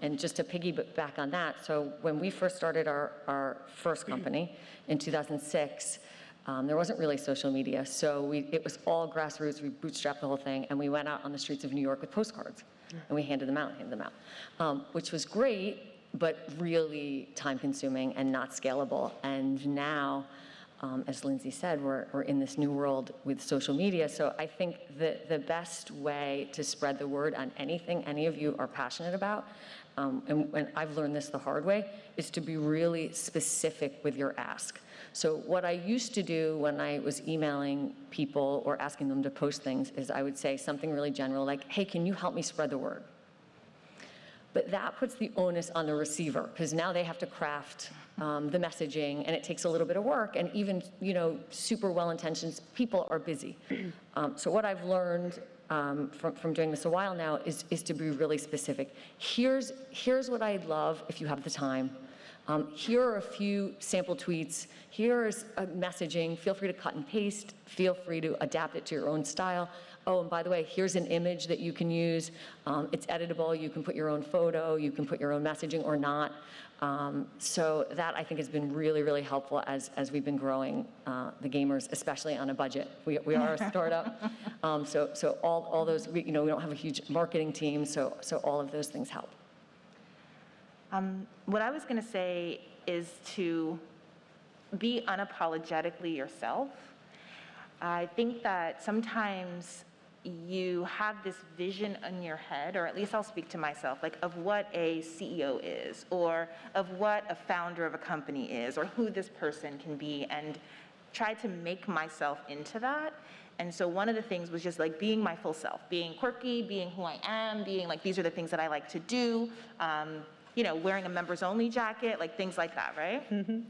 And just to piggyback on that, so when we first started our first company in 2006, there wasn't really social media, so it was all grassroots. We bootstrapped the whole thing, and we went out on the streets of New York with postcards, and we handed them out, which was great, but really time-consuming and not scalable. And now, as Lindsay said, we're in this new world with social media, so I think that the best way to spread the word on anything any of you are passionate about, and I've learned this the hard way, is to be really specific with your ask. So what I used to do when I was emailing people or asking them to post things is I would say something really general like, hey, can you help me spread the word? But that puts the onus on the receiver, because now they have to craft the messaging, and it takes a little bit of work, and even, super well-intentioned people are busy. So what I've learned from doing this a while now is to be really specific. Here's what I'd love if you have the time. Here are a few sample tweets. Here's a messaging. Feel free to cut and paste. Feel free to adapt it to your own style. Oh, and by the way, here's an image that you can use. It's editable. You can put your own photo. You can put your own messaging or not. So that, I think, has been really, really helpful as we've been growing the gamers, especially on a budget. We are a startup. So all those, we don't have a huge marketing team, so all of those things help. What I was going to say is to be unapologetically yourself. I think that sometimes you have this vision in your head, or at least I'll speak to myself, like of what a CEO is, or of what a founder of a company is, or who this person can be, and try to make myself into that. And so one of the things was just like being my full self, being quirky, being who I am, being like, these are the things that I like to do. Wearing a members only jacket, like things like that, right? Mm-hmm.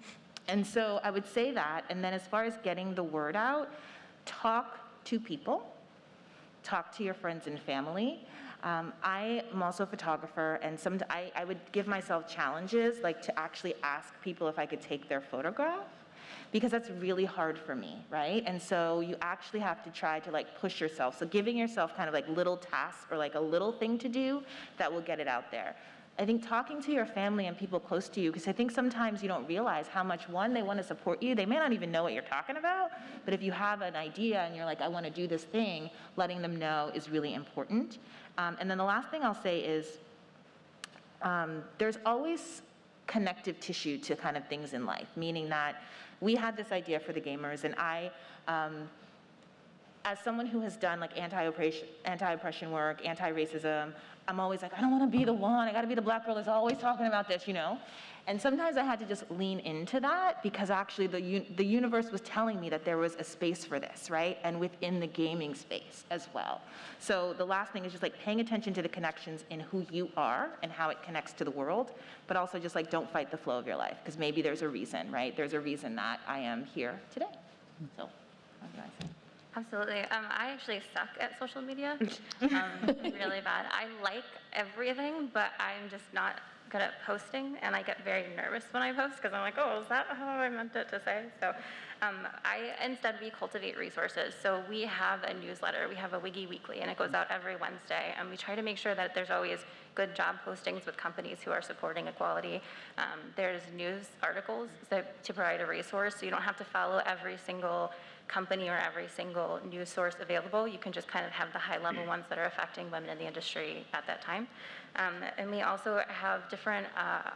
And so I would say that, and then as far as getting the word out, talk to people, talk to your friends and family. I am also a photographer, and I would give myself challenges, like to actually ask people if I could take their photograph, because that's really hard for me, right? And so you actually have to try to like push yourself. So giving yourself kind of like little tasks or like a little thing to do that will get it out there. I think talking to your family and people close to you, because I think sometimes you don't realize how much, one, they want to support you. They may not even know what you're talking about, but if you have an idea and you're like, I want to do this thing, letting them know is really important. And then the last thing I'll say is there's always connective tissue to kind of things in life, meaning that we had this idea for the gamers, and I, as someone who has done like anti-oppression work, anti-racism, I'm always like, I don't want to be the one. I got to be the black girl that's always talking about this, And sometimes I had to just lean into that, because actually the universe was telling me that there was a space for this, right? And within the gaming space as well. So the last thing is just like paying attention to the connections in who you are and how it connects to the world, but also just like don't fight the flow of your life, because maybe there's a reason, right? There's a reason that I am here today. So what can I say? Absolutely. I actually suck at social media, really bad. I like everything, but I'm just not good at posting, and I get very nervous when I post, because I'm like, oh, is that how I meant it to say? So we cultivate resources. So we have a newsletter. We have a Wiggy Weekly, and it goes out every Wednesday, and we try to make sure that there's always good job postings with companies who are supporting equality. There's news articles to provide a resource, so you don't have to follow every single company or every single news source available. You can just kind of have the high-level ones that are affecting women in the industry at that time. And we also have different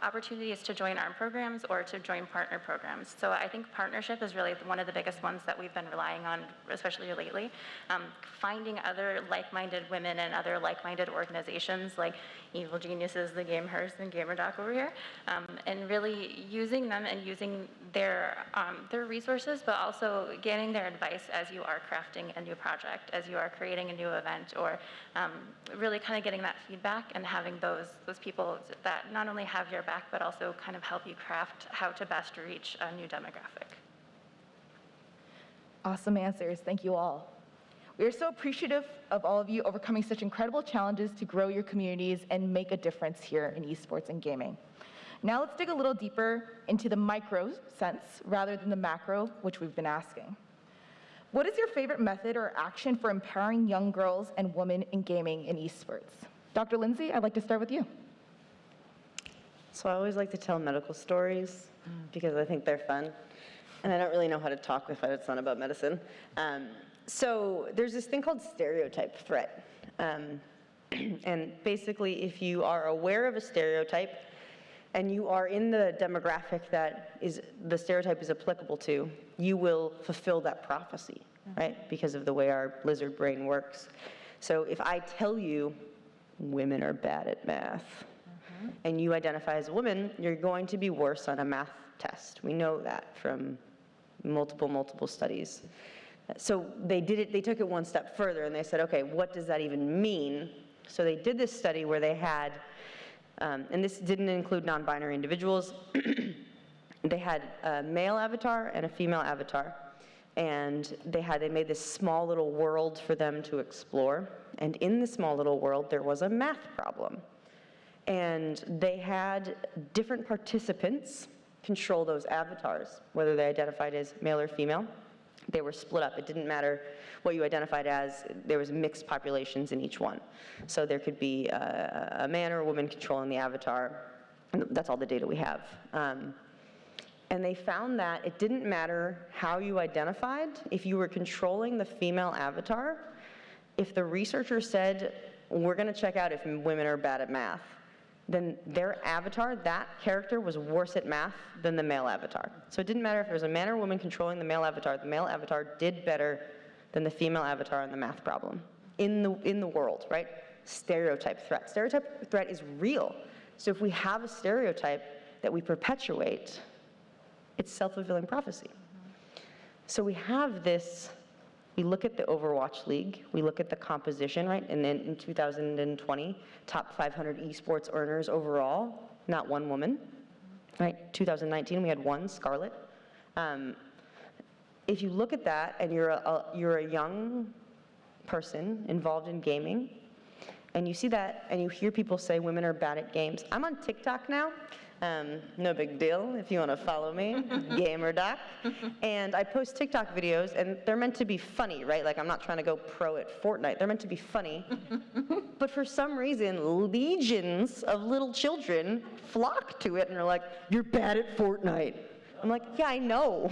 opportunities to join ARM programs or to join partner programs. So I think partnership is really one of the biggest ones that we've been relying on, especially lately. Finding other like-minded women and other like-minded organizations like Evil Geniuses, the Game Hearse, and GamerDoc over here, and really using them and using their resources, but also getting their advice as you are crafting a new project, as you are creating a new event, or really kind of getting that feedback and having those people that not only have your back, but also kind of help you craft how to best reach a new demographic. Awesome answers. Thank you all. We are so appreciative of all of you overcoming such incredible challenges to grow your communities and make a difference here in esports and gaming. Now let's dig a little deeper into the micro sense rather than the macro, which we've been asking. What is your favorite method or action for empowering young girls and women in gaming and esports? Dr. Lindsay, I'd like to start with you. So I always like to tell medical stories because I think they're fun. And I don't really know how to talk if it's not about medicine. So there's this thing called stereotype threat. And basically, if you are aware of a stereotype and you are in the demographic that the stereotype is applicable to, you will fulfill that prophecy, right? Because of the way our lizard brain works. So if I tell you women are bad at math, and you identify as a woman, you're going to be worse on a math test. We know that from multiple studies. So they took it one step further and they said, okay, what does that even mean? So they did this study where they had, and this didn't include non-binary individuals, they had a male avatar and a female avatar. And they made this small little world for them to explore. And in the small little world, there was a math problem. And they had different participants control those avatars, whether they identified as male or female. They were split up. It didn't matter what you identified as. There was mixed populations in each one. So there could be a man or a woman controlling the avatar. And that's all the data we have. And they found that it didn't matter how you identified. If you were controlling the female avatar, if the researcher said, we're going to check out if women are bad at math, then their avatar, that character, was worse at math than the male avatar. So it didn't matter if there was a man or woman controlling the male avatar did better than the female avatar on the math problem in the world, right? Stereotype threat. Stereotype threat is real. So if we have a stereotype that we perpetuate, it's self-fulfilling prophecy. So we have this, we look at the Overwatch League, we look at the composition, right? And then in 2020, top 500 esports earners overall, not one woman, right? 2019, we had one, Scarlett. If you look at that and you're a young person involved in gaming, and you see that and you hear people say women are bad at games. I'm on TikTok now. No big deal if you want to follow me, GamerDoc. And I post TikTok videos, and they're meant to be funny, right? Like, I'm not trying to go pro at Fortnite. They're meant to be funny. But for some reason, legions of little children flock to it and are like, you're bad at Fortnite. I'm like, yeah, I know.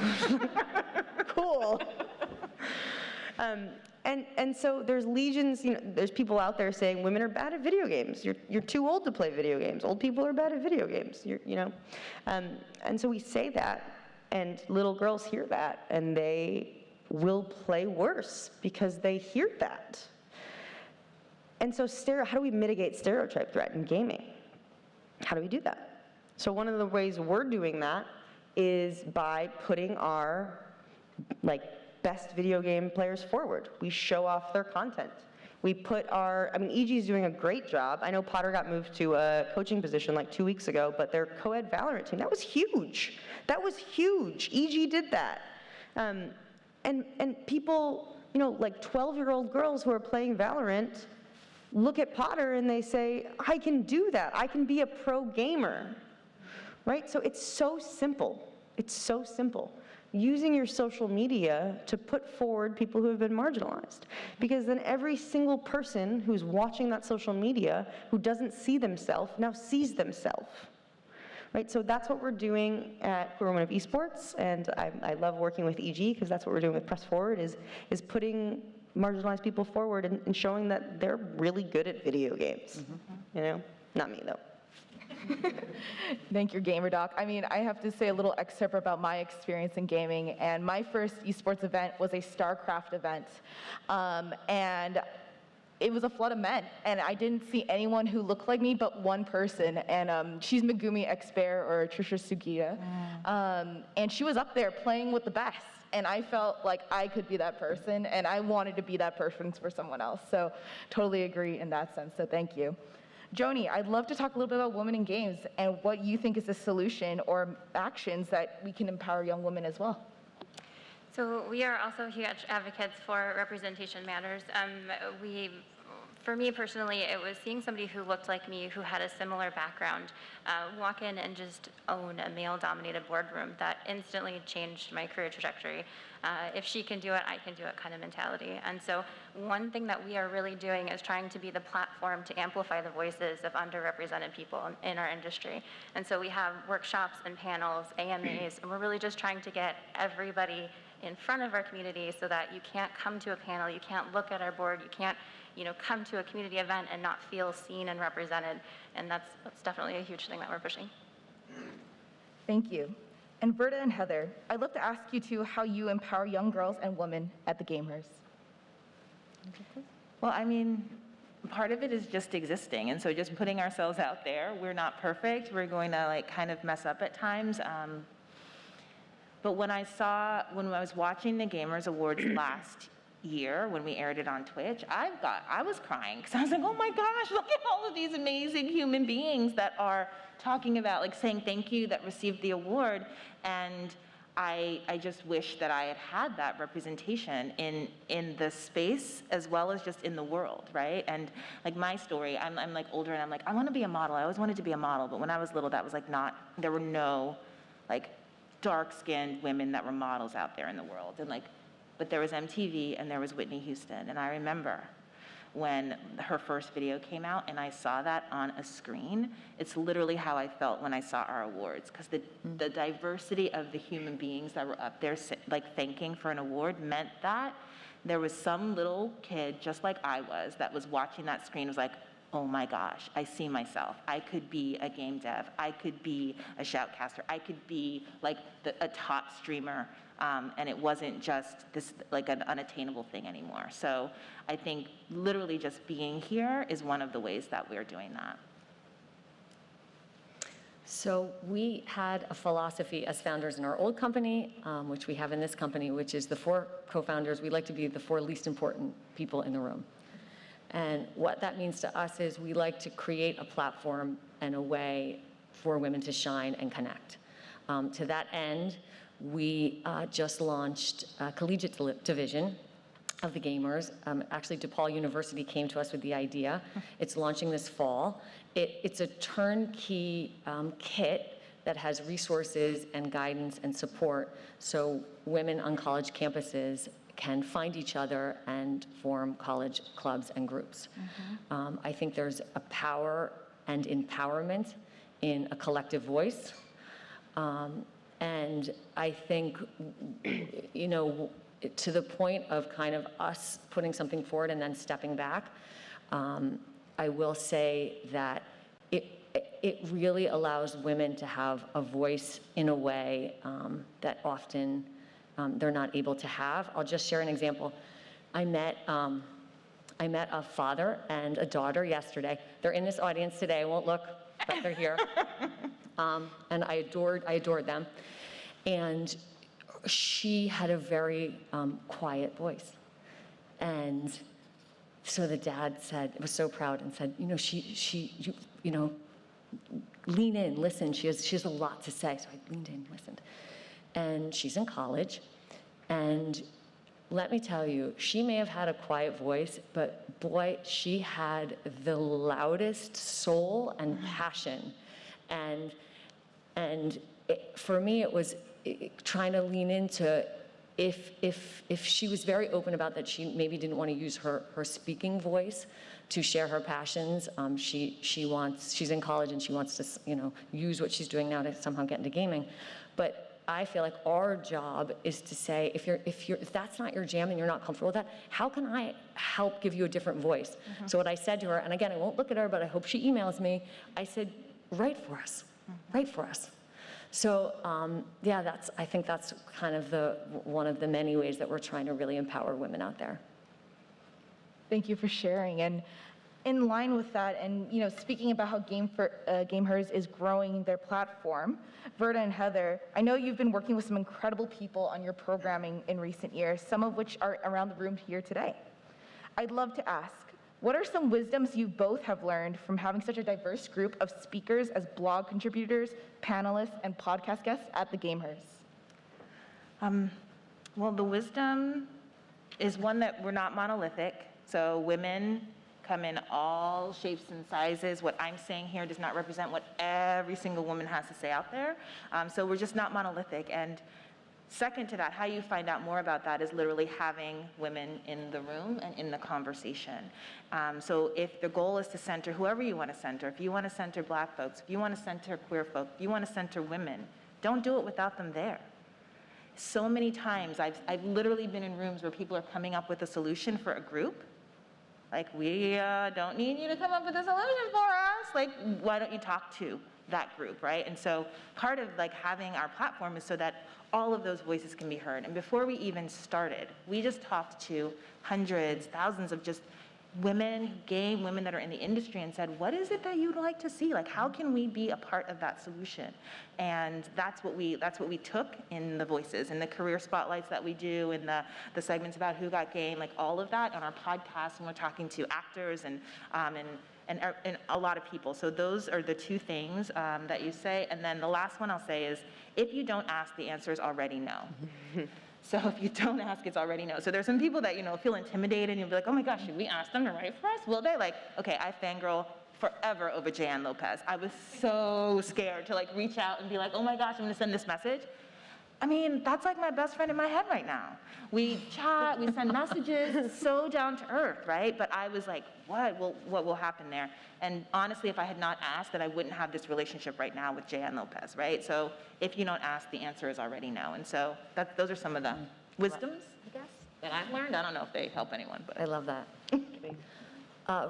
Cool. And so there's legions, there's people out there saying women are bad at video games. You're too old to play video games. Old people are bad at video games. And so we say that, and little girls hear that, and they will play worse because they hear that. And so how do we mitigate stereotype threat in gaming? How do we do that? So one of the ways we're doing that is by putting our, best video game players forward. We show off their content. We put EG is doing a great job. I know Potter got moved to a coaching position 2 weeks ago, but their co-ed Valorant team, that was huge. That was huge. EG did that. And people, 12-year-old girls who are playing Valorant look at Potter and they say, I can do that. I can be a pro gamer, right? So it's so simple. It's so simple. Using your social media to put forward people who have been marginalized. Because then every single person who's watching that social media who doesn't see themselves now sees themselves. Right? So that's what we're doing at Queer Women of Esports, and I love working with EG because that's what we're doing with Press Forward is putting marginalized people forward and showing that they're really good at video games. Not me though. Thank you, GamerDoc. I have to say a little excerpt about my experience in gaming. And my first esports event was a StarCraft event. And it was a flood of men. And I didn't see anyone who looked like me but one person. And she's Megumi X-Bear, or Trisha Sugita. And she was up there playing with the best. And I felt like I could be that person. And I wanted to be that person for someone else. So totally agree in that sense. So thank you. Joni, I'd love to talk a little bit about women in games and what you think is a solution or actions that we can empower young women as well. So we are also huge advocates for representation matters. for me personally, it was seeing somebody who looked like me, who had a similar background, walk in and just own a male-dominated boardroom that instantly changed my career trajectory. If she can do it, I can do it kind of mentality. And so one thing that we are really doing is trying to be the platform to amplify the voices of underrepresented people in our industry. And so we have workshops and panels, AMAs, and we're really just trying to get everybody in front of our community so that you can't come to a panel, you can't look at our board, you can't come to a community event and not feel seen and represented. And that's definitely a huge thing that we're pushing. Thank you. And Verda and Heather, I'd love to ask you too how you empower young girls and women at the Gamers. Well, I mean, part of it is just existing, and so just putting ourselves out there. We're not perfect. We're going to kind of mess up at times. But when I was watching the Gamers Awards last year, when we aired it on Twitch, I was crying because I was like, oh my gosh, look at all of these amazing human beings that are talking about, saying thank you, that received the award. And I just wish that I had had that representation in the space as well as just in the world, right? And my story, I'm older and I'm I want to be a model. I always wanted to be a model, but when I was little, that was there were no dark-skinned women that were models out there in the world. And but there was MTV and there was Whitney Houston. And I remember when her first video came out and I saw that on a screen, it's literally how I felt when I saw our awards, because the diversity of the human beings that were up there thanking for an award meant that there was some little kid, just like I was, that was watching that screen, was like, oh my gosh, I see myself. I could be a game dev. I could be a shoutcaster. I could be a top streamer. And it wasn't just this an unattainable thing anymore. So I think literally just being here is one of the ways that we're doing that. So we had a philosophy as founders in our old company, which we have in this company, which is the 4 co-founders. We like to be the 4 least important people in the room. And what that means to us is we like to create a platform and a way for women to shine and connect. To that end, we just launched a collegiate division of the Gamers. Actually, DePaul University came to us with the idea. It's launching this fall. It's a turnkey kit that has resources and guidance and support so women on college campuses can find each other and form college clubs and groups. I think there's a power and empowerment in a collective voice. And I think, to the point of kind of us putting something forward and then stepping back, I will say that it really allows women to have a voice in a way that often they're not able to have. I'll just share an example. I met a father and a daughter yesterday. They're in this audience today. I won't look, but they're here. And I adored them. And she had a very quiet voice. And so the dad was so proud and said, lean in, listen. She has a lot to say. So I leaned in, listened. And she's in college. And let me tell you, she may have had a quiet voice, but boy, she had the loudest soul and passion. And for me, it was trying to lean into if she was very open about that, she maybe didn't want to use her speaking voice to share her passions. She's in college and she wants to use what she's doing now to somehow get into gaming. But I feel like our job is to say, if that's not your jam and you're not comfortable with that, how can I help give you a different voice? So what I said to her, and again, I won't look at her, but I hope she emails me. I said, write for us, write for us. So I think that's kind of one of the many ways that we're trying to really empower women out there. Thank you for sharing. And in line with that, and speaking about how Gamers is growing their platform, Verda and Heather, I know you've been working with some incredible people on your programming in recent years, some of which are around the room here today. I'd love to ask, what are some wisdoms you both have learned from having such a diverse group of speakers as blog contributors, panelists, and podcast guests at the Gamers? Well, the wisdom is one that we're not monolithic. So women come in all shapes and sizes. What I'm saying here does not represent what every single woman has to say out there. So we're just not monolithic. And second to that, how you find out more about that is literally having women in the room and in the conversation. So if the goal is to center whoever you want to center, if you want to center Black folks, if you want to center queer folk, if you want to center women, don't do it without them there. So many times, I've literally been in rooms where people are coming up with a solution for a group. Like, we don't need you to come up with a solution for us. Like, why don't you talk to that group, right? And so part of like having our platform is so that all of those voices can be heard. And before we even started, we just talked to hundreds, thousands of just women, gay women that are in the industry, and said, what is it that you'd like to see? Like, how can we be a part of that solution? And that's what we took in the voices, in the career spotlights that we do, in the segments about who got game, like all of that on our podcast, and we're talking to actors and a lot of people. So those are the two things that you say. And then the last one I'll say is, if you don't ask, the answer is already no. So if you don't ask, it's already no. So there's some people that, feel intimidated, and you'll be like, oh my gosh, should we ask them to write for us? Will they? Like, okay, I fangirl forever over Jan Lopez. I was so scared to reach out and be like, oh my gosh, I'm gonna send this message. I mean, that's like my best friend in my head right now. We chat, we send messages, it's so down to earth, right? But I was like, what will happen there? And honestly, if I had not asked, then I wouldn't have this relationship right now with Jan Lopez, right? So if you don't ask, the answer is already no. And so those are some of the wisdoms, I guess, that I've learned. I don't know if they help anyone, but. I love that.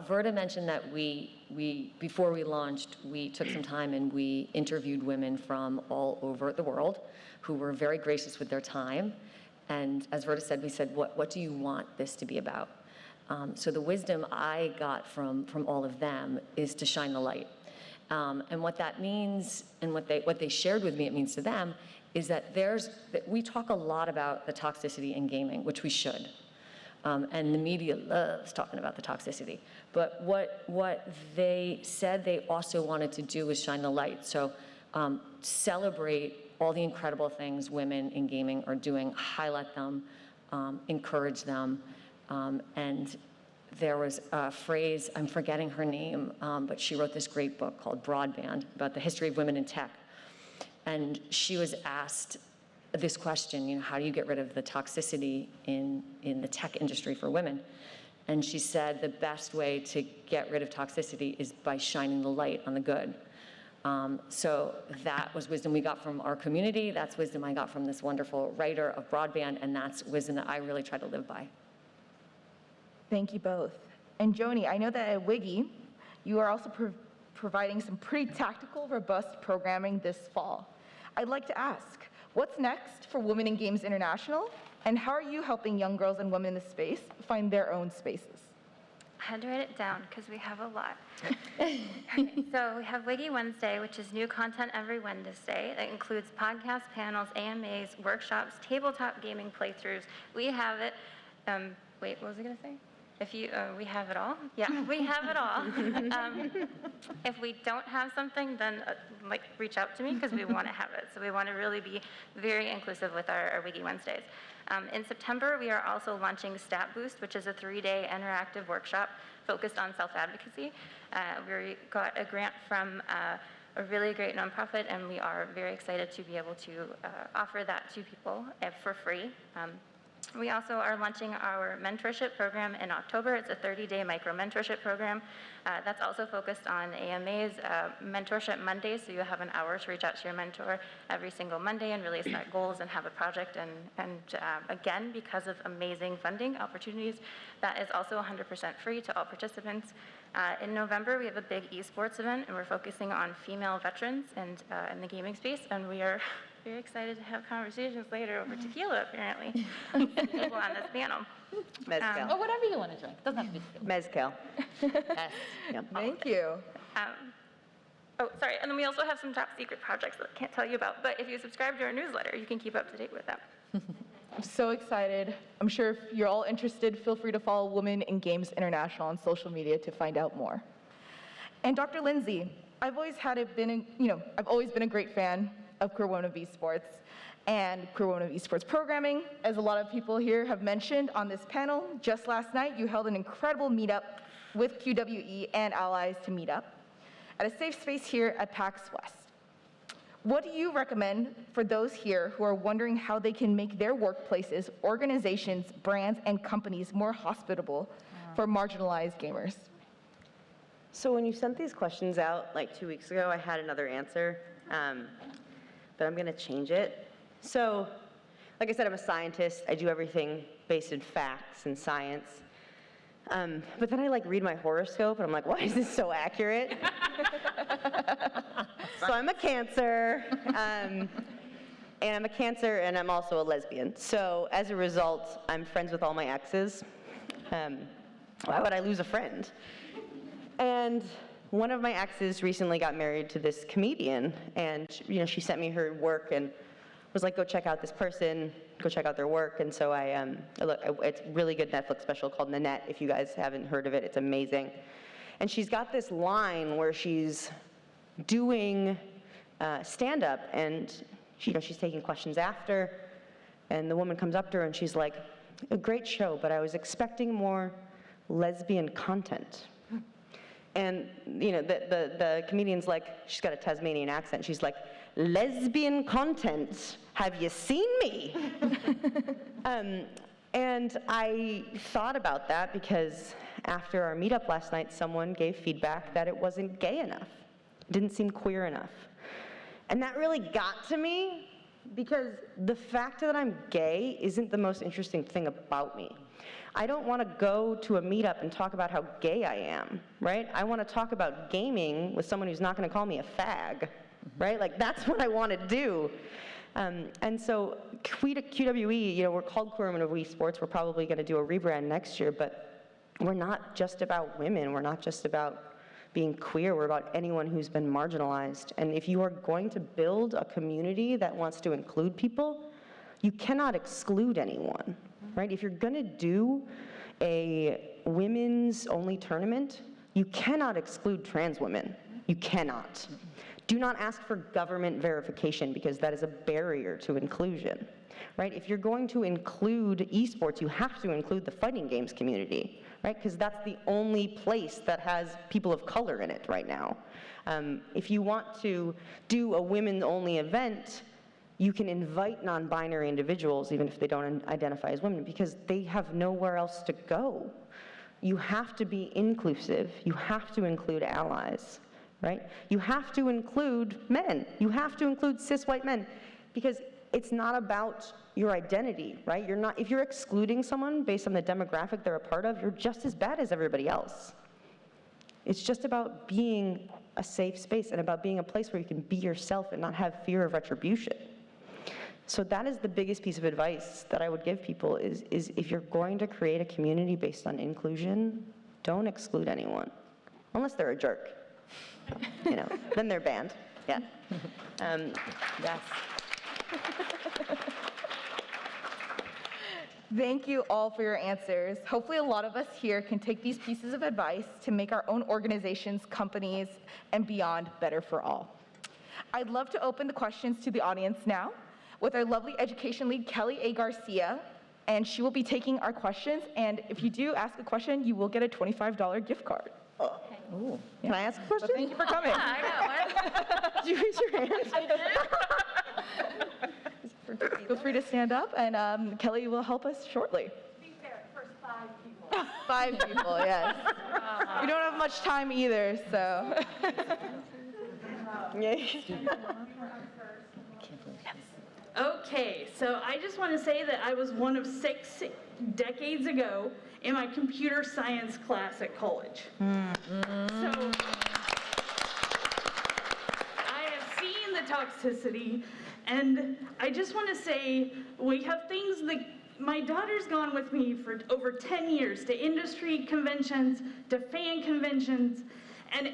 Verda mentioned that we before we launched, we took some time and we interviewed women from all over the world who were very gracious with their time. And as Verda said, we said, what do you want this to be about? So the wisdom I got from all of them is to shine the light. And what that means, and what they shared with me it means to them, is that we talk a lot about the toxicity in gaming, which we should. And the media loves talking about the toxicity. But what they said they also wanted to do was shine the light. So celebrate all the incredible things women in gaming are doing, highlight them, encourage them. And there was a phrase, I'm forgetting her name, but she wrote this great book called Broadband about the history of women in tech. And she was asked this question, how do you get rid of the toxicity in the tech industry for women? And she said the best way to get rid of toxicity is by shining the light on the good. So that was wisdom we got from our community. That's wisdom I got from this wonderful writer of Broadband, and that's wisdom that I really try to live by. Thank you both. And Joni, I know that at Wiggy, you are also providing some pretty tactical, robust programming this fall. I'd like to ask, what's next for Women in Games International, and how are you helping young girls and women in this space find their own spaces? I had to write it down because we have a lot. Okay, so we have Wiggy Wednesday, which is new content every Wednesday. That includes podcasts, panels, AMAs, workshops, tabletop gaming playthroughs. We have it. Wait, what was I going to say? We have it all? Yeah, we have it all. If we don't have something, then reach out to me because we want to have it. So we want to really be very inclusive with our Wiggy Wednesdays. In September, we are also launching Stat Boost, which is a 3-day interactive workshop focused on self-advocacy. We got a grant from a really great nonprofit, and we are very excited to be able to offer that to people for free. We also are launching our mentorship program in October. It's a 30-day micro-mentorship program. That's also focused on AMAs, Mentorship Mondays, so you have an hour to reach out to your mentor every single Monday and really set goals and have a project. And again, because of amazing funding opportunities, that is also 100% free to all participants. In November, we have a big esports event, and we're focusing on female veterans and in the gaming space, and we are very excited to have conversations later over tequila, apparently, people on this panel. Mezcal. Or whatever you want to drink. Doesn't have to be tequila. Mezcal. Yes. Yep. Thank you. Oh, sorry, and then we also have some top secret projects that I can't tell you about, but if you subscribe to our newsletter, you can keep up to date with them. I'm so excited. I'm sure if you're all interested, feel free to follow Women in Games International on social media to find out more. And Dr. Lindsay, I've always been a great fan of Queer Women of Esports and Queer Women of Esports programming. As a lot of people here have mentioned on this panel, just last night you held an incredible meetup with QWE and allies to meet up at a safe space here at PAX West. What do you recommend for those here who are wondering how they can make their workplaces, organizations, brands, and companies more hospitable for marginalized gamers? So when you sent these questions out like 2 weeks ago, I had another answer, but I'm going to change it. So, like I said, I'm a scientist. I do everything based in facts and science. But then I read my horoscope and I'm like, why is this so accurate? So I'm a Cancer, and I'm a Cancer, and I'm also a lesbian. So as a result, I'm friends with all my exes. Why would I lose a friend? And one of my exes recently got married to this comedian, and she sent me her work and was like, go check out this person, go check out their work. And so it's a really good Netflix special called Nanette. If you guys haven't heard of it, it's amazing. And she's got this line where she's doing stand-up, and she's taking questions after, and the woman comes up to her and she's like, a great show, but I was expecting more lesbian content. And the comedian's like, she's got a Tasmanian accent. She's like, lesbian content, have you seen me? And I thought about that because after our meetup last night, someone gave feedback that it wasn't gay enough. It didn't seem queer enough. And that really got to me because the fact that I'm gay isn't the most interesting thing about me. I don't want to go to a meetup and talk about how gay I am, right? I want to talk about gaming with someone who's not going to call me a fag, right? That's what I want to do. And so QWE, we're called Queer Women of Wii Sports. We're probably going to do a rebrand next year, but we're not just about women. We're not just about being queer. We're about anyone who's been marginalized. And if you are going to build a community that wants to include people, you cannot exclude anyone, right? If you're going to do a women's only tournament, you cannot exclude trans women. You cannot. Do not ask for government verification because that is a barrier to inclusion, right? If you're going to include esports, you have to include the fighting games community, right? Because that's the only place that has people of color in it right now. If you want to do a women-only event, you can invite non-binary individuals, even if they don't identify as women, because they have nowhere else to go. You have to be inclusive. You have to include allies, right? You have to include men. You have to include cis white men, because it's not about your identity, right? If you're excluding someone based on the demographic they're a part of, you're just as bad as everybody else. It's just about being a safe space and about being a place where you can be yourself and not have fear of retribution. So that is the biggest piece of advice that I would give people is if you're going to create a community based on inclusion, don't exclude anyone, unless they're a jerk. Then they're banned. Yeah. Yes. Thank you all for your answers. Hopefully a lot of us here can take these pieces of advice to make our own organizations, companies, and beyond better for all. I'd love to open the questions to the audience now with our lovely education lead, Kelly A. Garcia, and she will be taking our questions, and if you do ask a question, you will get a $25 gift card. Ooh. Can I ask a question? So thank you for coming. Did you raise your hand? Feel free to stand up, and Kelly will help us shortly. To be fair, first 5 people. 5 people, yes. We don't have much time either, so. Okay, so I just want to say that I was one of 6 decades ago in my computer science class at college. So I have seen the toxicity, and I just want to say we have things that my daughter's gone with me for over 10 years to industry conventions, to fan conventions, and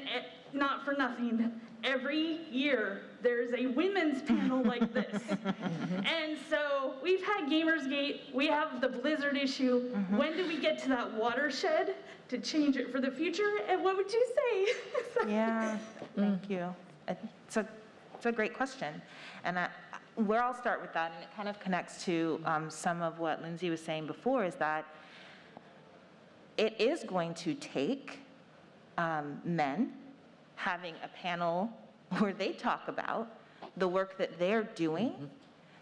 not for nothing, every year there's a women's panel like this. And so we've had Gamersgate, we have the Blizzard issue. When do we get to that watershed to change it for the future? And what would you say? Yeah, thank you. It's a great question. And where I'll start with that, and it kind of connects to some of what Lindsay was saying before, is that it is going to take men having a panel where they talk about the work that they're doing,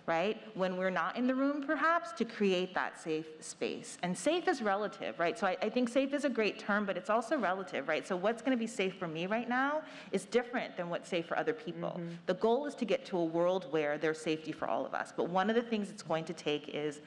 right? When we're not in the room, perhaps, to create that safe space. And safe is relative, right? So I think safe is a great term, but it's also relative, right? So what's going to be safe for me right now is different than what's safe for other people. The goal is to get to a world where there's safety for all of us. But one of the things it's going to take is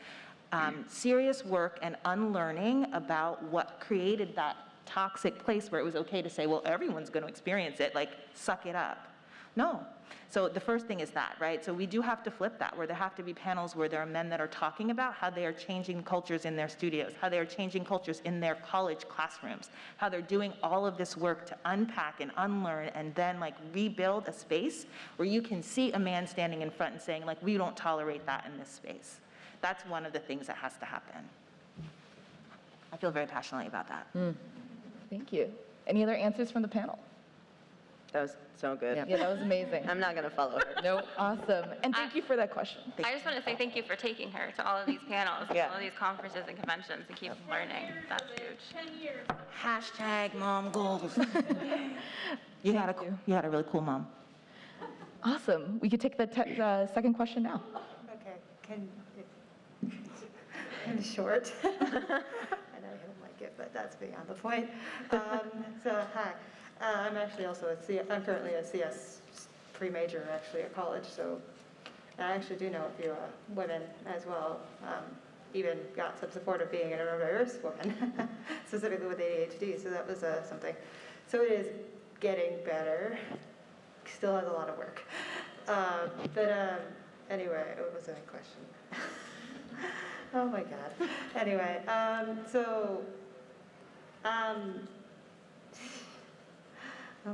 serious work and unlearning about what created that toxic place where it was okay to say, well, everyone's going to experience it, like, suck it up. No. So the first thing is that, right? So we do have to flip that, where there have to be panels where there are men that are talking about how they are changing cultures in their studios, how they are changing cultures in their college classrooms, how they're doing all of this work to unpack and unlearn and then like rebuild a space where you can see a man standing in front and saying, like, we don't tolerate that in this space. That's one of the things that has to happen. I feel very passionately about that. Thank you. Any other answers from the panel? That was so good. Yeah. Yeah, that was amazing. I'm not going to follow her. Nope. Awesome. And thank you for that question. I just want to say thank you for taking her to all of these panels, Yeah. all of these conferences and conventions, and keep learning. That's huge. 10 years. Hashtag mom goals. You had a really cool mom. Awesome. We could take the second question now. Okay, in short, I know you don't like it, but that's beyond the point. So, hi, I'm actually also I'm currently a CS pre-major actually at college, so I actually do know a few women as well. Even got some support of being a neurodiverse woman, specifically with ADHD, so that was something. So it is getting better, still has a lot of work. Anyway, what was my question? Oh my God. Anyway, oh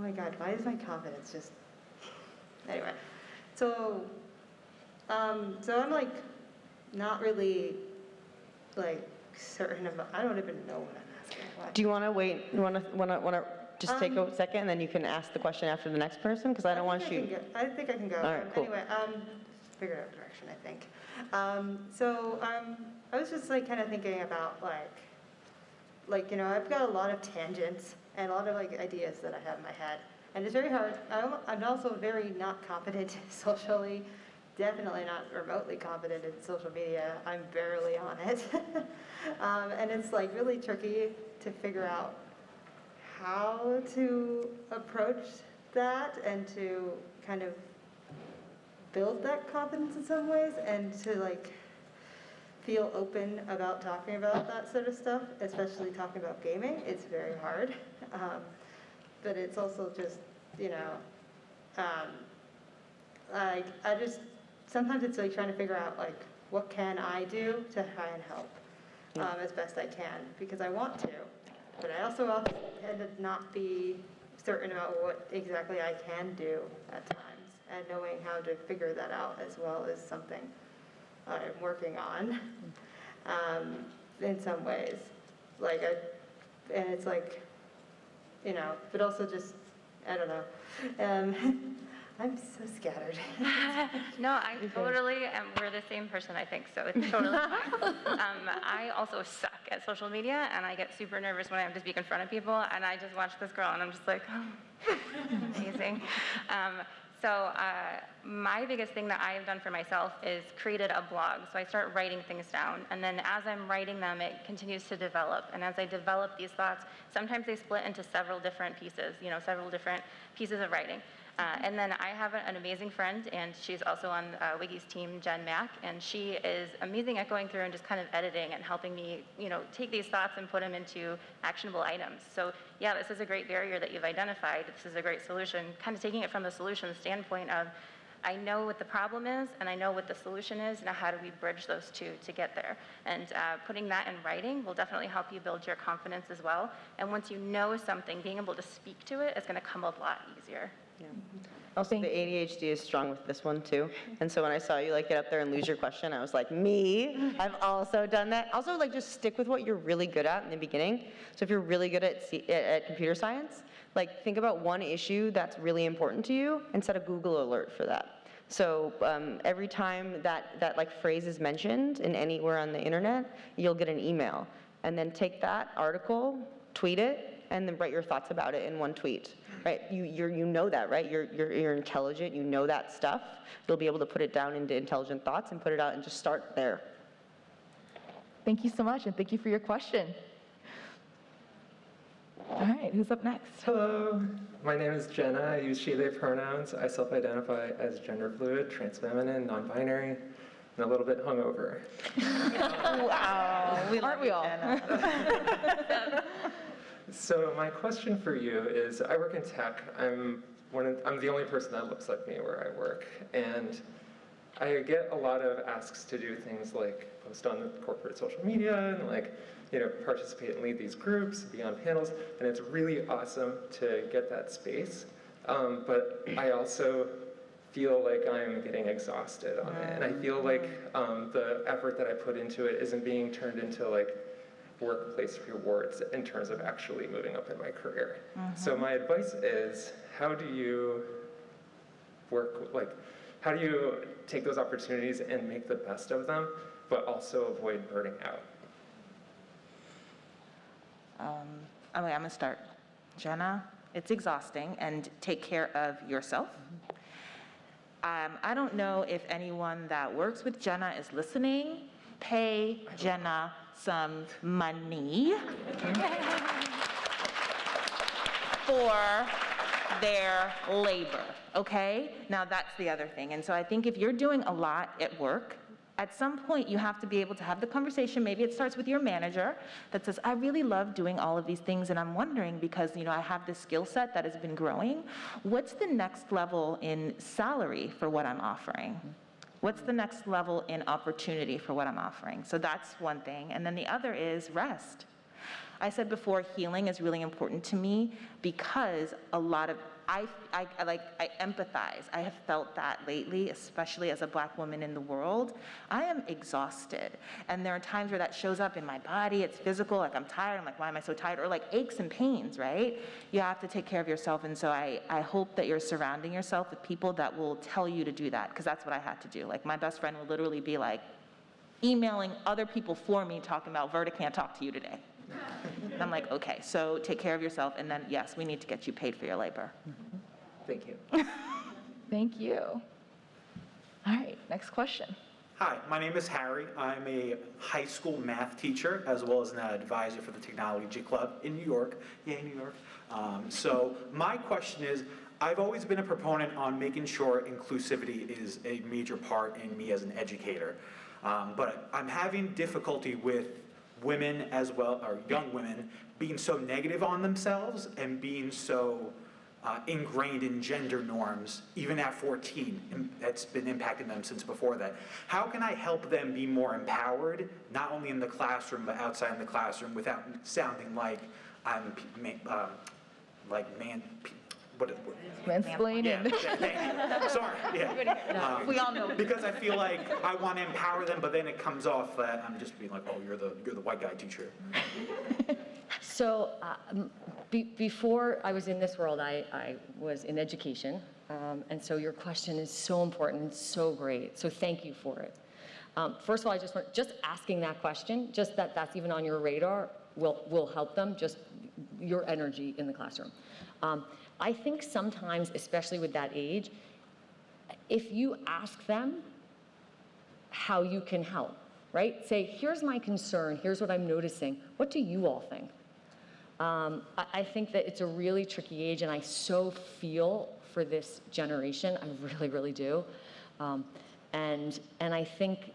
my God, why is my confidence just, anyway. So I'm like, not really like certain about, I don't even know what I'm asking. Why? Do you want to wait? You want to just take a second, and then you can ask the question after the next person? Because I don't want you. I think I can go. All right, cool. Anyway, figured out direction, I think. I was just like kind of thinking about like, you know, I've got a lot of tangents and a lot of like ideas that I have in my head. And it's very hard. I'm also very not competent socially, definitely not remotely competent in social media. I'm barely on it. And it's like really tricky to figure out how to approach that and to kind of build that confidence in some ways and to like feel open about talking about that sort of stuff, especially talking about gaming. It's very hard. But it's also just, you know, like I just, sometimes it's like trying to figure out like, what can I do to try and help as best I can, because I want to, but I also often tend to not be certain about what exactly I can do at times, and knowing how to figure that out as well is something I'm working on in some ways. Like and it's like, you know, but also just, I don't know. I'm so scattered. No, I totally am. We're the same person, I think, so it's totally fine. I also suck at social media, and I get super nervous when I have to speak in front of people, and I just watch this girl, and I'm just like, oh, amazing. So my biggest thing that I've done for myself is created a blog. So I start writing things down, and then as I'm writing them, it continues to develop. And as I develop these thoughts, sometimes they split into several different pieces, you know, several different pieces of writing. And then I have an amazing friend, and she's also on Wiggy's team, Jen Mack, and she is amazing at going through and just kind of editing and helping me, you know, take these thoughts and put them into actionable items. So yeah, this is a great barrier that you've identified. This is a great solution, kind of taking it from the solution standpoint of, I know what the problem is, and I know what the solution is, now how do we bridge those two to get there? And putting that in writing will definitely help you build your confidence as well. And once you know something, being able to speak to it is gonna come a lot easier. Yeah. Also, the ADHD is strong with this one too. And so when I saw you like get up there and lose your question, I was like, me, I've also done that. Also, like just stick with what you're really good at in the beginning. So if you're really good at computer science, like think about one issue that's really important to you and set a Google alert for that. So every time that like phrase is mentioned in anywhere on the internet, you'll get an email. And then take that article, tweet it, and then write your thoughts about it in one tweet, right? You know that, right? You're intelligent, you know that stuff. You'll be able to put it down into intelligent thoughts and put it out and just start there. Thank you so much, and thank you for your question. All right, who's up next? Hello, my name is Jenna. I use she, they pronouns. I self-identify as gender fluid, trans feminine, non-binary, and a little bit hungover. Wow, Aren't we all? So my question for you is, I work in tech. I'm the only person that looks like me where I work, and I get a lot of asks to do things like post on corporate social media and participate and lead these groups, be on panels, and it's really awesome to get that space. But I also feel like I'm getting exhausted on it, and I feel like the effort that I put into it isn't being turned into workplace rewards in terms of actually moving up in my career. So my advice is, how do you take those opportunities and make the best of them, but also avoid burning out? I'm gonna start. Jenna, it's exhausting, and take care of yourself. I don't know if anyone that works with Jenna is listening. Pay Jenna some money for their labor, okay? Now that's the other thing. And so I think if you're doing a lot at work, at some point you have to be able to have the conversation. Maybe it starts with your manager that says, I really love doing all of these things, and I'm wondering, because I have this skill set that has been growing, what's the next level in salary for what I'm offering? What's the next level in opportunity for what I'm offering? So that's one thing. And then the other is rest. I said before, healing is really important to me because a lot of, I empathize. I have felt that lately, especially as a Black woman in the world. I am exhausted. And there are times where that shows up in my body. It's physical, I'm tired. I'm like, why am I so tired? Or aches and pains, right? You have to take care of yourself. And so I hope that you're surrounding yourself with people that will tell you to do that, because that's what I had to do. My best friend would literally be emailing other people for me, talking about, Verta can't talk to you today. And I'm like, okay, so take care of yourself, and then yes, we need to get you paid for your labor. Thank you. Thank you. All right, next question. Hi, my name is Harry. I'm a high school math teacher as well as an advisor for the Technology Club in New York. Yay, New York. So my question is, I've always been a proponent on making sure inclusivity is a major part in me as an educator. But I'm having difficulty with women as well, or young women, being so negative on themselves and being so ingrained in gender norms, even at 14, and that's been impacting them since before that. How can I help them be more empowered, not only in the classroom, but outside in the classroom, without sounding like I'm Mansplaining. Yeah, sorry, yeah. We all know. Because I feel like I want to empower them, but then it comes off that I'm just being like, oh, you're the white guy teacher. So before I was in this world, I was in education. And so your question is so important and so great. So thank you for it. First of all, just asking that question, just that's even on your radar will help them, just your energy in the classroom. I think sometimes, especially with that age, if you ask them how you can help, right? Say, here's my concern, here's what I'm noticing. What do you all think? I think that it's a really tricky age, and I so feel for this generation. I really, really do. And I think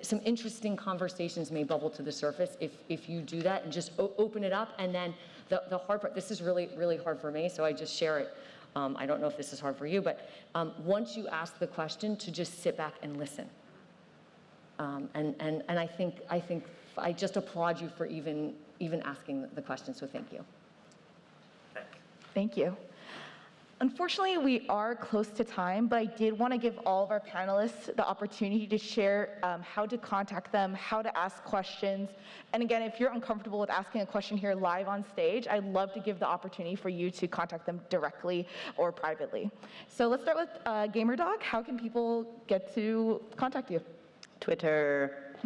some interesting conversations may bubble to the surface if you do that and just open it up. And then the hard part, this is really, really hard for me, so I just share it. I don't know if this is hard for you, but once you ask the question, to just sit back and listen. And I think I just applaud you for even asking the question, so thank you. Thank you. Unfortunately, we are close to time, but I did want to give all of our panelists the opportunity to share how to contact them, how to ask questions. And again, if you're uncomfortable with asking a question here live on stage, I'd love to give the opportunity for you to contact them directly or privately. So let's start with GamerDog. How can people get to contact you? Twitter,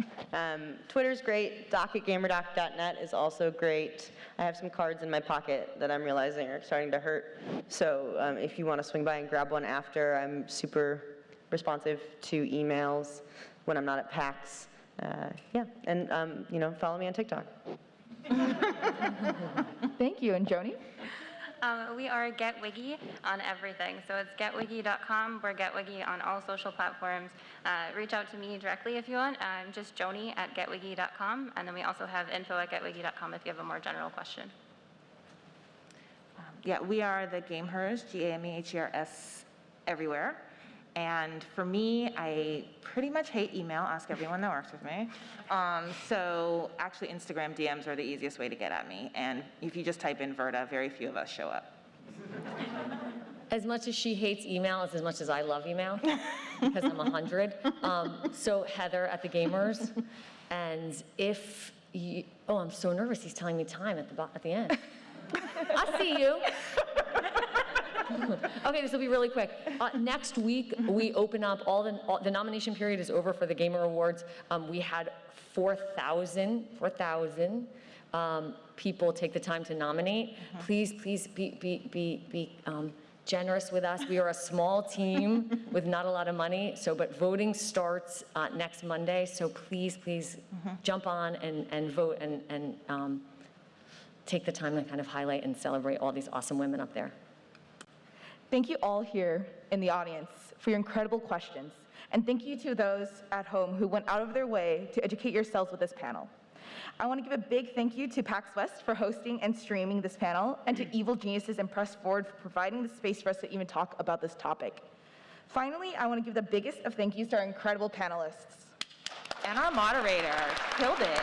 Twitter's great. Doc@gamerdoc.net is also great. I have some cards in my pocket that I'm realizing are starting to hurt. So if you want to swing by and grab one after, I'm super responsive to emails when I'm not at PAX. Yeah, and follow me on TikTok. Thank you. And Joni? We are Get Wiggy on everything. So it's getwiggy.com. We're Get Wiggy on all social platforms. Reach out to me directly if you want. I'm just Joni at getwiggy.com. And then we also have info@getwiggy.com if you have a more general question. Yeah, we are the Gamehers, GAMEHERS, everywhere. And for me, I pretty much hate email, ask everyone that works with me. So actually Instagram DMs are the easiest way to get at me. And if you just type in Verda, very few of us show up. As much as she hates email, it's as much as I love email, because I'm 100. So Heather at the Gamers, and if you, oh, I'm so nervous, he's telling me time at the end. I see you. Okay, this will be really quick. Next week, we open up the nomination period is over for the Gamer Awards. We had 4,000 people take the time to nominate. Please be generous with us. We are a small team with not a lot of money. But voting starts next Monday. So please jump on and vote and take the time to kind of highlight and celebrate all these awesome women up there. Thank you all here in the audience for your incredible questions. And thank you to those at home who went out of their way to educate yourselves with this panel. I want to give a big thank you to PAX West for hosting and streaming this panel, and to Evil Geniuses and Press Forward for providing the space for us to even talk about this topic. Finally, I want to give the biggest of thank yous to our incredible panelists. And our moderator killed it.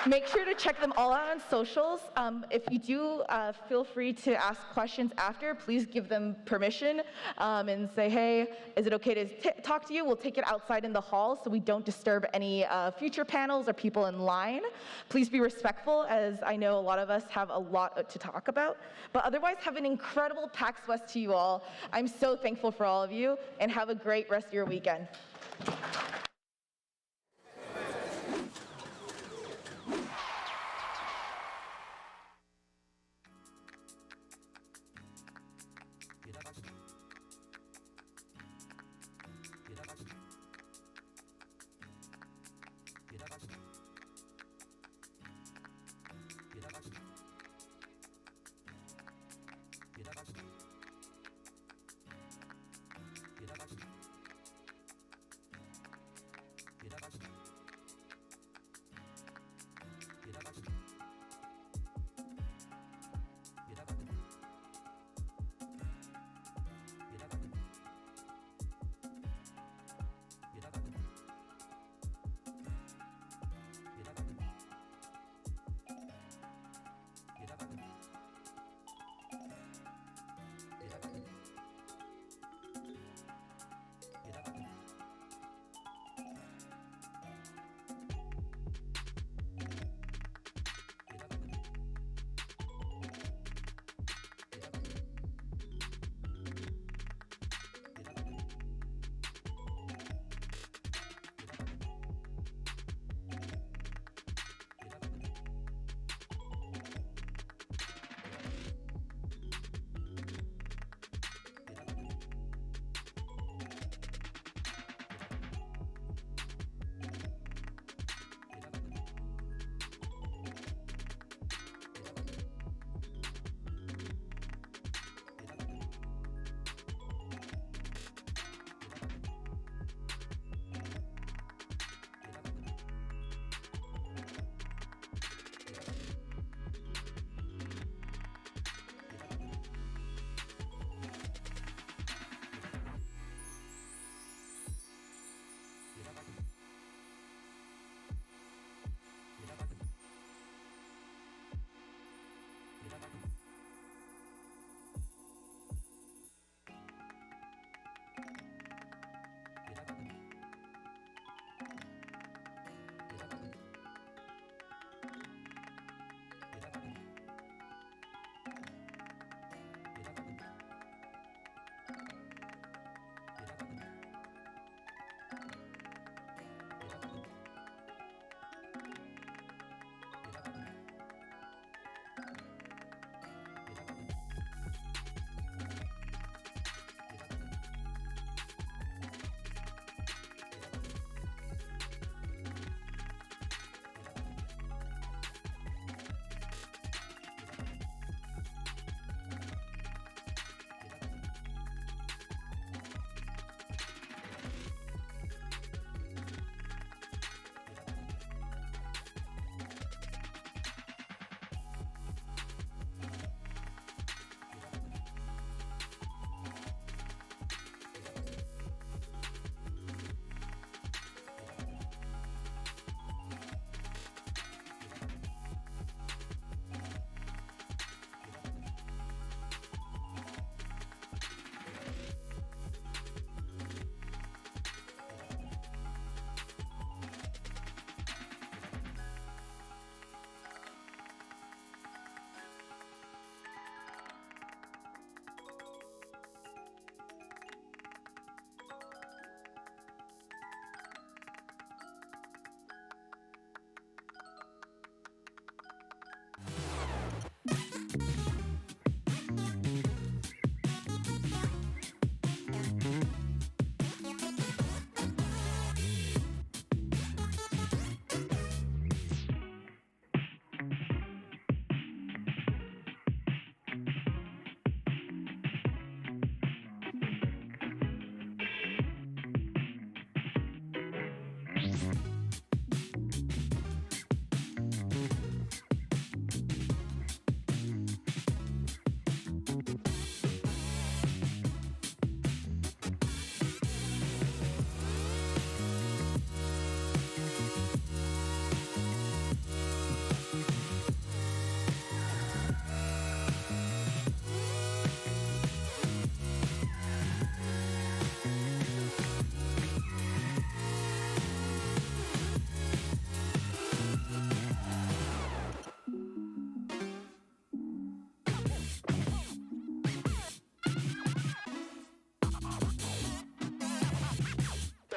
Make sure to check them all out on socials. If you do, feel free to ask questions after. Please give them permission and say, hey, is it okay to talk to you? We'll take it outside in the hall so we don't disturb any future panels or people in line. Please be respectful, as I know a lot of us have a lot to talk about. But otherwise, have an incredible PAX West to you all. I'm so thankful for all of you, and have a great rest of your weekend.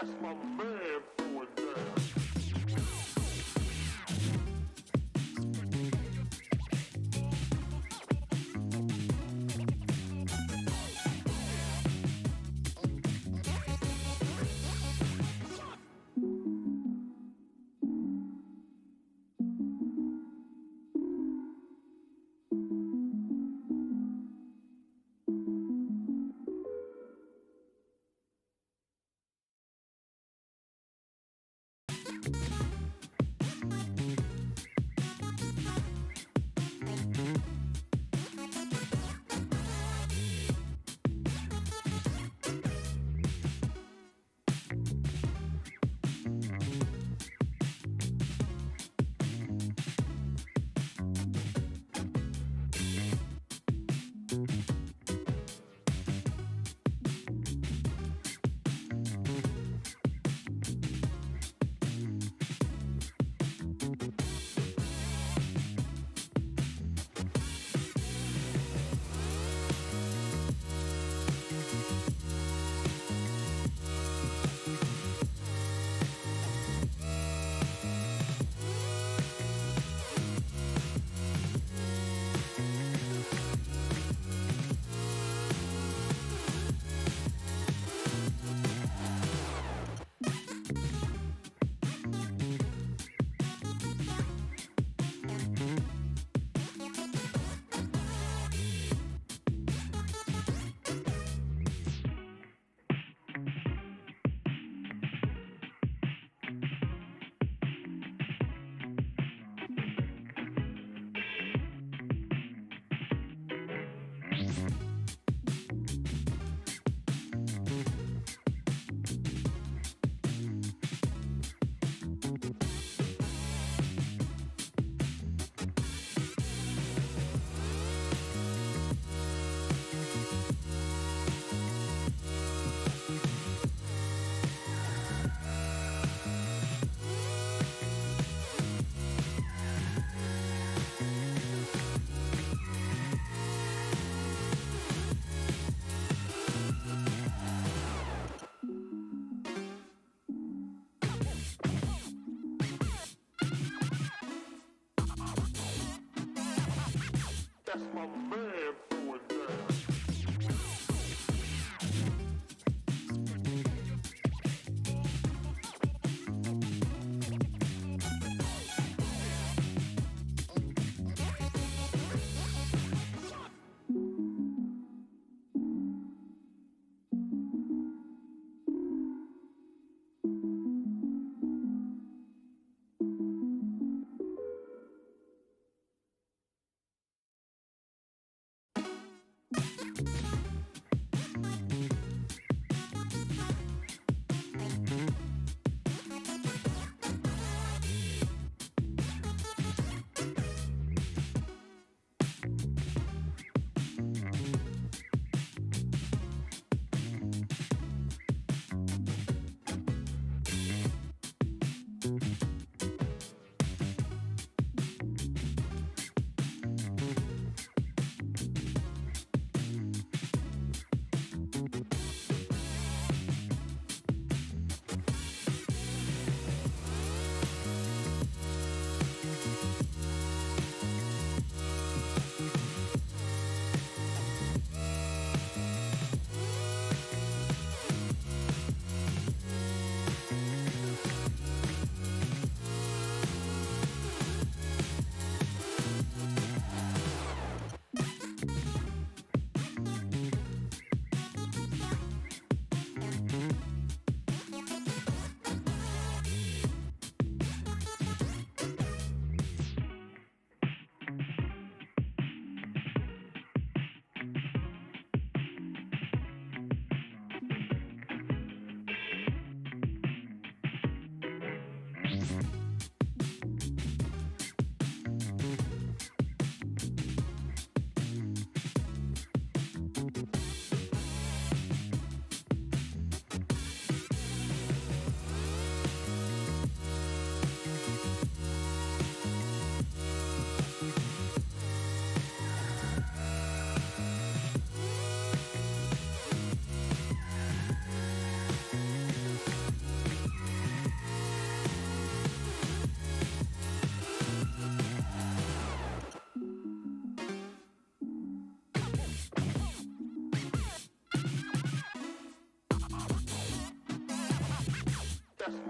That's my man.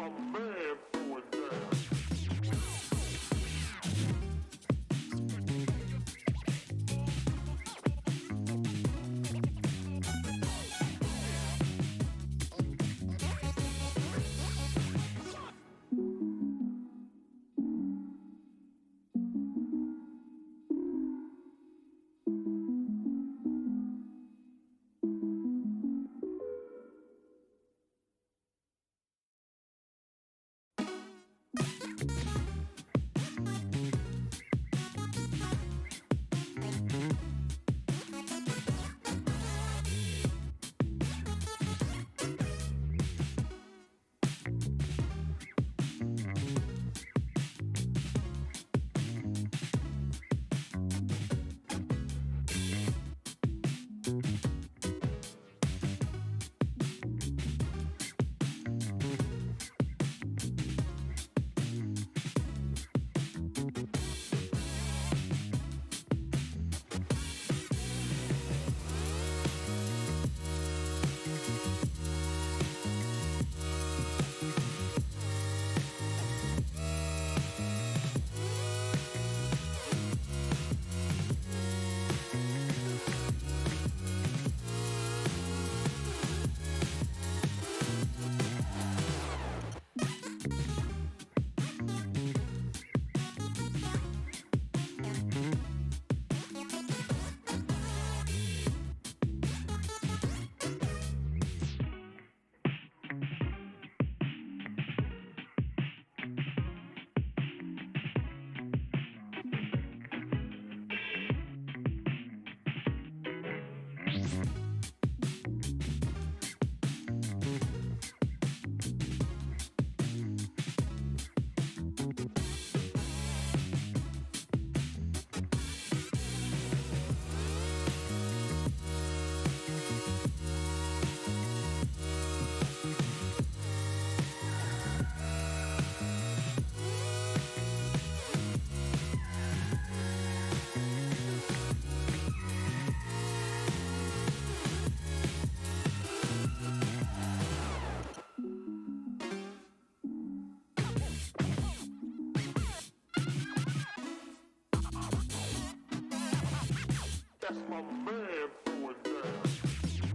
my man throwing down. That's my man throwing down.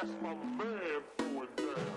That's my man throwing down.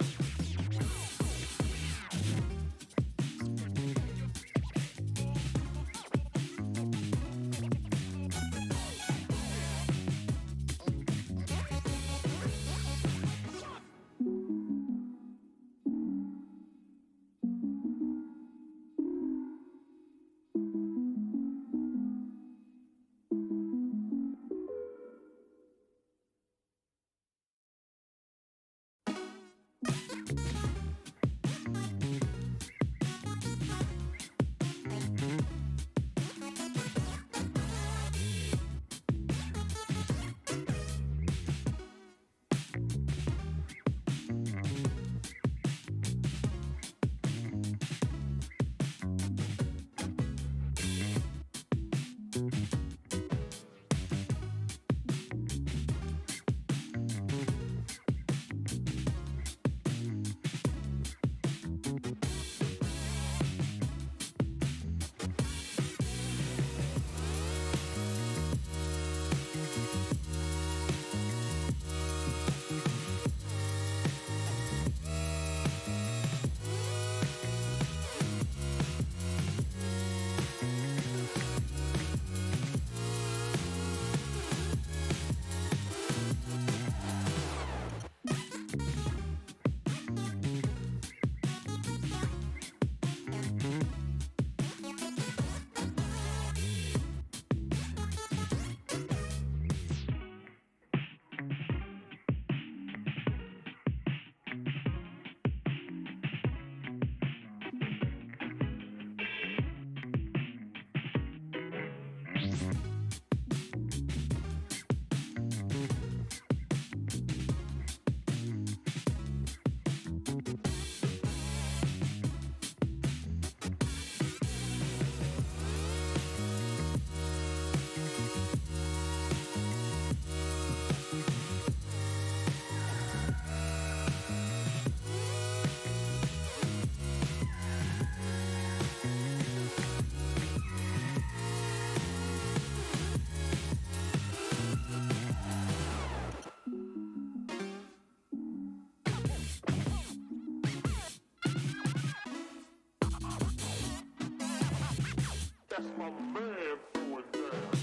That's my man throwing down.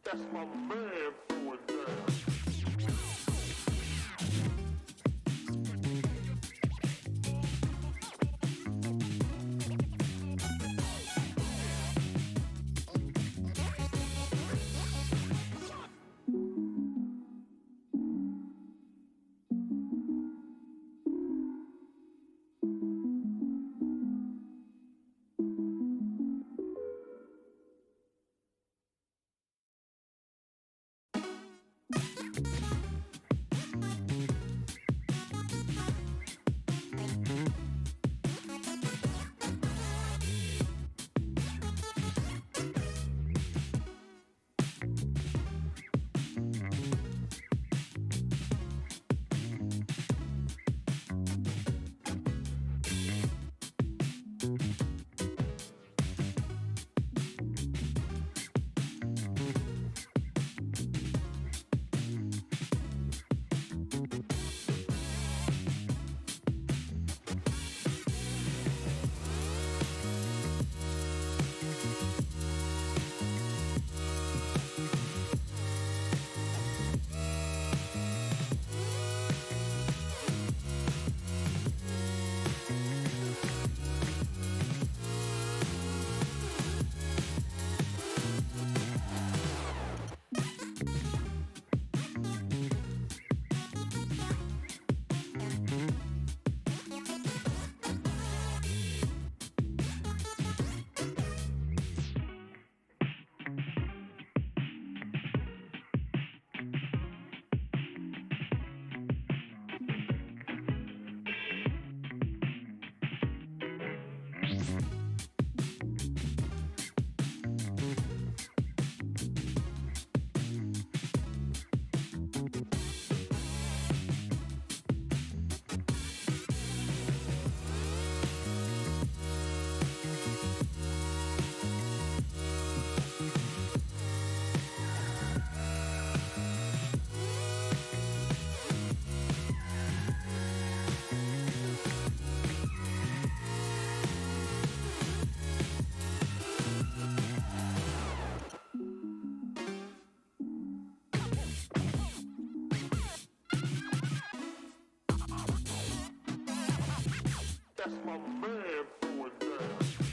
That's my man going down. That's my man going down.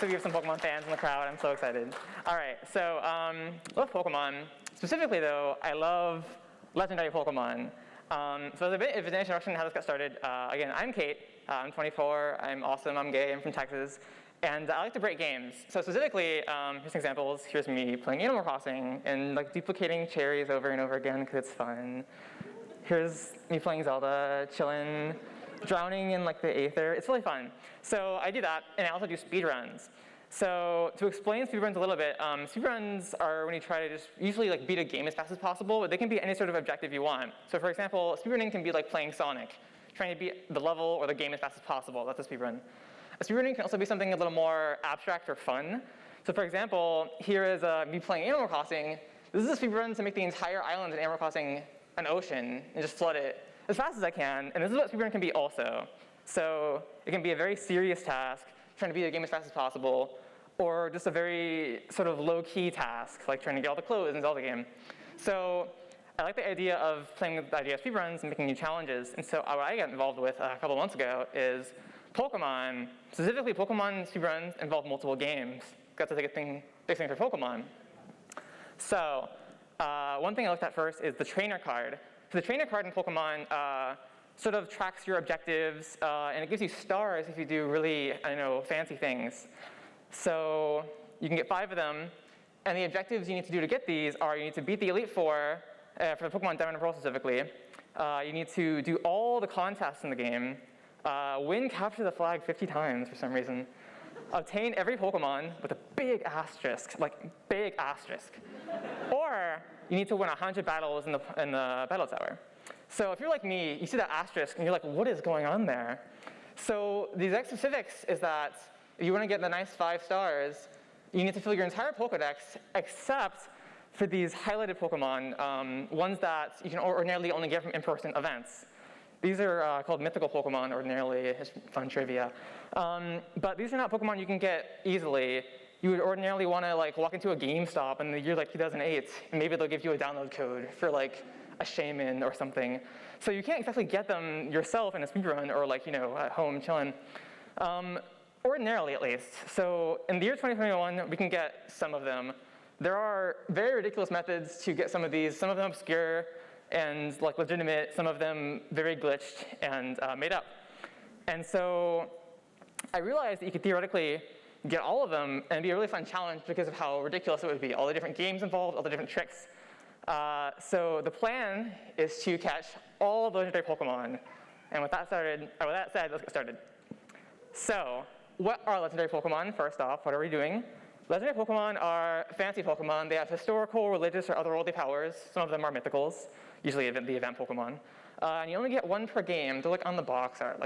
So we have some Pokemon fans in the crowd. I'm so excited. All right, so love Pokemon. Specifically, though, I love legendary Pokemon. So as a bit of an introduction to how this got started, again, I'm Kate. I'm 24. I'm awesome. I'm gay. I'm from Texas. And I like to break games. So specifically, here's some examples. Here's me playing Animal Crossing and like duplicating cherries over and over again because it's fun. Here's me playing Zelda, chilling, drowning in like the aether. It's really fun. So I do that, and I also do speedruns. So to explain speedruns a little bit, speedruns are when you try to just usually like beat a game as fast as possible, but they can be any sort of objective you want. So for example, speedrunning can be like playing Sonic, trying to beat the level or the game as fast as possible. That's a speedrun. A speedrunning can also be something a little more abstract or fun. So for example, here is me playing Animal Crossing. This is a speedrun to make the entire island in Animal Crossing an ocean and just flood it as fast as I can. And this is what speedrun can be also. So it can be a very serious task, trying to beat the game as fast as possible, or just a very sort of low-key task, like trying to get all the clothes in Zelda game. So I like the idea of playing with the idea of speedruns and making new challenges. And so what I got involved with a couple months ago is Pokemon. Specifically, Pokemon speedruns involve multiple games. That's a big thing for Pokemon. So one thing I looked at first is the trainer card. So the trainer card in Pokemon sort of tracks your objectives, and it gives you stars if you do really, fancy things. So you can get 5 of them, and the objectives you need to do to get these are you need to beat the Elite Four, for the Pokemon Diamond and Pearl specifically. You need to do all the contests in the game, win Capture the Flag 50 times for some reason, obtain every Pokemon with a big asterisk, or you need to win 100 battles in the Battle Tower. So if you're like me, you see that asterisk and you're like, what is going on there? So the exact specifics is that if you want to get the nice 5 stars, you need to fill your entire Pokedex except for these highlighted Pokemon, ones that you can ordinarily only get from in-person events. These are called mythical Pokemon ordinarily. It's fun trivia. But these are not Pokemon you can get easily. You would ordinarily want to walk into a GameStop in the year 2008, and maybe they'll give you a download code for a shaman or something. So you can't exactly get them yourself in a speedrun or at home chilling. Ordinarily, at least. So in the year 2021, we can get some of them. There are very ridiculous methods to get some of these. Some of them obscure and legitimate. Some of them very glitched and made up. And so I realized that you could theoretically get all of them and it'd be a really fun challenge because of how ridiculous it would be. All the different games involved, all the different tricks. So the plan is to catch all the legendary Pokemon. And with that said, let's get started. So what are legendary Pokemon? First off, what are we doing? Legendary Pokemon are fancy Pokemon. They have historical, religious, or otherworldly powers. Some of them are mythicals, usually the event Pokemon. And you only get 1 per game. They're on the box art.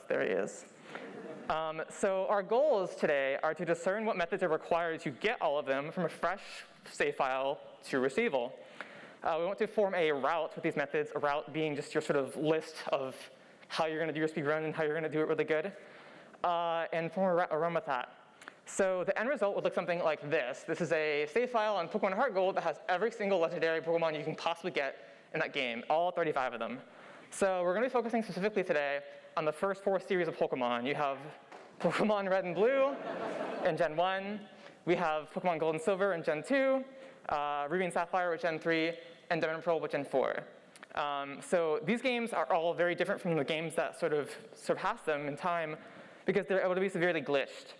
There he is. So our goals today are to discern what methods are required to get all of them from a fresh save file to retrieval. We want to form a route with these methods, a route being just your sort of list of how you're going to do your speedrun and how you're going to do it really good, and form a run with that. So the end result would look something like this. This is a save file on Pokemon Heart Gold that has every single legendary Pokemon you can possibly get in that game, all 35 of them. So we're going to be focusing specifically today on the first 4 series of Pokemon. You have Pokemon Red and Blue in Gen 1. We have Pokemon Gold and Silver in Gen 2, Ruby and Sapphire with Gen 3, and Diamond and Pearl with Gen 4. So these games are all very different from the games that sort of surpass them in time because they're able to be severely glitched.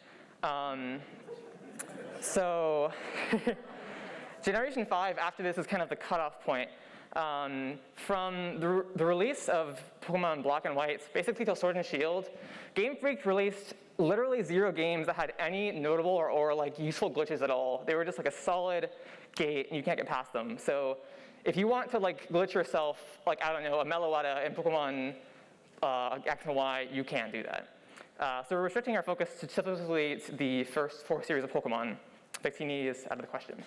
So Generation 5 after this is kind of the cutoff point. From the release of Pokemon Black and White, basically till Sword and Shield, Game Freak released literally 0 games that had any notable or useful glitches at all. They were just a solid gate, and you can't get past them. So if you want to glitch yourself, a Meloetta in Pokemon X and Y, you can't do that. So we're restricting our focus to typically the first 4 series of Pokemon. Victini is out of the question.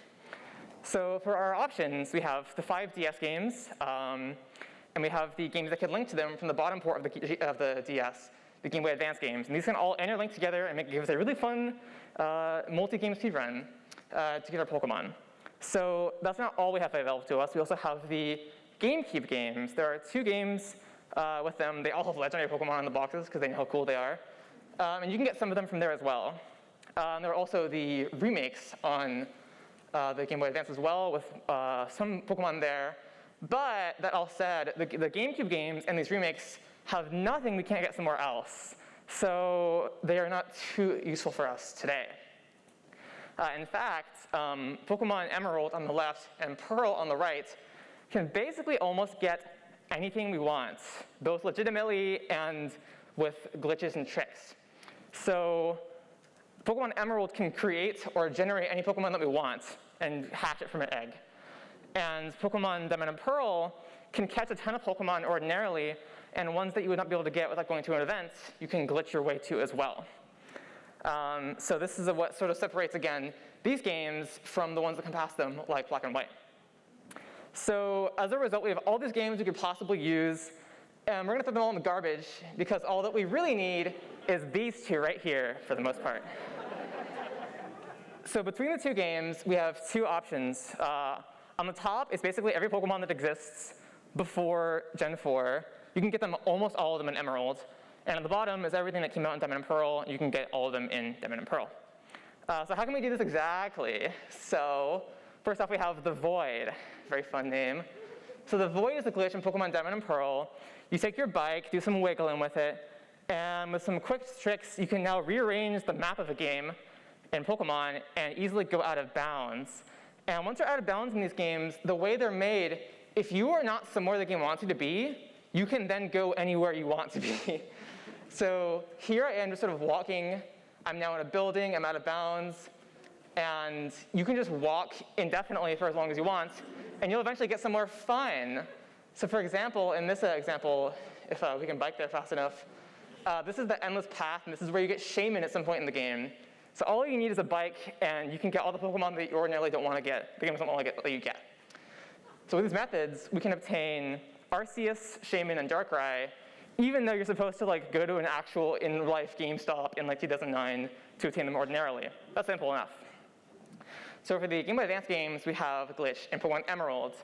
So for our options, we have the 5 DS games, and we have the games that can link to them from the bottom port of the DS, the Game Boy Advance games. And these can all interlink together and give us a really fun multi-game speedrun to get our Pokemon. So that's not all we have available to us. We also have the GameCube games. There are 2 games with them. They all have legendary Pokemon on the boxes because they know how cool they are. And you can get some of them from there as well. There are also the remakes on the Game Boy Advance as well, with some Pokemon there. But that all said, the GameCube games and these remakes have nothing we can't get somewhere else. So they are not too useful for us today. In fact, Pokemon Emerald on the left and Pearl on the right can basically almost get anything we want, both legitimately and with glitches and tricks. So Pokemon Emerald can create or generate any Pokemon that we want and hatch it from an egg. And Pokemon Diamond and Pearl can catch a ton of Pokemon ordinarily, and ones that you would not be able to get without going to an event, you can glitch your way to as well. So this is what sort of separates, again, these games from the ones that can pass them, like Black and White. So as a result, we have all these games we could possibly use, and we're going to throw them all in the garbage, because all that we really need is these two right here, for the most part. So between the two games, we have two options. On the top is basically every Pokemon that exists before Gen 4. You can get them, almost all of them, in Emerald. And at the bottom is everything that came out in Diamond and Pearl. You can get all of them in Diamond and Pearl. So how can we do this exactly? So first off, we have the Void. Very fun name. So the Void is a glitch in Pokemon Diamond and Pearl. You take your bike, do some wiggling with it, and with some quick tricks, you can now rearrange the map of a game in Pokemon and easily go out of bounds. And once you're out of bounds in these games, the way they're made, if you are not somewhere the game wants you to be, you can then go anywhere you want to be. So here I am just sort of walking. I'm now in a building, I'm out of bounds, and you can just walk indefinitely for as long as you want, and you'll eventually get somewhere fun. So for example, in this example, if we can bike there fast enough, this is the endless path, and this is where you get Shaman at some point in the game. So all you need is a bike, and you can get all the Pokemon that you ordinarily don't want to get. The game doesn't want to let you get. So with these methods, we can obtain Arceus, Shaman, and Darkrai, even though you're supposed to go to an actual in-life GameStop in 2009 to obtain them ordinarily. That's simple enough. So for the Game Boy Advance games, we have a glitch in Pokemon Emerald.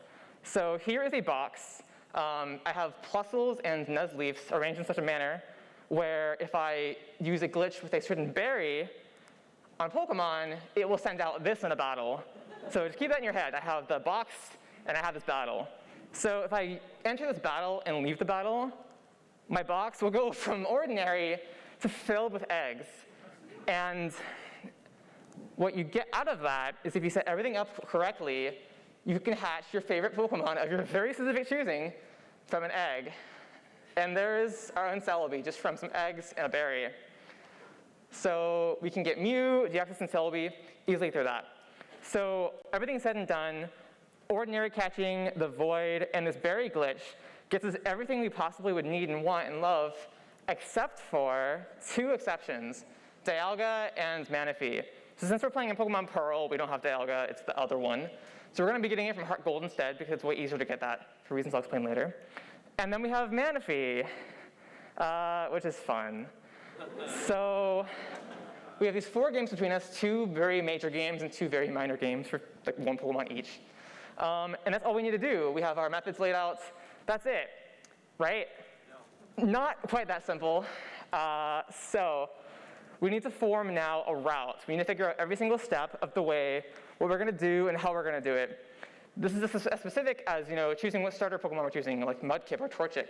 So here is a box. I have Plusles and Nuzleafs arranged in such a manner where if I use a glitch with a certain berry on Pokemon, it will send out this in a battle. So just keep that in your head. I have the box, and I have this battle. So if I enter this battle and leave the battle, my box will go from ordinary to filled with eggs. And what you get out of that is if you set everything up correctly, you can hatch your favorite Pokemon of your very specific choosing from an egg. And there's our own Celebi, just from some eggs and a berry. So we can get Mew, Deoxys, and Celebi easily through that. So everything said and done, ordinary catching, the Void, and this berry glitch gets us everything we possibly would need and want and love, except for two exceptions, Dialga and Manaphy. So since we're playing in Pokemon Pearl, we don't have Dialga, it's the other one. So we're going to be getting it from Heart Gold instead, because it's way easier to get that, for reasons I'll explain later. And then we have Manaphy, which is fun. So we have these 4 games between us, 2 very major games and 2 very minor games for 1 Pokemon each. And that's all we need to do. We have our methods laid out. That's it, right? No. Not quite that simple. So we need to form now a route. We need to figure out every single step of the way, what we're going to do and how we're going to do it. This is as specific as choosing what starter Pokemon we're choosing, like Mudkip or Torchic,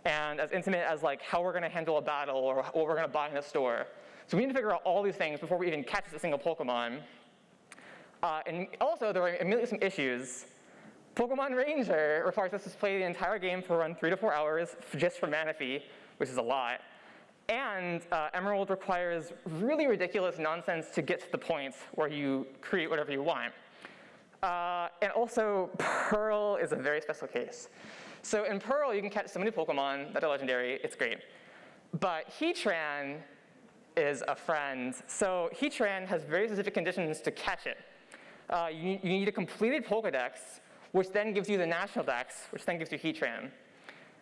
and as intimate as how we're going to handle a battle or what we're going to buy in a store. So we need to figure out all these things before we even catch a single Pokemon. And also, there are immediately some issues. Pokemon Ranger requires us to play the entire game for around 3 to 4 hours just for Manaphy, which is a lot. And Emerald requires really ridiculous nonsense to get to the point where you create whatever you want. And also, Pearl is a very special case. So in Pearl, you can catch so many Pokemon that are legendary. It's great. But Heatran is a friend. So Heatran has very specific conditions to catch it. You need a completed Pokedex, which then gives you the National Dex, which then gives you Heatran.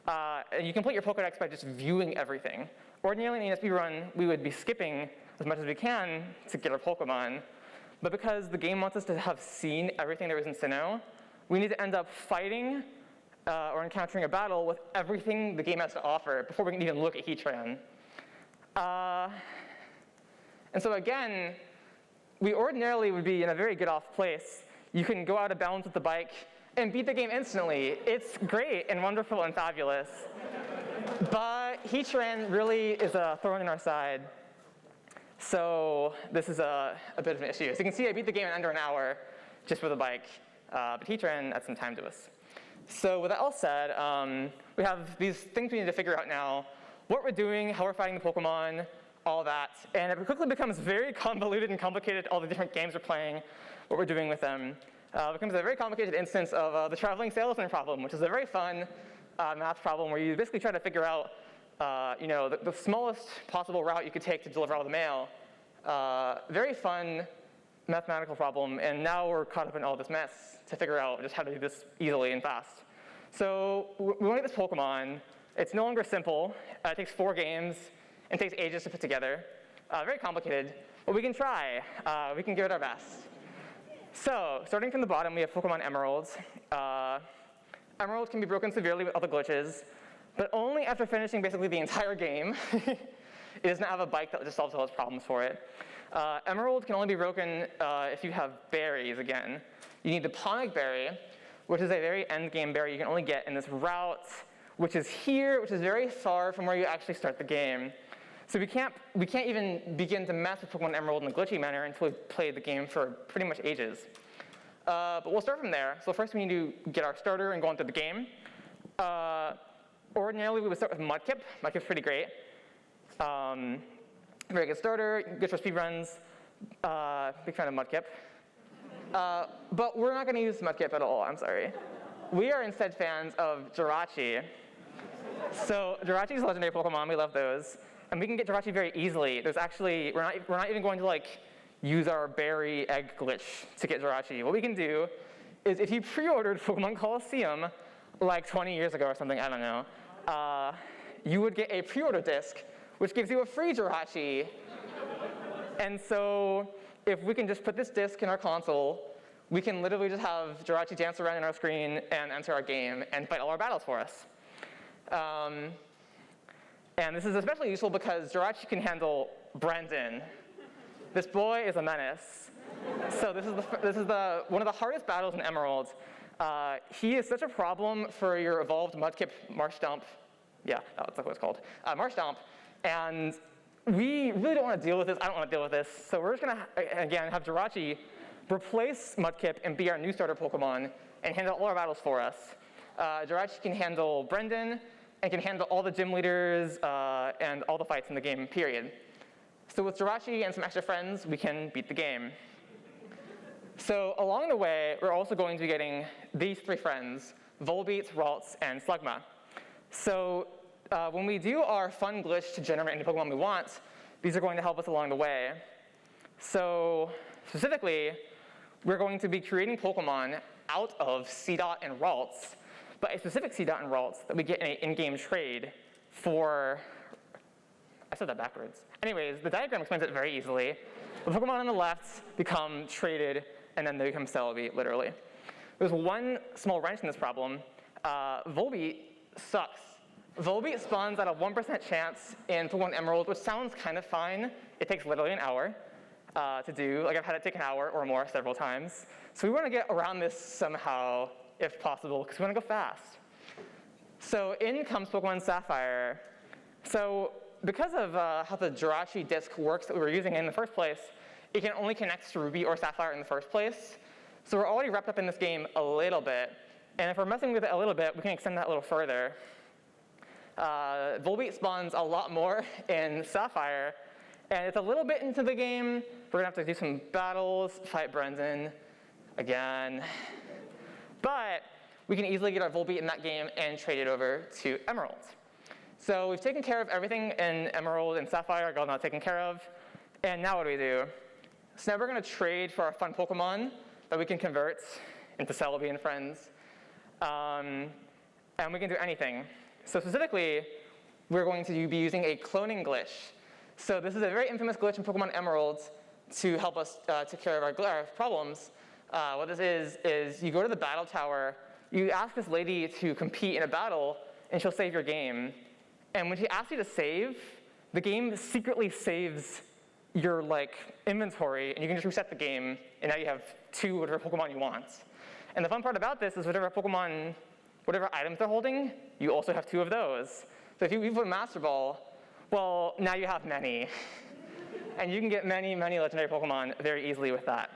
And you complete your Pokedex by just viewing everything. Ordinarily in an ESP run, we would be skipping as much as we can to get our Pokemon. But because the game wants us to have seen everything there is in Sinnoh, we need to end up fighting or encountering a battle with everything the game has to offer before we can even look at Heatran. And so again, we ordinarily would be in a very good off place. You can go out of bounds with the bike and beat the game instantly. It's great and wonderful and fabulous. But Heatran really is a thorn in our side. So this is a bit of an issue. As you can see, I beat the game in under an hour just with a bike. But Heatran adds some time to us. So with that all said, we have these things we need to figure out now. What we're doing, how we're fighting the Pokemon, all that. And it quickly becomes very convoluted and complicated, all the different games we're playing, what we're doing with them. It becomes a very complicated instance of the traveling salesman problem, which is a very fun math problem where you basically try to figure out the smallest possible route you could take to deliver all the mail. Very fun mathematical problem, and now we're caught up in all this mess to figure out just how to do this easily and fast. So we want to get this Pokemon. It's no longer simple. It takes 4 games and takes ages to put together. Very complicated, but we can try. We can give it our best. So starting from the bottom, we have Pokemon Emerald. Emerald can be broken severely with other glitches, but only after finishing basically the entire game. It does not have a bike that just solves all its problems for it. Emerald can only be broken if you have berries again. You need the Ponic Berry, which is a very end game berry you can only get in this route, which is here, which is very far from where you actually start the game. So we can't even begin to mess with Pokemon Emerald in a glitchy manner until we've played the game for pretty much ages. But we'll start from there. So first we need to get our starter and go into the game. Ordinarily we would start with Mudkip. Mudkip's pretty great. Very good starter, good for speedruns. Big fan of Mudkip. But we're not going to use Mudkip at all, I'm sorry. We are instead fans of Jirachi. So Jirachi's a legendary Pokemon, we love those. And we can get Jirachi very easily. There's actually, we're not even going to use our berry egg glitch to get Jirachi. What we can do is if you pre-ordered Pokemon Coliseum like 20 years ago or something, I don't know, you would get a pre-order disc, which gives you a free Jirachi. And so if we can just put this disc in our console, we can literally just have Jirachi dance around on our screen and enter our game and fight all our battles for us. And this is especially useful because Jirachi can handle Brendan. This boy is a menace. So this is one of the hardest battles in Emerald. He is such a problem for your evolved Mudkip Marshtomp. Yeah, that's what it's called. Marshtomp. And we really don't want to deal with this. I don't want to deal with this. So we're just going to, again, have Jirachi replace Mudkip and be our new starter Pokemon and handle all our battles for us. Jirachi can handle Brendan and can handle all the gym leaders and all the fights in the game, period. So with Jirachi and some extra friends, we can beat the game. So along the way, we're also going to be getting these 3 friends, Volbeat, Ralts, and Slugma. So when we do our fun glitch to generate any Pokemon we want, these are going to help us along the way. So specifically, we're going to be creating Pokemon out of Seedot and Ralts, but a specific Seedot and Ralts that we get in an in-game trade for, I said that backwards. Anyways, the diagram explains it very easily. The Pokemon on the left become traded, and then they become Celebi, literally. There's one small wrench in this problem. Volbeat sucks. Volbeat spawns at a 1% chance in Pokemon Emerald, which sounds kind of fine. It takes literally an hour to do. Like I've had it take an hour or more several times. So we want to get around this somehow, if possible, because we want to go fast. So in comes Pokemon Sapphire. So because of how the Jirachi disc works that we were using in the first place, it can only connect to Ruby or Sapphire in the first place. So we're already wrapped up in this game a little bit. And if we're messing with it a little bit, we can extend that a little further. Volbeat spawns a lot more in Sapphire. And it's a little bit into the game. We're going to have to do some battles, fight Brendan again. But we can easily get our Volbeat in that game and trade it over to Emerald. So we've taken care of everything in Emerald and Sapphire, got not taken care of. And now what do we do? So now we're going to trade for our fun Pokemon that we can convert into Celebi and friends. And we can do anything. So specifically, we're going to be using a cloning glitch. So this is a very infamous glitch in Pokemon Emerald to help us take care of our problems. What this is you go to the battle tower, you ask this lady to compete in a battle, and she'll save your game. And when she asks you to save, the game secretly saves your inventory, and you can just reset the game, and now you have 2 whatever Pokemon you want. And the fun part about this is whatever items they're holding, you also have 2 of those. So if you put a Master Ball, well, now you have many. And you can get many, many legendary Pokemon very easily with that.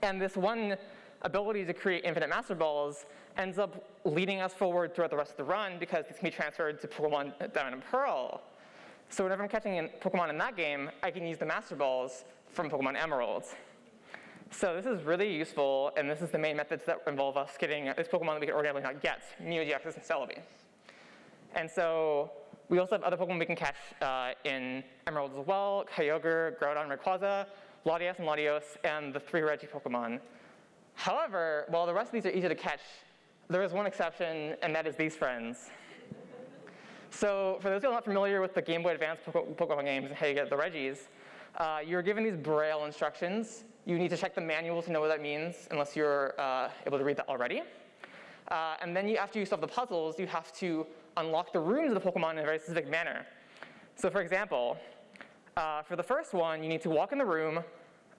And this one ability to create infinite Master Balls ends up leading us forward throughout the rest of the run because this can be transferred to Pokemon Diamond and Pearl. So whenever I'm catching Pokemon in that game, I can use the Master Balls from Pokemon Emerald. So this is really useful, and this is the main methods that involve us getting this Pokemon that we could ordinarily not get, Mew, Deoxys, and Celebi. And so we also have other Pokemon we can catch in Emerald as well: Kyogre, Groudon, Rayquaza, Latias and Latios, and the 3 Reggie Pokemon. However, while the rest of these are easy to catch, there is one exception, and that is these friends. So for those who are not familiar with the Game Boy Advance Pokemon games and how you get the Reggies, you're given these Braille instructions. You need to check the manual to know what that means, unless you're able to read that already. And then after you solve the puzzles, you have to unlock the rooms of the Pokemon in a very specific manner. So for example, for the first one, you need to walk in the room,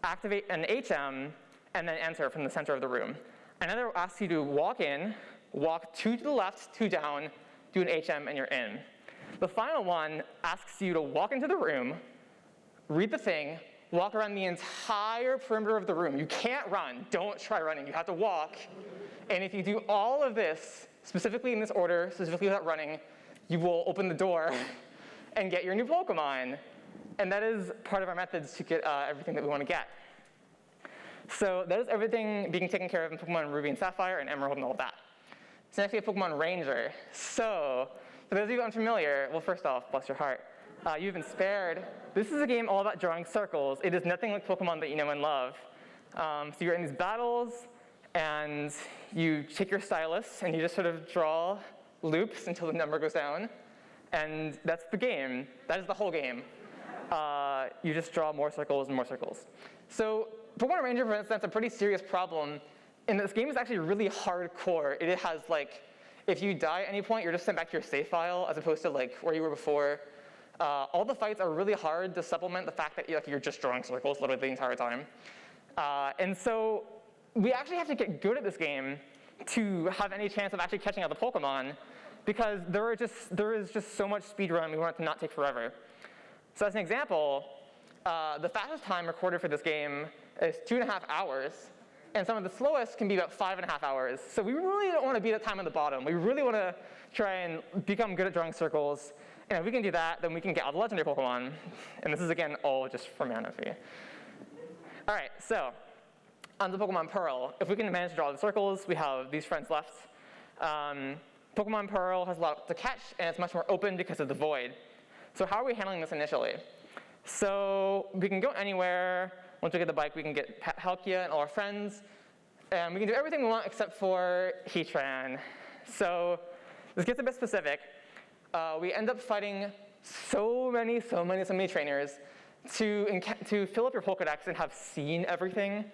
activate an HM, and then enter from the center of the room. Another asks you to walk in, walk 2 to the left, 2 down, do an HM, and you're in. The final one asks you to walk into the room, read the thing, walk around the entire perimeter of the room. You can't run. Don't try running. You have to walk. And if you do all of this, specifically in this order, specifically without running, you will open the door and get your new Pokemon. And that is part of our methods to get everything that we want to get. So that is everything being taken care of in Pokemon Ruby and Sapphire and Emerald and all that. So next we have Pokemon Ranger. So for those of you unfamiliar, well, first off, bless your heart, you've been spared. This is a game all about drawing circles. It is nothing like Pokemon that you know and love. So you're in these battles, and you take your stylus, and you just sort of draw loops until the number goes down. And that's the game. That is the whole game. You just draw more circles and more circles. So Pokemon Ranger presents a pretty serious problem. And this game is actually really hardcore. It has if you die at any point, you're just sent back to your save file as opposed to where you were before. All the fights are really hard to supplement the fact that you're just drawing circles literally the entire time. And so we actually have to get good at this game to have any chance of actually catching out the Pokemon, because there is just so much speed run we want it to not take forever. So as an example, the fastest time recorded for this game is 2.5 hours. And some of the slowest can be about 5.5 hours. So we really don't want to be the time on the bottom. We really want to try and become good at drawing circles. And if we can do that, then we can get all the legendary Pokemon. And this is, again, all just for mana fee. All right, so on to Pokemon Pearl. If we can manage to draw the circles, we have these friends left. Pokemon Pearl has a lot to catch, and it's much more open because of the void. So how are we handling this initially? So we can go anywhere. Once we get the bike, we can get Palkia and all our friends. And we can do everything we want except for Heatran. So this gets a bit specific. We end up fighting so many trainers to fill up your Pokedex and have seen everything.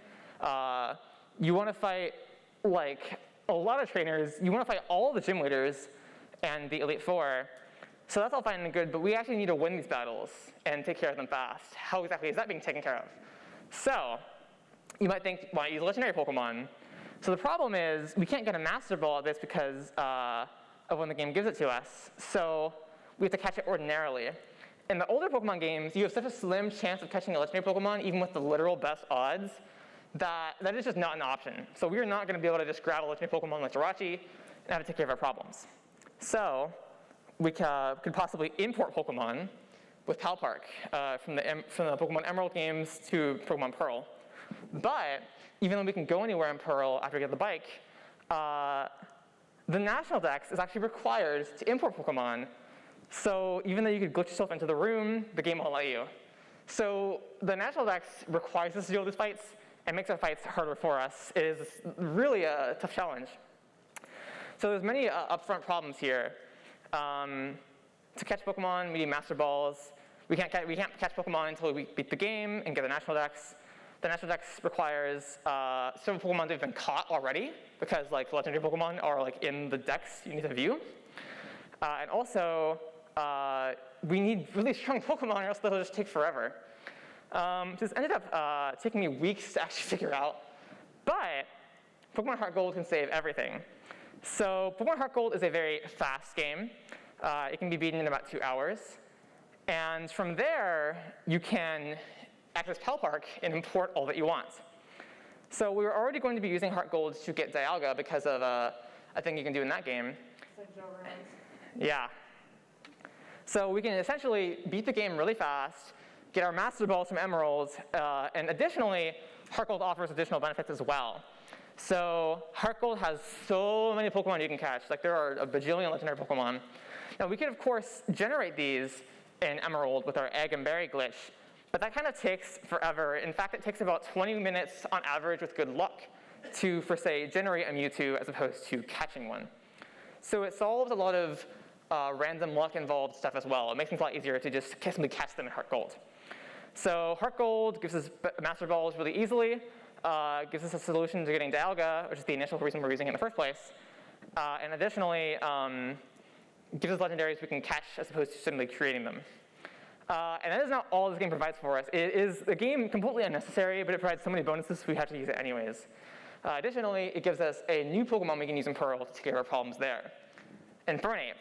You want to fight a lot of trainers. You want to fight all the gym leaders and the Elite Four. So that's all fine and good, but we actually need to win these battles and take care of them fast. How exactly is that being taken care of? So you might think, why use legendary Pokemon? So the problem is we can't get a Master Ball at this because of when the game gives it to us. So we have to catch it ordinarily. In the older Pokemon games, you have such a slim chance of catching a legendary Pokemon, even with the literal best odds, that is just not an option. So we are not going to be able to just grab a legendary Pokemon like Jirachi and have to take care of our problems. So we could possibly import Pokemon with Pal Park from the Pokemon Emerald games to Pokemon Pearl. But even though we can go anywhere in Pearl after we get the bike, the National Dex is actually required to import Pokemon. So even though you could glitch yourself into the room, the game won't let you. So the National Dex requires us to deal with these fights and makes our fights harder for us. It is really a tough challenge. So there's many upfront problems here. To catch Pokemon, we need Master Balls. We can't catch Pokemon until we beat the game and get the National Dex. The National Dex requires several Pokemon that have been caught already, because legendary Pokemon are in the Dex you need to view. And also, we need really strong Pokemon, or else they'll just take forever. This ended up taking me weeks to actually figure out. But Pokemon Heart Gold can save everything. So Pokemon Heart Gold is a very fast game. It can be beaten in about 2 hours. And from there, you can access Teil Park and import all that you want. So we were already going to be using Heart Gold to get Dialga because of a thing you can do in that game. Yeah. So we can essentially beat the game really fast, get our Master Balls from Emeralds, and additionally, Heart Gold offers additional benefits as well. So Heart Gold has so many Pokemon you can catch. Like there are a bajillion legendary Pokemon. Now we could of course generate these in Emerald with our Egg and Berry glitch, but that kind of takes forever. In fact, it takes about 20 minutes on average with good luck to, for say, generate a Mewtwo as opposed to catching one. So it solves a lot of random luck involved stuff as well. It makes things a lot easier to just simply catch them in Heart Gold. So Heart Gold gives us Master Balls really easily, gives us a solution to getting Dialga, which is the initial reason we're using it in the first place, and additionally gives us legendaries we can catch as opposed to simply creating them. And that is not all this game provides for us. It is a game completely unnecessary, but it provides so many bonuses we have to use it anyways. Additionally, it gives us a new Pokemon we can use in Pearl to take care of our problems there. Infernape.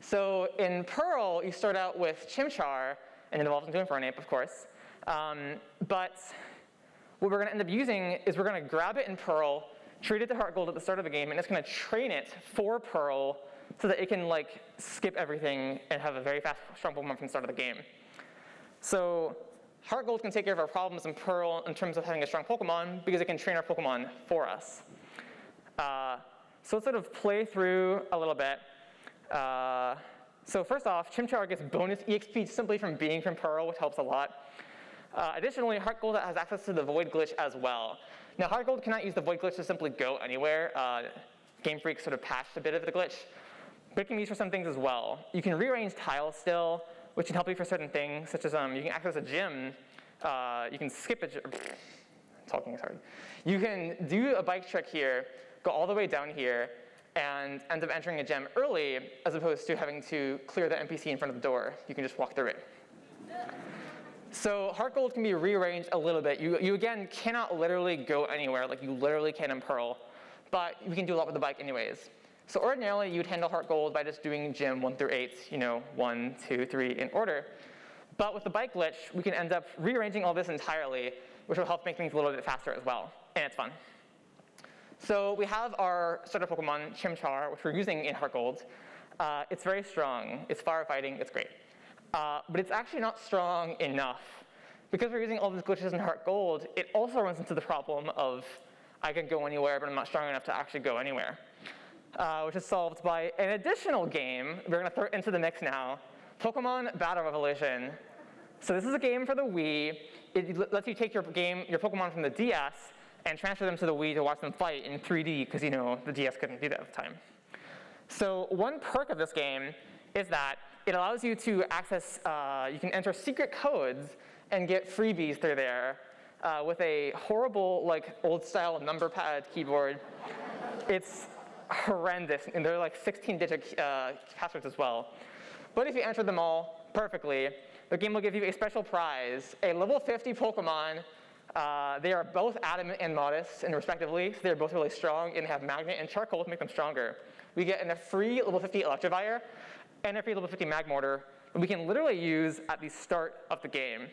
So in Pearl, you start out with Chimchar, and it evolves into Infernape, of course. But what we're going to end up using is we're going to grab it in Pearl, treat it to Heart Gold at the start of the game, and it's going to train it for Pearl so that it can like skip everything and have a very fast, strong Pokemon from the start of the game. So Heart Gold can take care of our problems in Pearl in terms of having a strong Pokemon because it can train our Pokemon for us. So let's sort of play through a little bit. So first off, Chimchar gets bonus EXP simply from being from Pearl, which helps a lot. Additionally, Heart Gold has access to the Void Glitch as well. Now, Heart Gold cannot use the Void Glitch to simply go anywhere. Game Freak sort of patched a bit of the glitch, but it can be used for some things as well. You can rearrange tiles still, which can help you for certain things, such as you can access a gym. You can skip a gym. Talking is hard. You can do a bike trick here, go all the way down here, and end up entering a gem early, as opposed to having to clear the NPC in front of the door. You can just walk through it. So Heart Gold can be rearranged a little bit. You again cannot literally go anywhere, like you literally can in Pearl, but you can do a lot with the bike anyways. So ordinarily, you'd handle Heart Gold by just doing gym 1 through 8, 1, 2, 3 in order. But with the bike glitch, we can end up rearranging all this entirely, which will help make things a little bit faster as well, and it's fun. So we have our starter Pokemon, Chimchar, which we're using in Heart Gold. It's very strong, it's firefighting, it's great. But it's actually not strong enough. Because we're using all these glitches in Heart Gold, it also runs into the problem of I can go anywhere, but I'm not strong enough to actually go anywhere. Which is solved by an additional game we're going to throw into the mix now, Pokemon Battle Revolution. So this is a game for the Wii. It lets you take your Pokemon from the DS and transfer them to the Wii to watch them fight in 3D, because the DS couldn't do that at the time. So one perk of this game is that it allows you to access, you can enter secret codes and get freebies through there with a horrible, like, old-style number pad keyboard. It's horrendous, and they're like 16-digit passwords as well. But if you enter them all perfectly, the game will give you a special prize, a level 50 Pokemon. They are both Adamant and Modest, and respectively, so they're both really strong, and have Magnet and Charcoal to make them stronger. We get a free level 50 Electivire, and a free level 50 Magmortar, that we can literally use at the start of the game.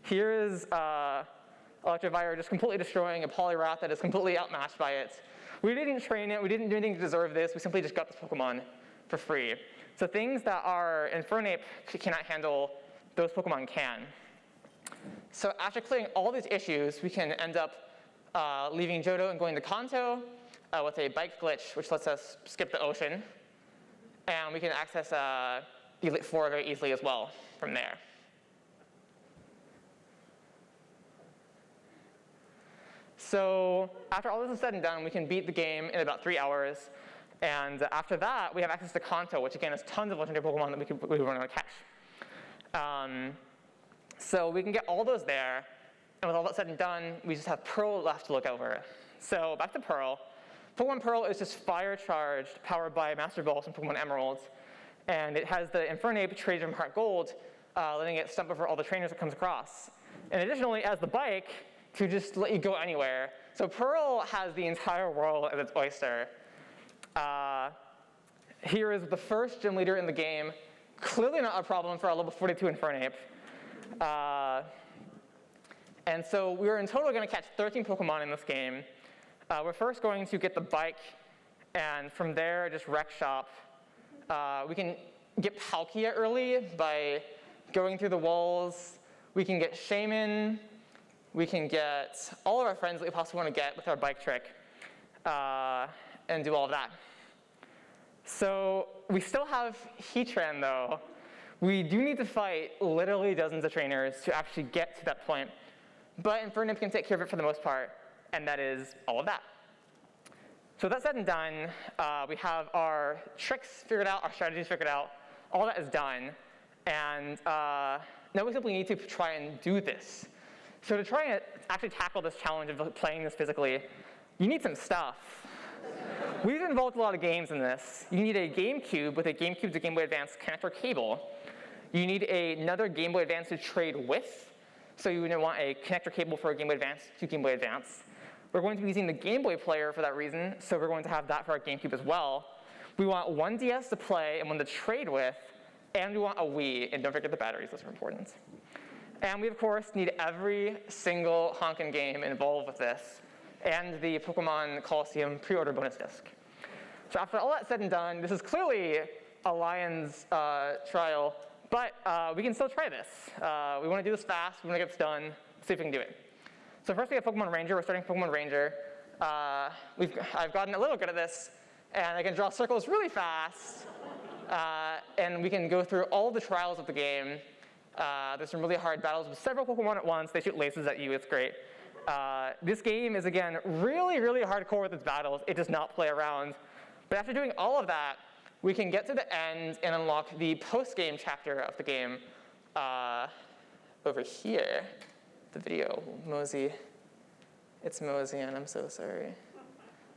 Here is Electivire just completely destroying a Poliwrath that is completely outmatched by it. We didn't train it, we didn't do anything to deserve this, we simply just got this Pokemon for free. So things that our Infernape cannot handle, those Pokemon can. So after clearing all these issues, we can end up leaving Johto and going to Kanto with a bike glitch, which lets us skip the ocean. And we can access Elite Four very easily as well from there. So after all this is said and done, we can beat the game in about 3 hours. And after that, we have access to Kanto, which again is tons of legendary Pokemon that we want to catch. So we can get all those there. And with all that said and done, we just have Pearl left to look over. So back to Pearl. Pokemon Pearl is just fire charged, powered by Master Balls and Pokemon Emeralds. And it has the Infernape traded from Heart Gold, letting it stump over all the trainers it comes across. And additionally, it has the bike to just let you go anywhere. So Pearl has the entire world as its oyster. Here is the first gym leader in the game. Clearly not a problem for our level 42 Infernape. And so we're in total going to catch 13 Pokemon in this game. We're first going to get the bike, and from there just wreck shop. We can get Palkia early by going through the walls. We can get Shaman. We can get all of our friends that we possibly want to get with our bike trick, and do all of that. So we still have Heatran though. We do need to fight literally dozens of trainers to actually get to that point. But Infernape can take care of it for the most part, and that is all of that. So that said and done, we have our tricks figured out, our strategies figured out, all that is done, and now we simply need to try and do this. So to try and actually tackle this challenge of playing this physically, you need some stuff. We've involved a lot of games in this. You need a GameCube with a GameCube to Game Boy Advance connector cable. You need another Game Boy Advance to trade with. So you would want a connector cable for a Game Boy Advance to Game Boy Advance. We're going to be using the Game Boy player for that reason, so we're going to have that for our GameCube as well. We want one DS to play and one to trade with, and we want a Wii, and don't forget the batteries, those are important. And we, of course, need every single honkin' game involved with this, and the Pokemon Coliseum pre-order bonus disc. So after all that said and done, this is clearly a lion's trial, but we can still try this. We want to do this fast, we want to get this done, see if we can do it. So first we have Pokemon Ranger, we're starting Pokemon Ranger. I've gotten a little good at this, and I can draw circles really fast, and we can go through all the trials of the game. There's some really hard battles with several Pokemon at once, they shoot lasers at you, it's great. This game is, again, really, really hardcore with its battles. It does not play around. But after doing all of that, we can get to the end and unlock the post-game chapter of the game over here. The video, Mosey. It's Mosey, and I'm so sorry.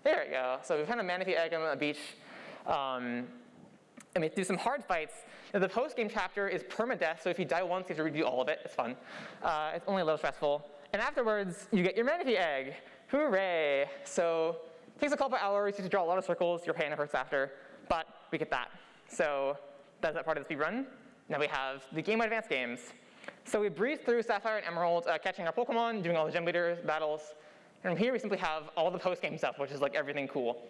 There we go. So we found a Manaphy egg on the beach. And we have to do some hard fights. Now, the post-game chapter is permadeath, so if you die once, you have to redo all of it. It's fun. It's only a little stressful. And afterwards, you get your Manaphy egg. Hooray! So it takes a couple hours. You have to draw a lot of circles. Your pain hurts after. But we get that. So that's that part of the speedrun. Now we have the Game Boy Advance games. So we breezed through Sapphire and Emerald, catching our Pokemon, doing all the gym leader battles. And from here, we simply have all the post-game stuff, which is like everything cool.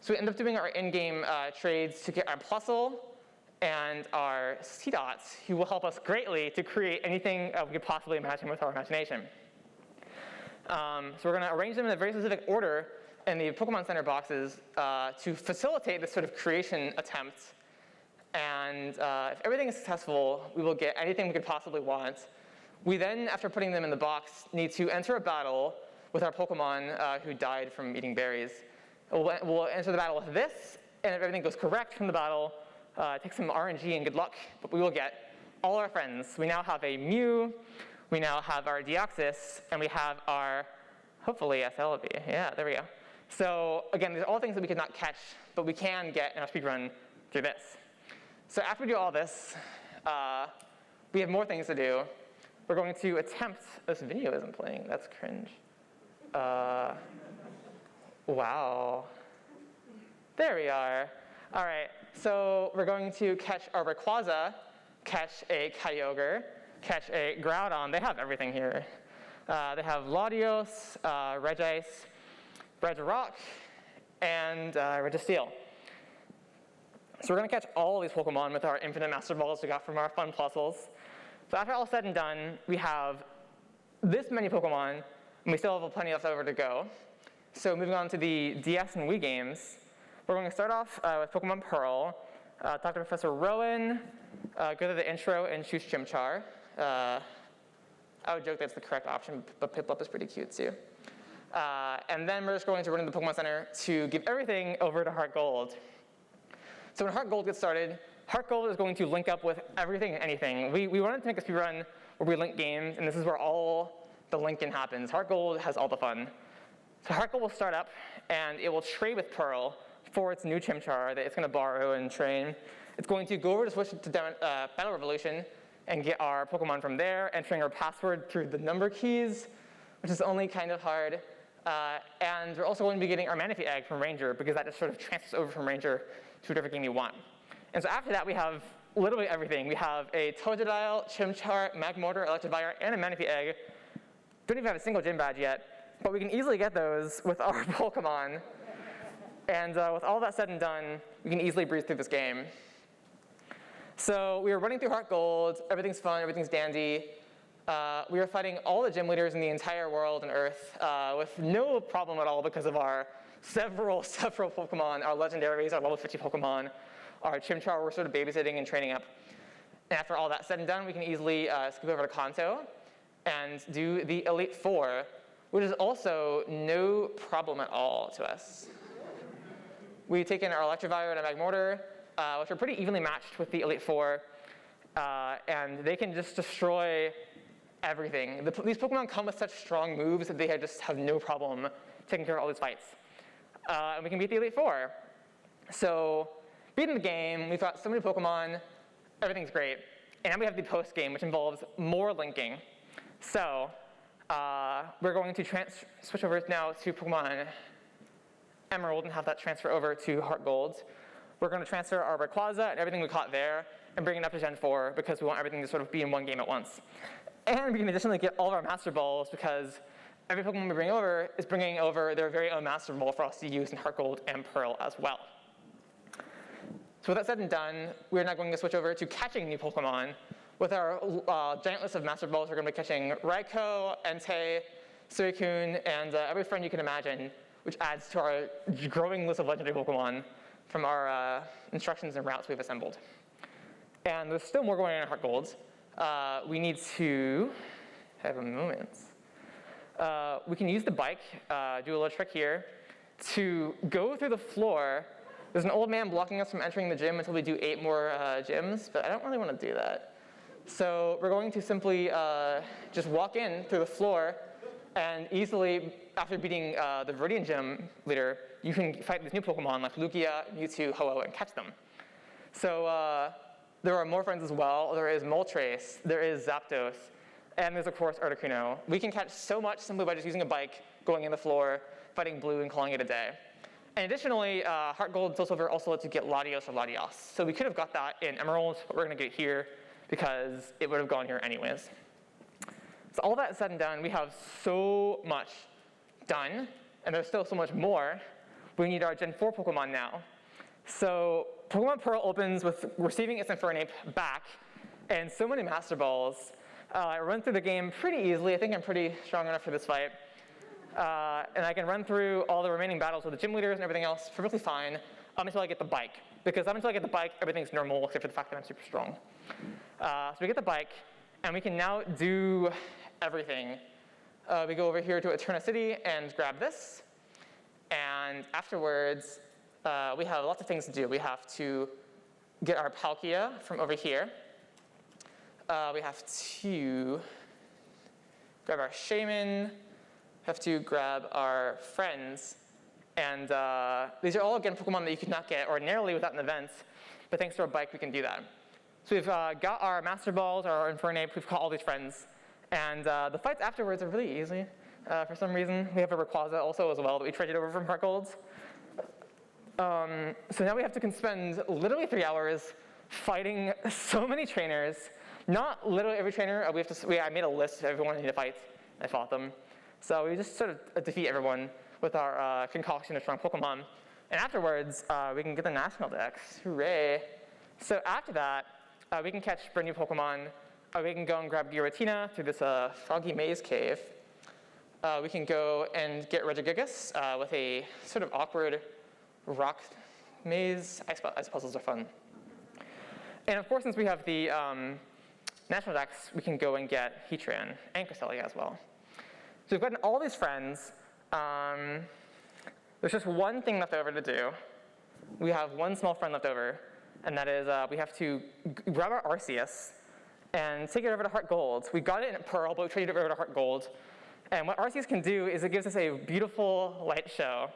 So we end up doing our in-game trades to get our Plusle and our Seedots, who will help us greatly to create anything we could possibly imagine with our imagination. So we're going to arrange them in a very specific order in the Pokemon Center boxes to facilitate this sort of creation attempt. And if everything is successful, we will get anything we could possibly want. We then, after putting them in the box, need to enter a battle with our Pokemon who died from eating berries. We'll enter the battle with this, and if everything goes correct from the battle, take some RNG and good luck, but we will get all our friends. We now have a Mew, we now have our Deoxys, and we have our, hopefully, Celebi. Yeah, there we go. So again, these are all things that we could not catch, but we can get in our speedrun through this. So after we do all this, we have more things to do. We're going to attempt, this video isn't playing, that's cringe. Wow. There we are. All right, so we're going to catch a Rayquaza, catch a Kyogre, catch a Groudon. They have everything here. They have Latios, Regice, Regirock, and Registeel. So we're going to catch all these Pokemon with our infinite Master Balls we got from our fun Plusles. So after all said and done, we have this many Pokemon, and we still have plenty left over to go. So moving on to the DS and Wii games, we're going to start off with Pokemon Pearl, talk to Professor Rowan, go to the intro and choose Chimchar. I would joke that's the correct option, but Piplup is pretty cute too. And then we're just going to run into the Pokemon Center to give everything over to Heart Gold. So when Heart Gold gets started, Heart Gold is going to link up with everything and anything. We wanted to make a speedrun where we link games, and this is where all the linking happens. Heart Gold has all the fun. So Heart Gold will start up, and it will trade with Pearl for its new Chimchar that it's going to borrow and train. It's going to go over to switch to Battle Revolution and get our Pokemon from there, entering our password through the number keys, which is only kind of hard. And we're also going to be getting our Manaphy egg from Ranger, because that just sort of transfers over from Ranger to whatever game you want. And so after that, we have literally everything. We have a Totodile, Chimchar, Magmortar, Electivire, and a Manaphy egg. Don't even have a single gym badge yet, but we can easily get those with our Pokemon. And with all that said and done, we can easily breeze through this game. So we are running through Heart Gold. Everything's fun, everything's dandy. We are fighting all the gym leaders in the entire world and Earth with no problem at all because of our several Pokemon, our legendaries, our level 50 Pokemon, our Chimchar we're sort of babysitting and training up. And after all that said and done, we can easily skip over to Kanto and do the Elite Four, which is also no problem at all to us. We take in our Electivire and a Magmortar, which are pretty evenly matched with the Elite Four, and they can just destroy everything. These Pokemon come with such strong moves that they just have no problem taking care of all these fights. And we can beat the Elite Four. So, beating the game, we've got so many Pokemon, everything's great. And now we have the post-game, which involves more linking. So, we're going to switch over now to Pokemon Emerald and have that transfer over to Heart Gold. We're going to transfer our Rayquaza and everything we caught there and bring it up to Gen 4 because we want everything to sort of be in one game at once. And we can additionally get all of our Master Balls because every Pokemon we bring over is bringing over their very own Master Ball for us to use in Heart Gold and Pearl as well. So with that said and done, we're now going to switch over to catching new Pokemon. With our giant list of Master Balls, we're going to be catching Raikou, Entei, Suicune, and every friend you can imagine, which adds to our growing list of legendary Pokemon from our instructions and routes we've assembled. And there's still more going on in Heart Gold. We need to have a moment. We can use the bike, do a little trick here, to go through the floor. There's an old man blocking us from entering the gym until we do 8 more gyms, but I don't really want to do that. So we're going to simply just walk in through the floor and easily, after beating the Viridian Gym leader, you can fight these new Pokemon like Lugia, Mewtwo, Ho-Oh, and catch them. So there are more friends as well. There is Moltres, there is Zapdos, and there's of course Articuno. We can catch so much simply by just using a bike, going in the floor, fighting blue, and calling it a day. And additionally, Heart Gold and Soul Silver also lets you get Latios or Latios. So we could have got that in Emerald, but we're going to get it here because it would have gone here anyways. So all that said and done, we have so much done, and there's still so much more. We need our Gen 4 Pokemon now. So Pokemon Pearl opens with receiving its Infernape back, and so many Master Balls. I run through the game pretty easily. I think I'm pretty strong enough for this fight. And I can run through all the remaining battles with the gym leaders and everything else perfectly fine until I get the bike. Because up until I get the bike, everything's normal except for the fact that I'm super strong. So we get the bike, and we can now do everything. We go over here to Eterna City and grab this. And afterwards, we have lots of things to do. We have to get our Palkia from over here. We have to grab our Shaman, have to grab our friends, and these are all, again, Pokemon that you could not get ordinarily without an event, but thanks to our bike, we can do that. So we've got our Master Balls, our Infernape, we've caught all these friends, and the fights afterwards are really easy. For some reason, we have a Rayquaza also as well that we traded over from Heart Gold. So now we have to spend literally 3 hours fighting so many trainers. Not literally every trainer. I made a list of everyone I need to fight. I fought them. So we just sort of defeat everyone with our concoction of strong Pokemon. And afterwards, we can get the National Dex. Hooray. So after that, we can catch brand new Pokemon. We can go and grab Giratina through this Froggy Maze Cave. We can go and get Regigigas with a sort of awkward rock maze. Ice puzzles are fun. And of course, since we have the National Dex, we can go and get Heatran and Cresselia as well. So we've gotten all these friends. There's just one thing left over to do. We have one small friend left over, and that is we have to grab our Arceus and take it over to Heart Gold. We got it in Pearl, but we traded it over to Heart Gold. And what Arceus can do is it gives us a beautiful light show.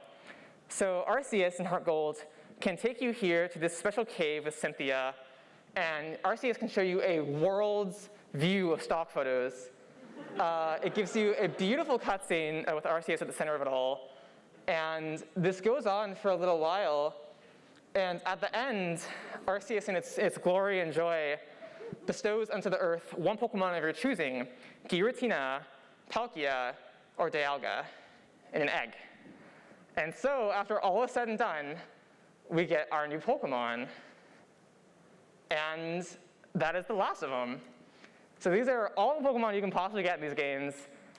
So Arceus in Heart Gold can take you here to this special cave with Cynthia, And RCS can show you a world's view of stock photos. It gives you a beautiful cutscene with RCS at the center of it all. And this goes on for a little while. And at the end, RCS in its glory and joy bestows unto the earth one Pokemon of your choosing, Giratina, Palkia, or Dialga, in an egg. And so after all is said and done, we get our new Pokemon. And that is the last of them. So these are all the Pokemon you can possibly get in these games,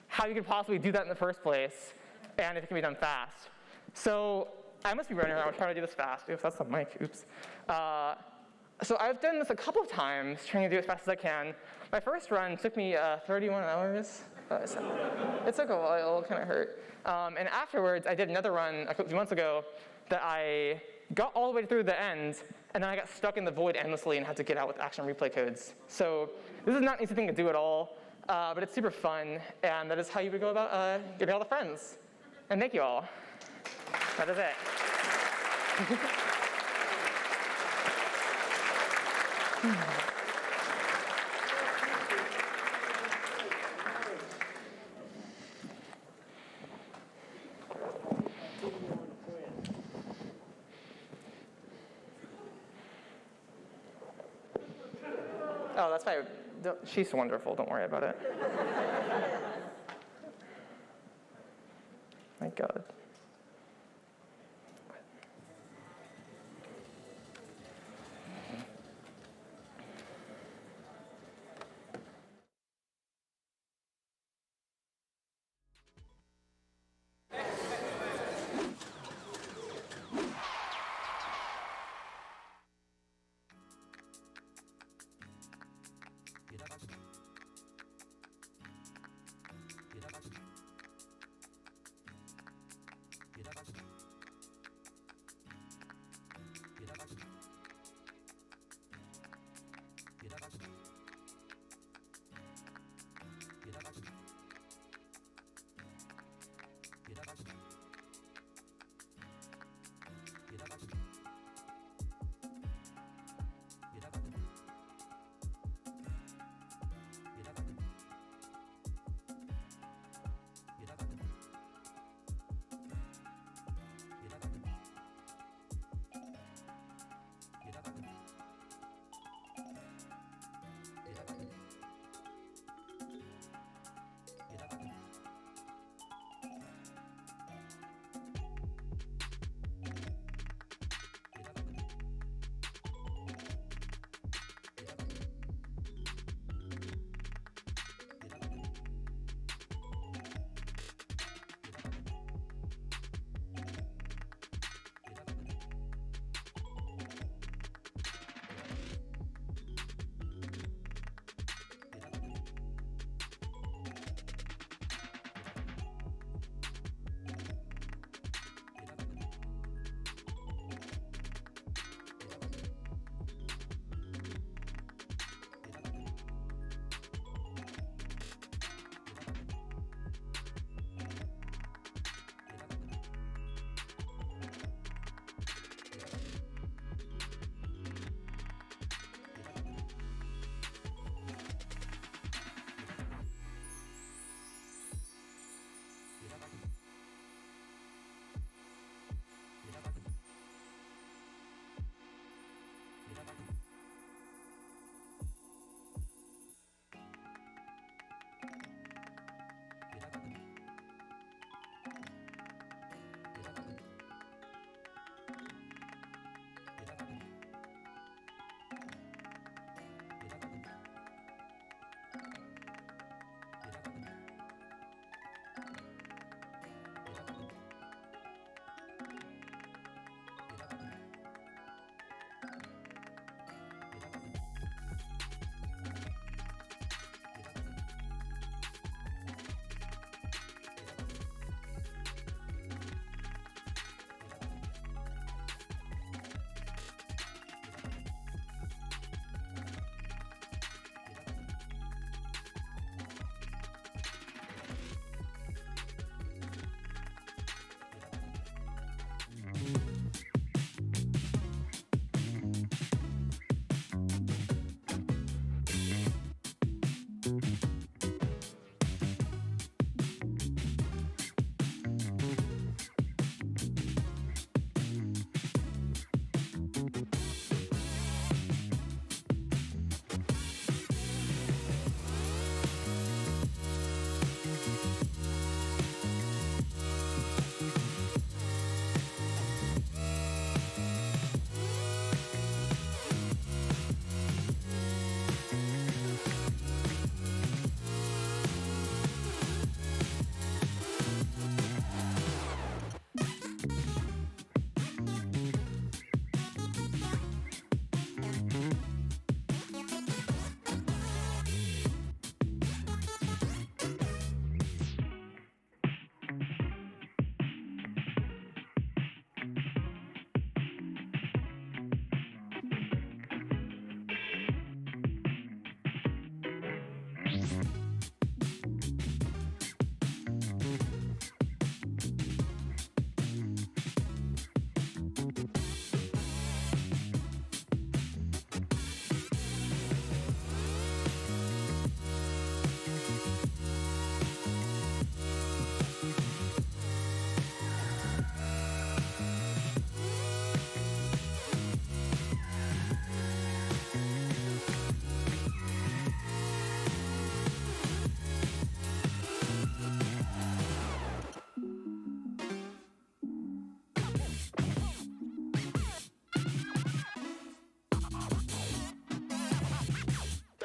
how you could possibly do that in the first place, and if it can be done fast. So I must be running around trying to do this fast. Oops, that's the mic, oops. So I've done this a couple of times, trying to do it as fast as I can. My first run took me 31 hours. It took a while, it kind of hurt. And afterwards, I did another run a few months ago that I got all the way through the end, and then I got stuck in the void endlessly and had to get out with action replay codes. So this is not an easy thing to do at all, but it's super fun, and that is how you would go about getting all the friends. And thank you all. That is it. Oh, that's fine. She's wonderful. Don't worry about it. My God.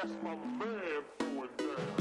That's my man going down.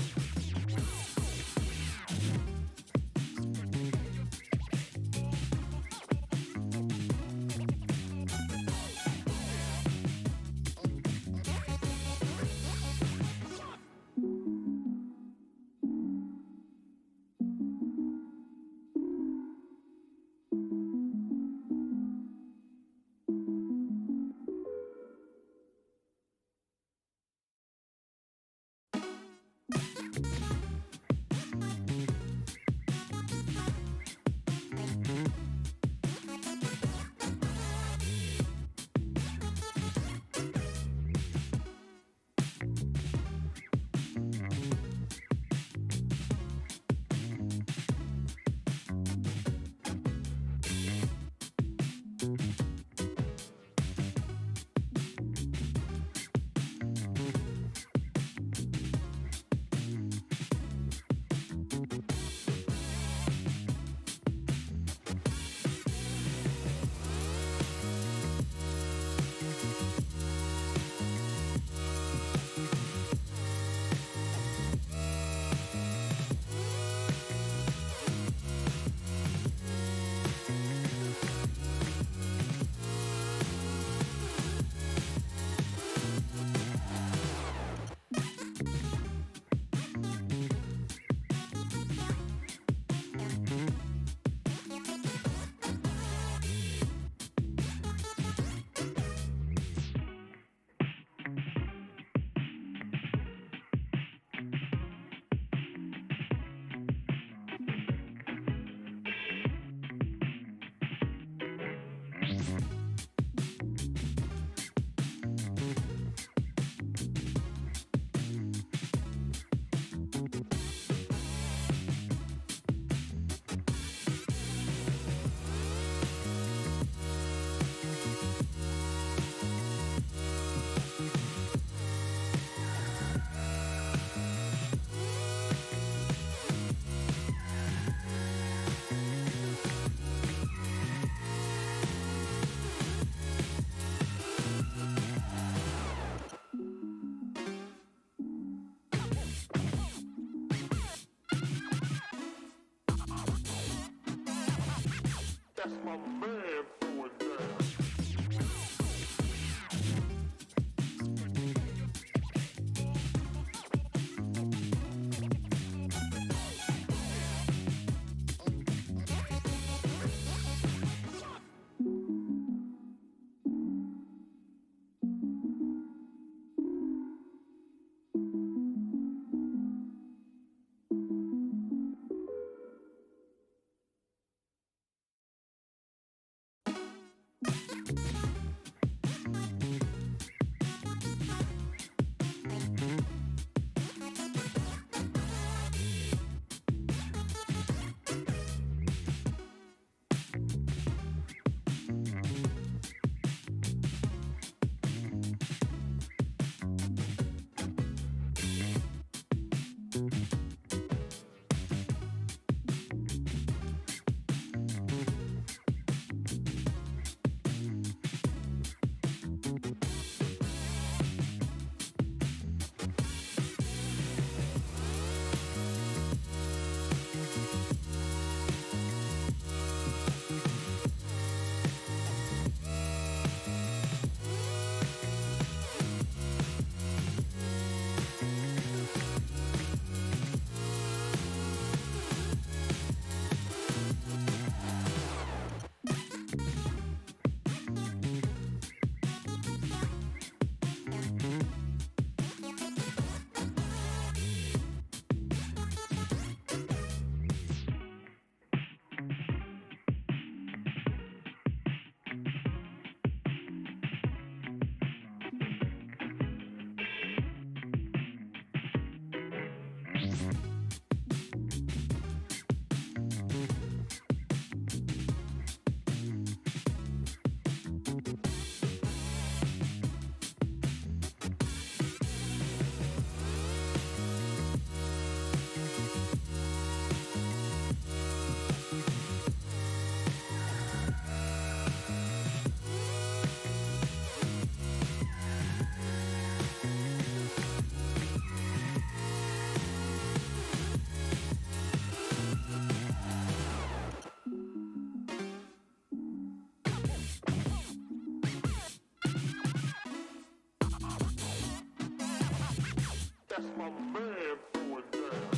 That's my man going down. That's my man throwing down.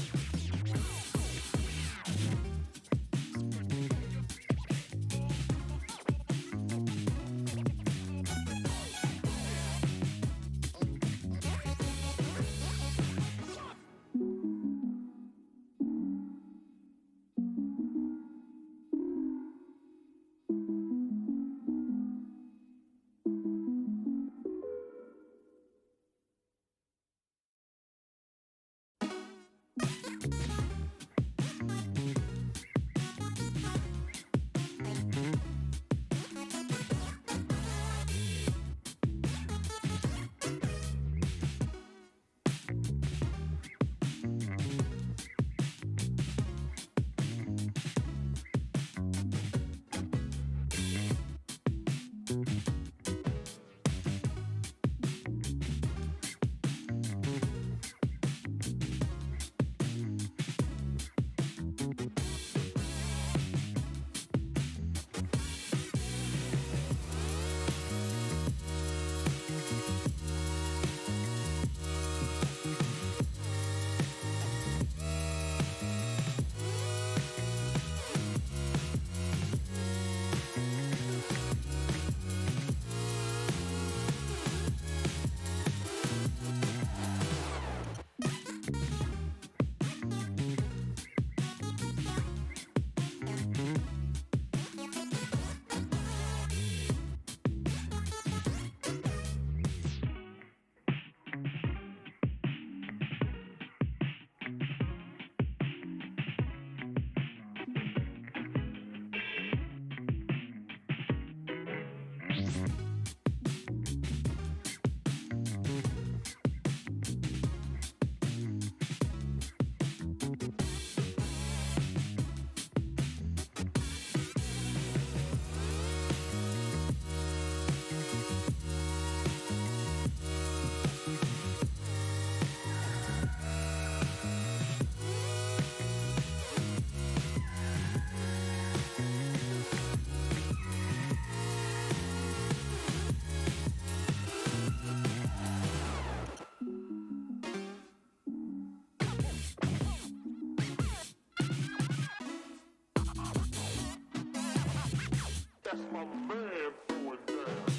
That's my man throwing down.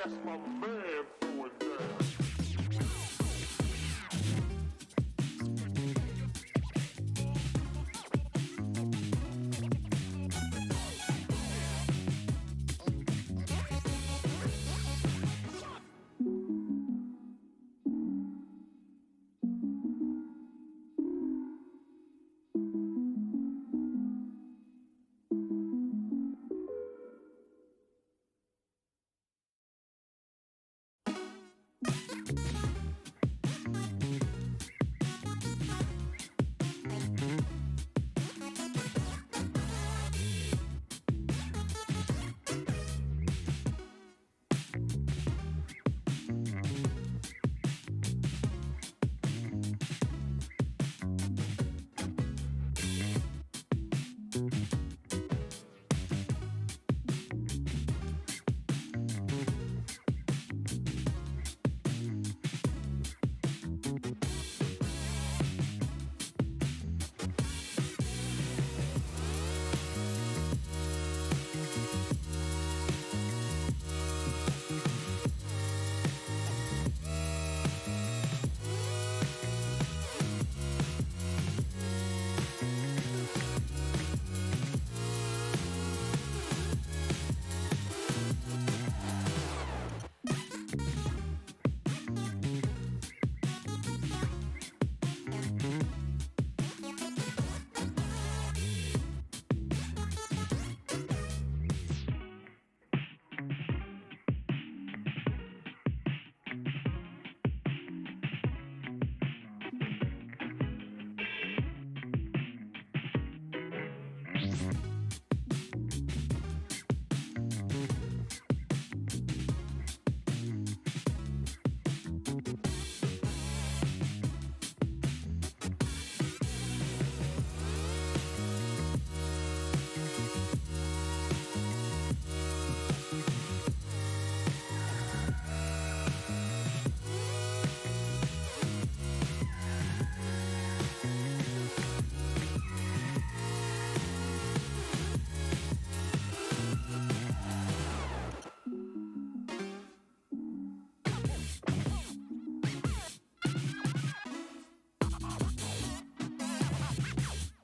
That's my man going down.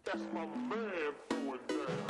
That's my man going down.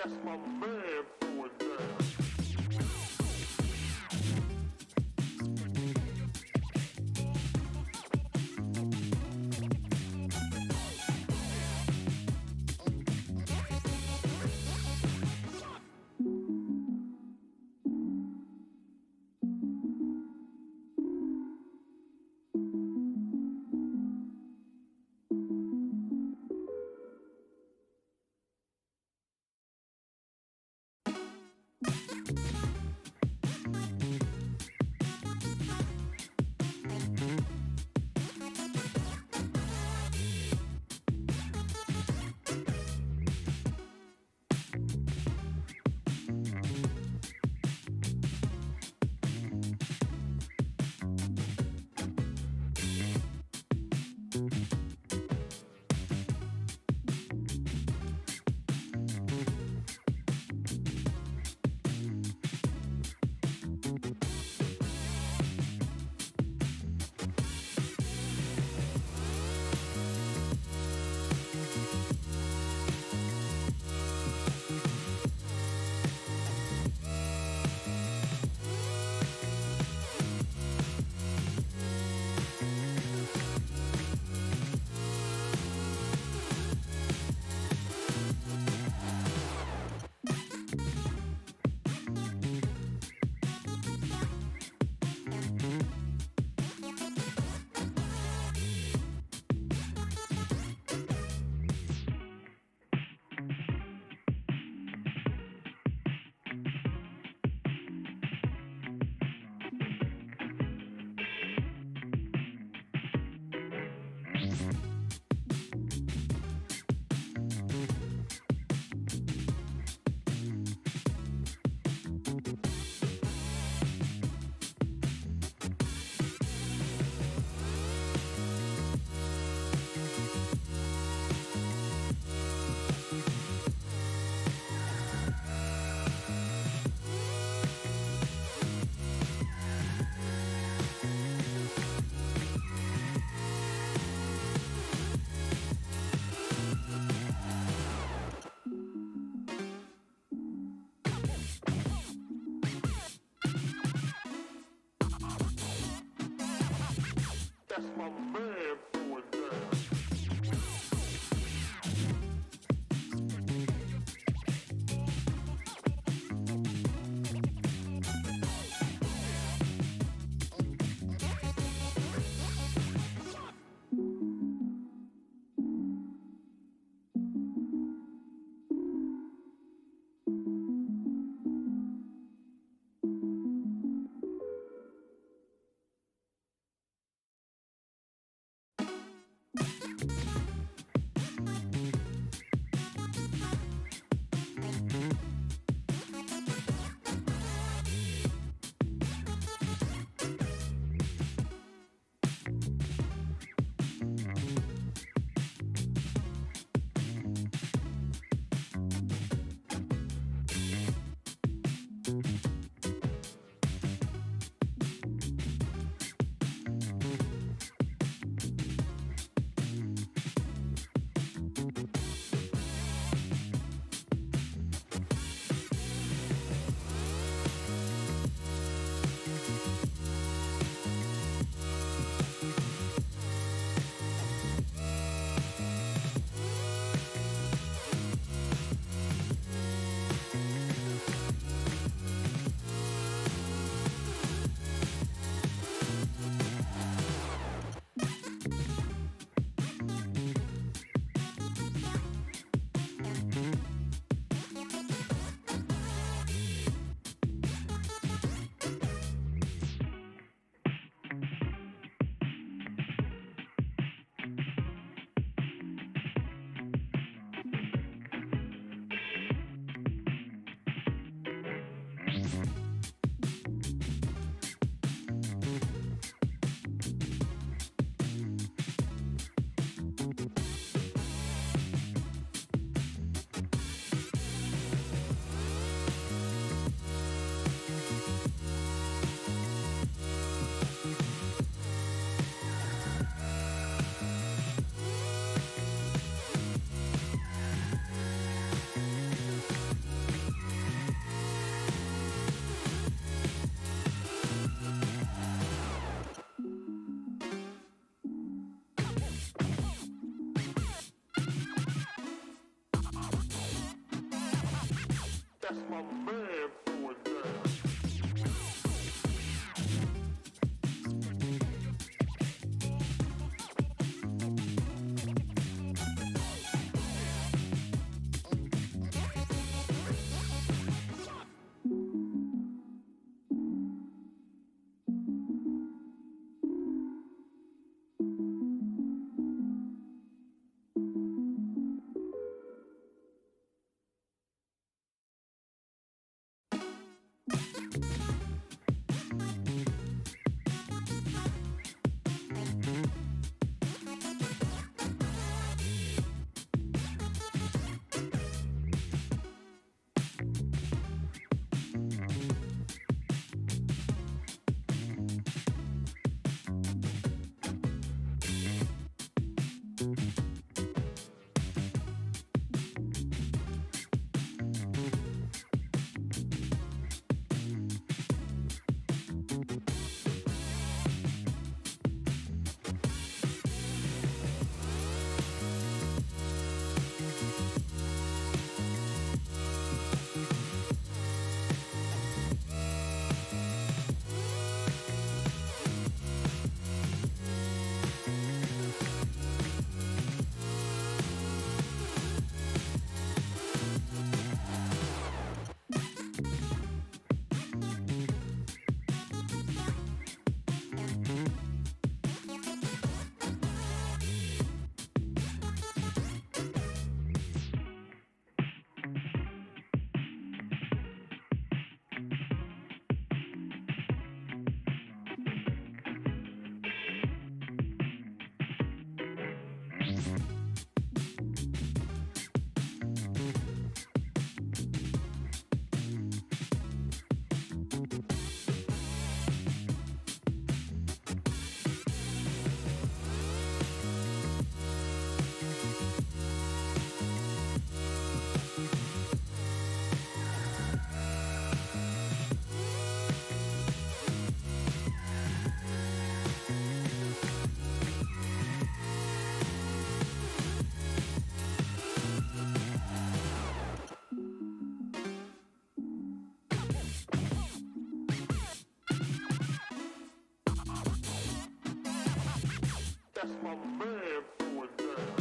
That's my man throwing down. That's my man throwing down. That's my man throwing down.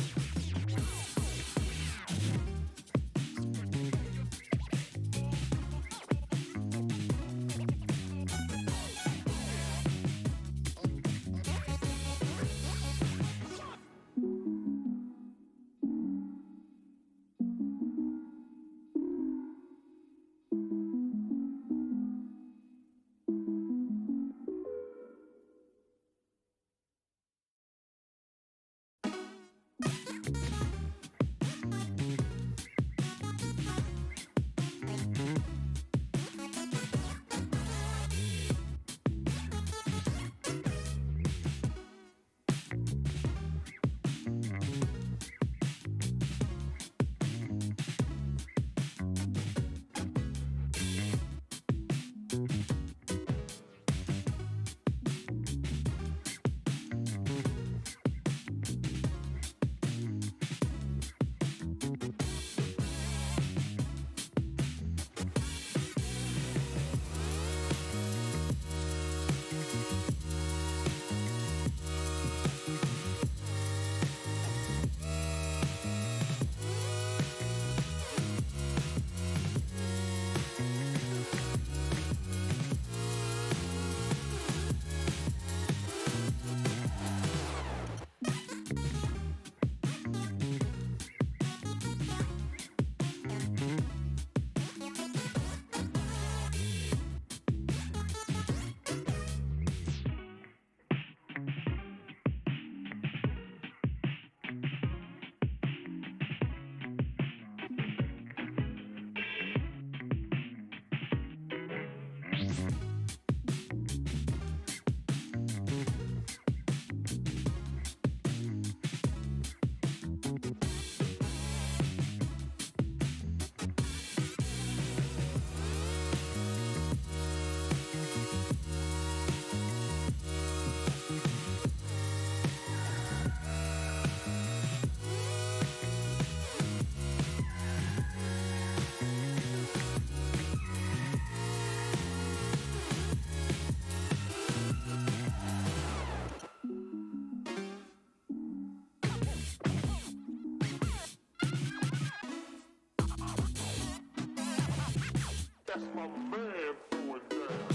That's my man throwing down.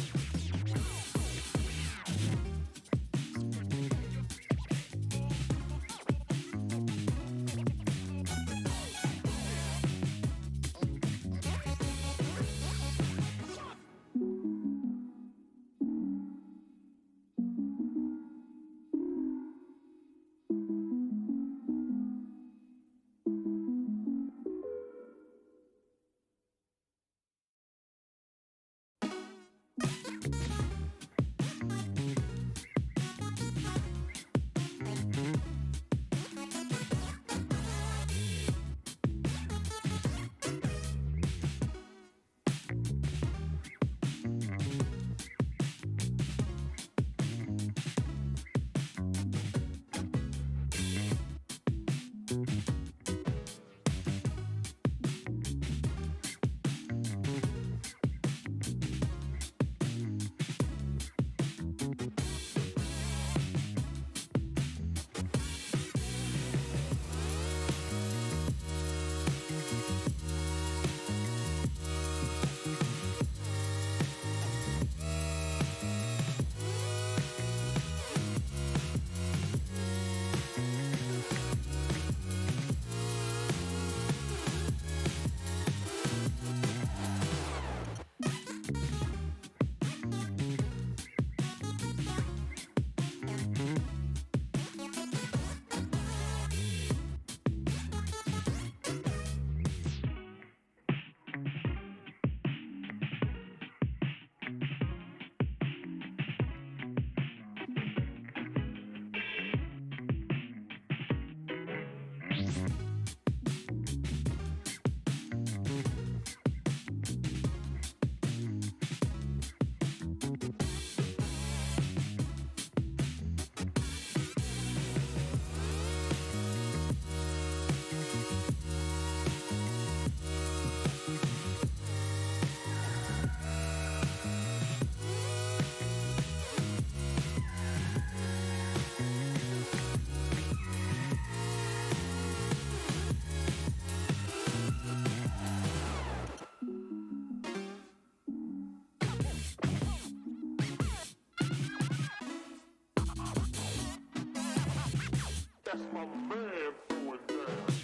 That's my man going down.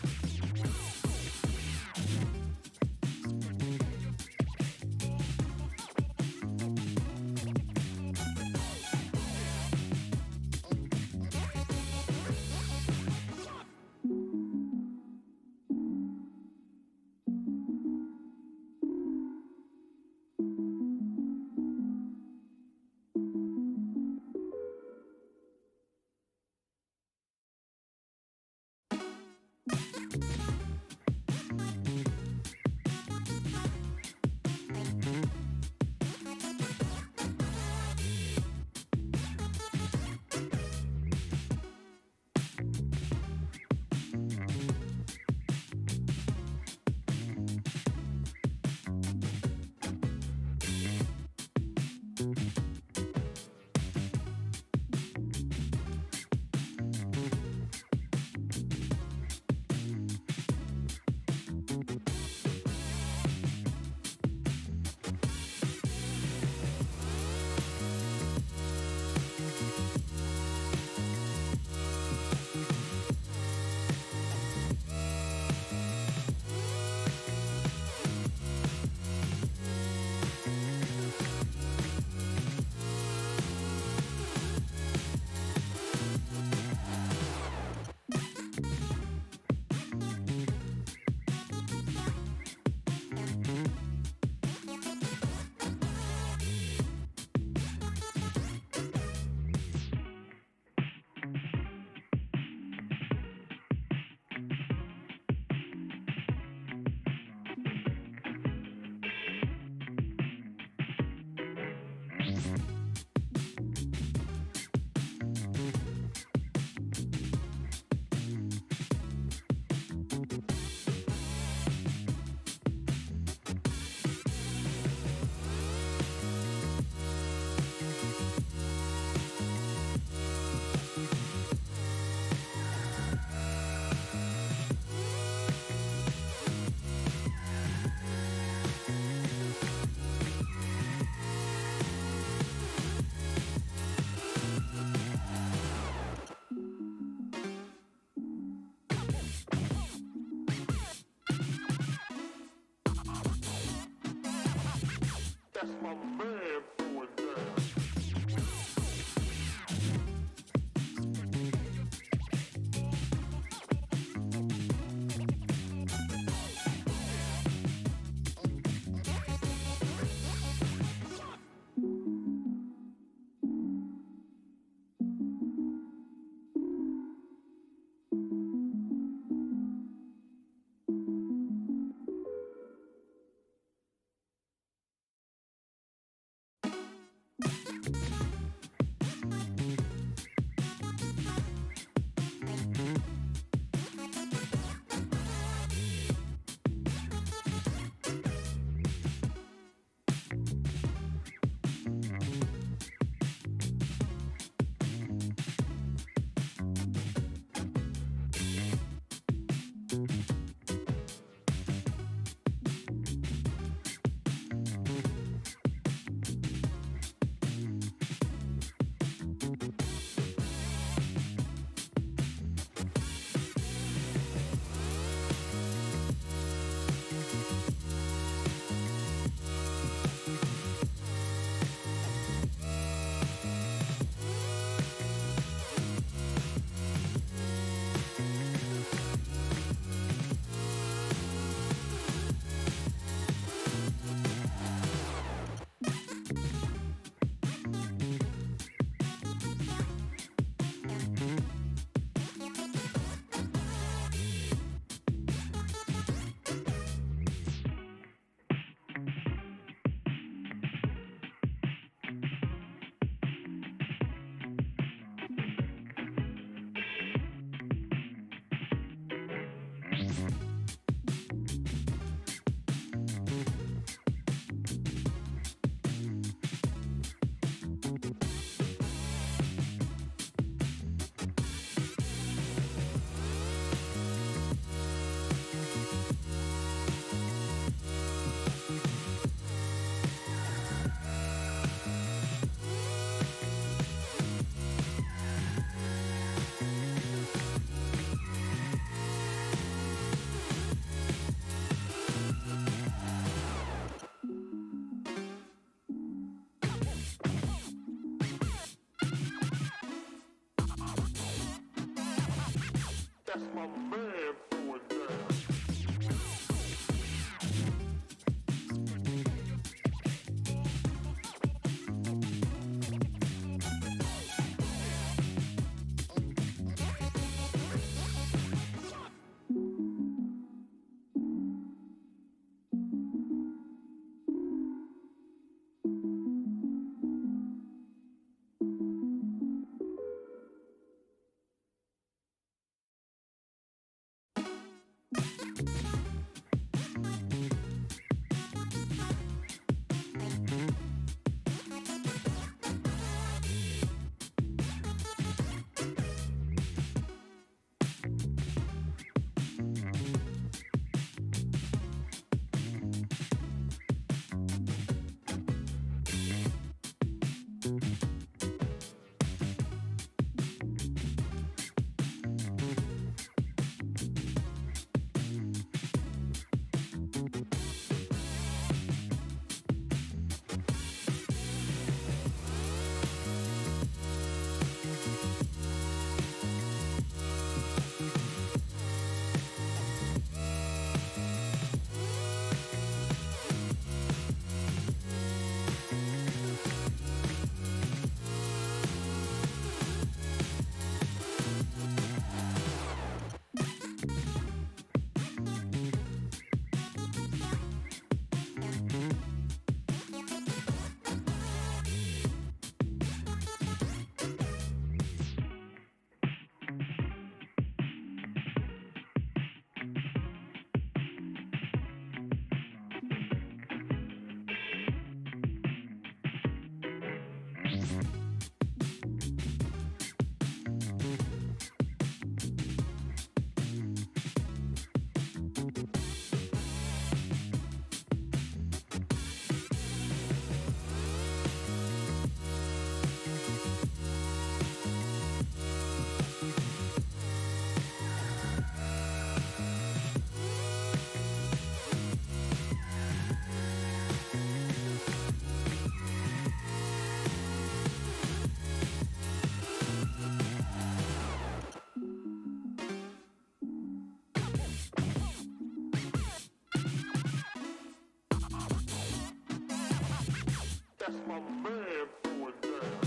That's my man going down. That's my man throwing down. That's my man throwing down.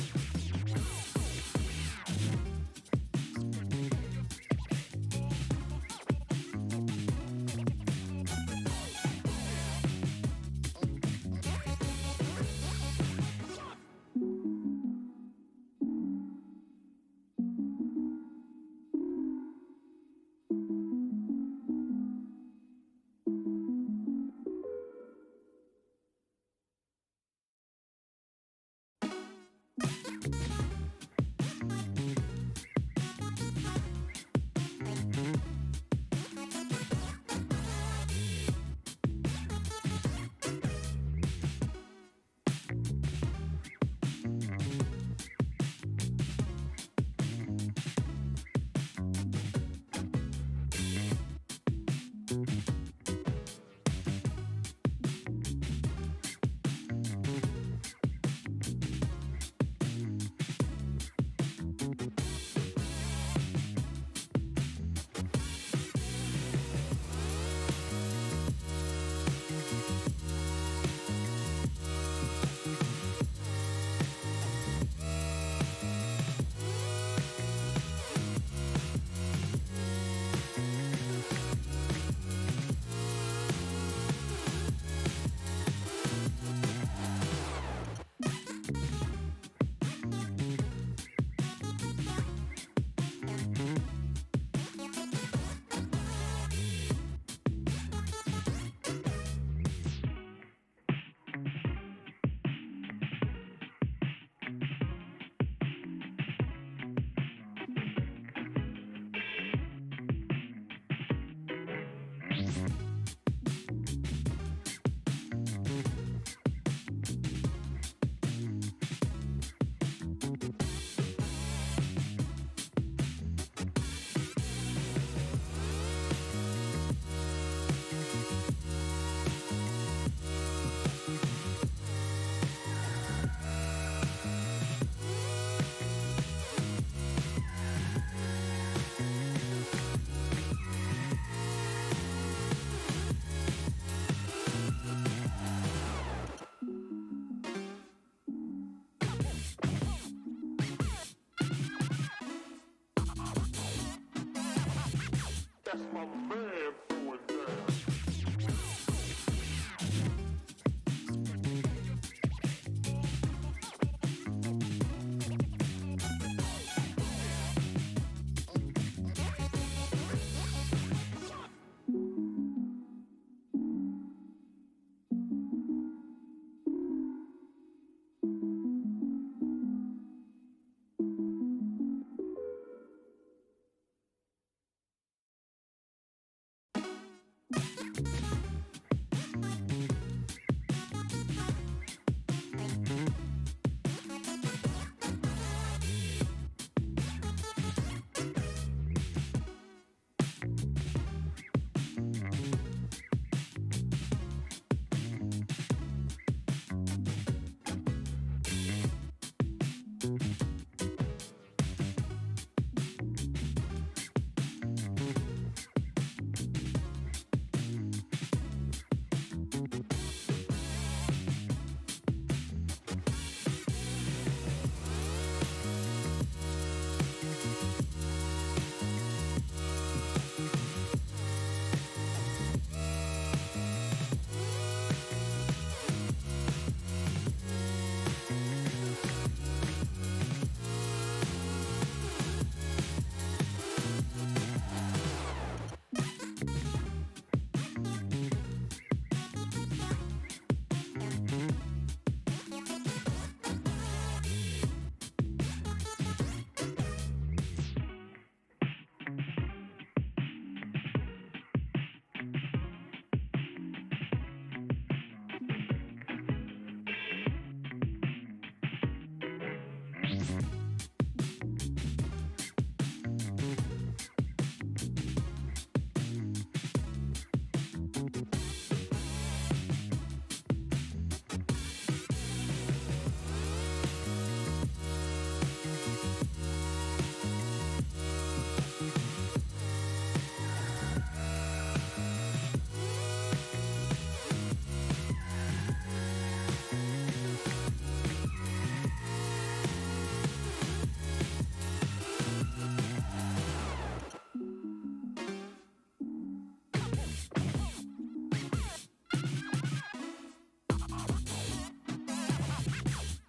That's my man going down.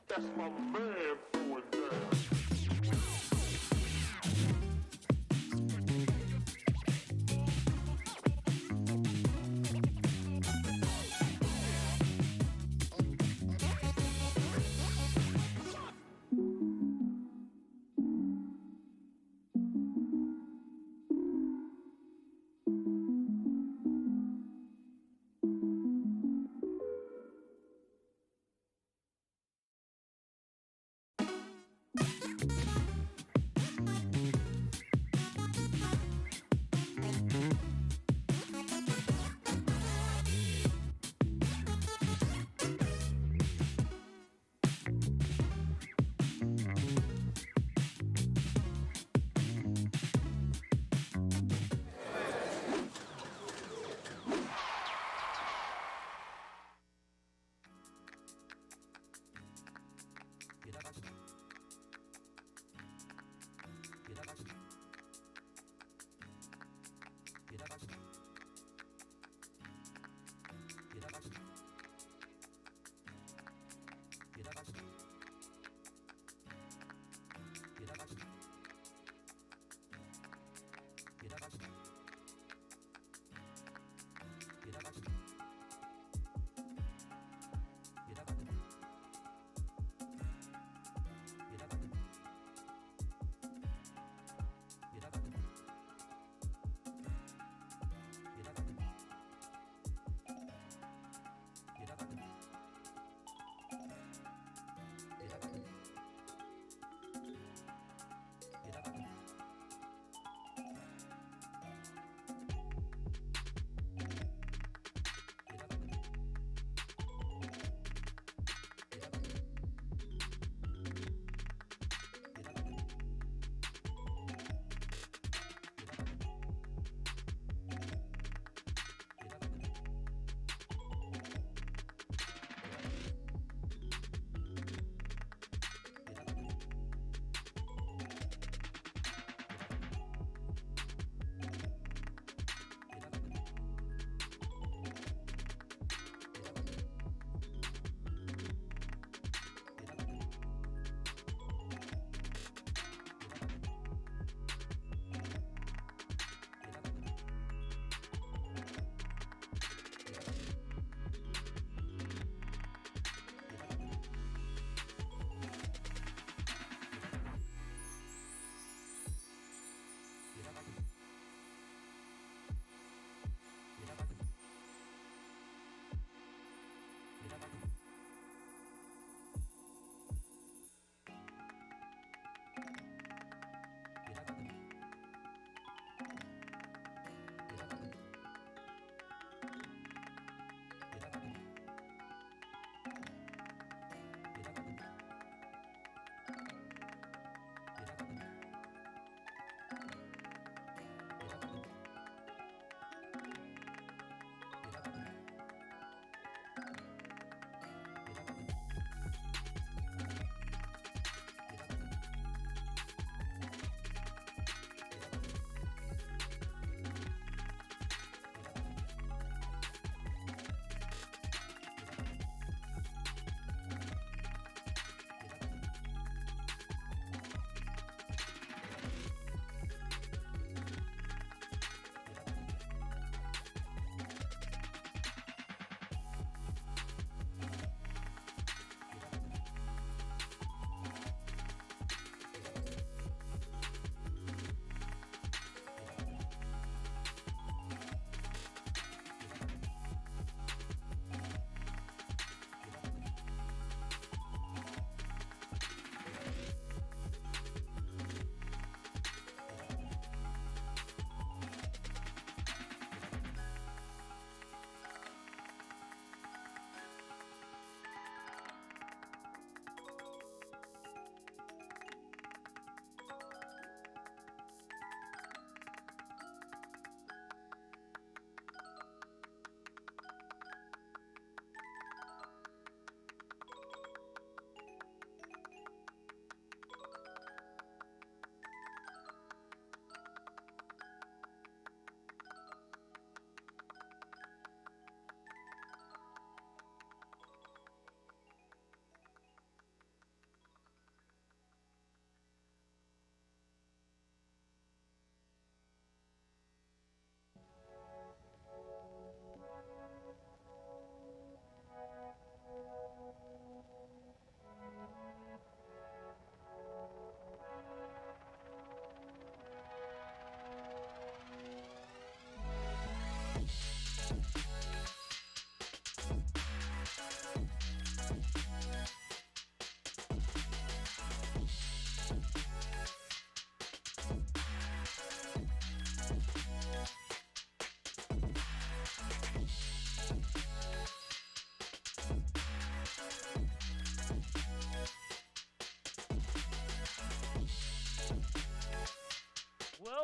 That's my man going down.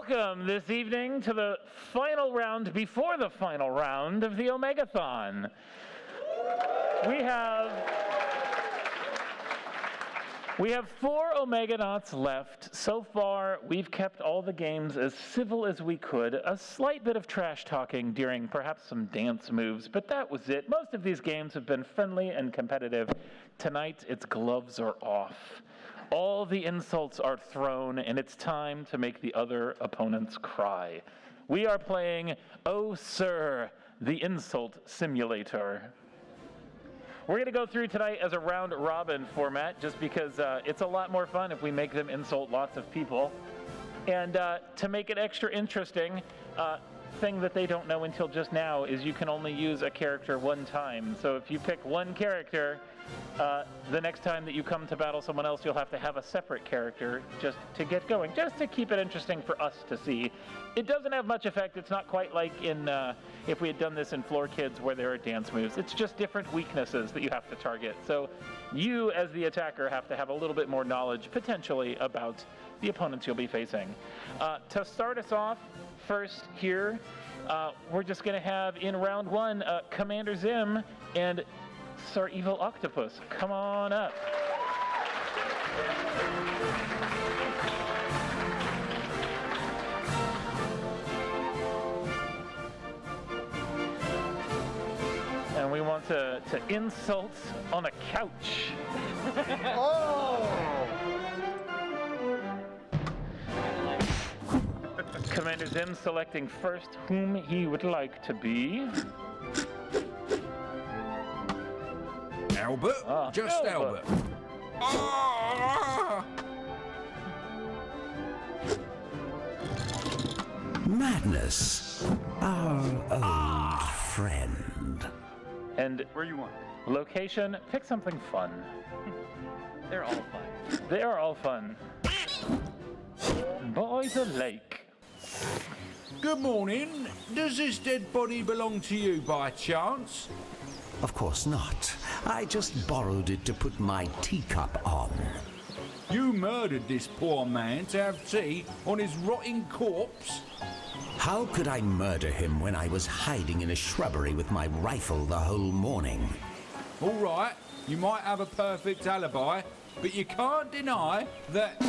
Welcome this evening to the final round before the final round of the Omegathon. We have 4 Omeganauts left. So far, we've kept all the games as civil as we could. A slight bit of trash talking during perhaps some dance moves, but that was it. Most of these games have been friendly and competitive. Tonight, its gloves are off. All the insults are thrown, and it's time to make the other opponents cry. We are playing Oh Sir, the Insult Simulator. We're going to go through tonight as a round-robin format, just because it's a lot more fun if we make them insult lots of people. And to make it extra interesting, thing that they don't know until just now is you can only use a character one time. So if you pick one character, the next time that you come to battle someone else, you'll have to have a separate character just to get going, just to keep it interesting for us to see. It doesn't have much effect. It's not quite like in if we had done this in Floor Kids where there are dance moves. It's just different weaknesses that you have to target. So you, as the attacker, have to have a little bit more knowledge, potentially, about the opponents you'll be facing. To start us off, first here, we're just going to have in round 1, Commander Zim and Sir Evil Octopus. Come on up. And we want to insult on a couch. Commander Zim selecting first whom he would like to be. Albert? Just Albert. Madness, our old friend. And where you want? Location, pick something fun. They're all fun. They are all fun. By the lake. Good morning. Does this dead body belong to you by chance? Of course not. I just borrowed it to put my teacup on. You murdered this poor man to have tea on his rotting corpse? How could I murder him when I was hiding in a shrubbery with my rifle the whole morning? All right, you might have a perfect alibi, but you can't deny that...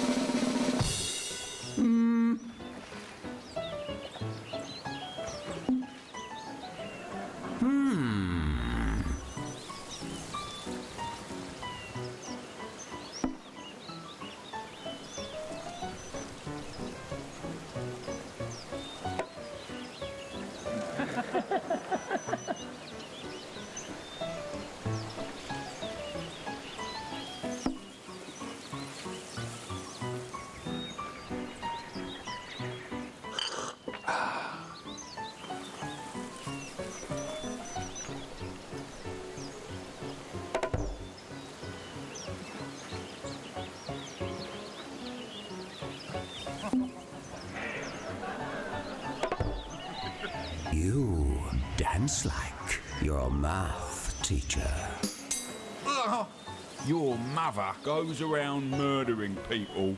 You dance like your math teacher. Your mother goes around murdering people.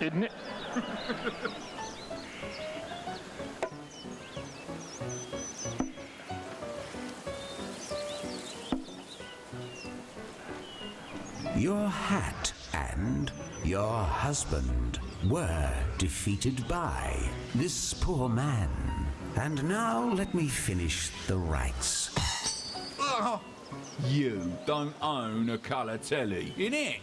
Isn't it? Your hat and your husband were defeated by this poor man. And now let me finish the rites. You don't own a colour telly, innit?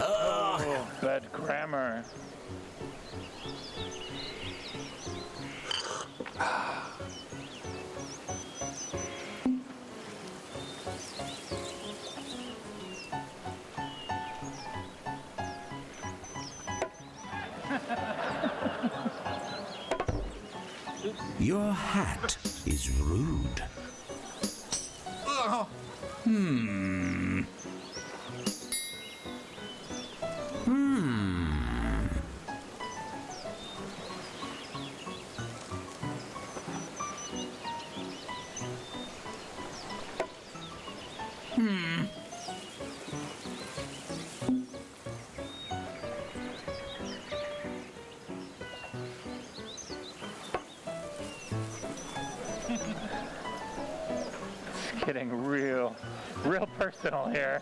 Oh, bad grammar. Your hat is rude. Hmm. It's getting real personal here.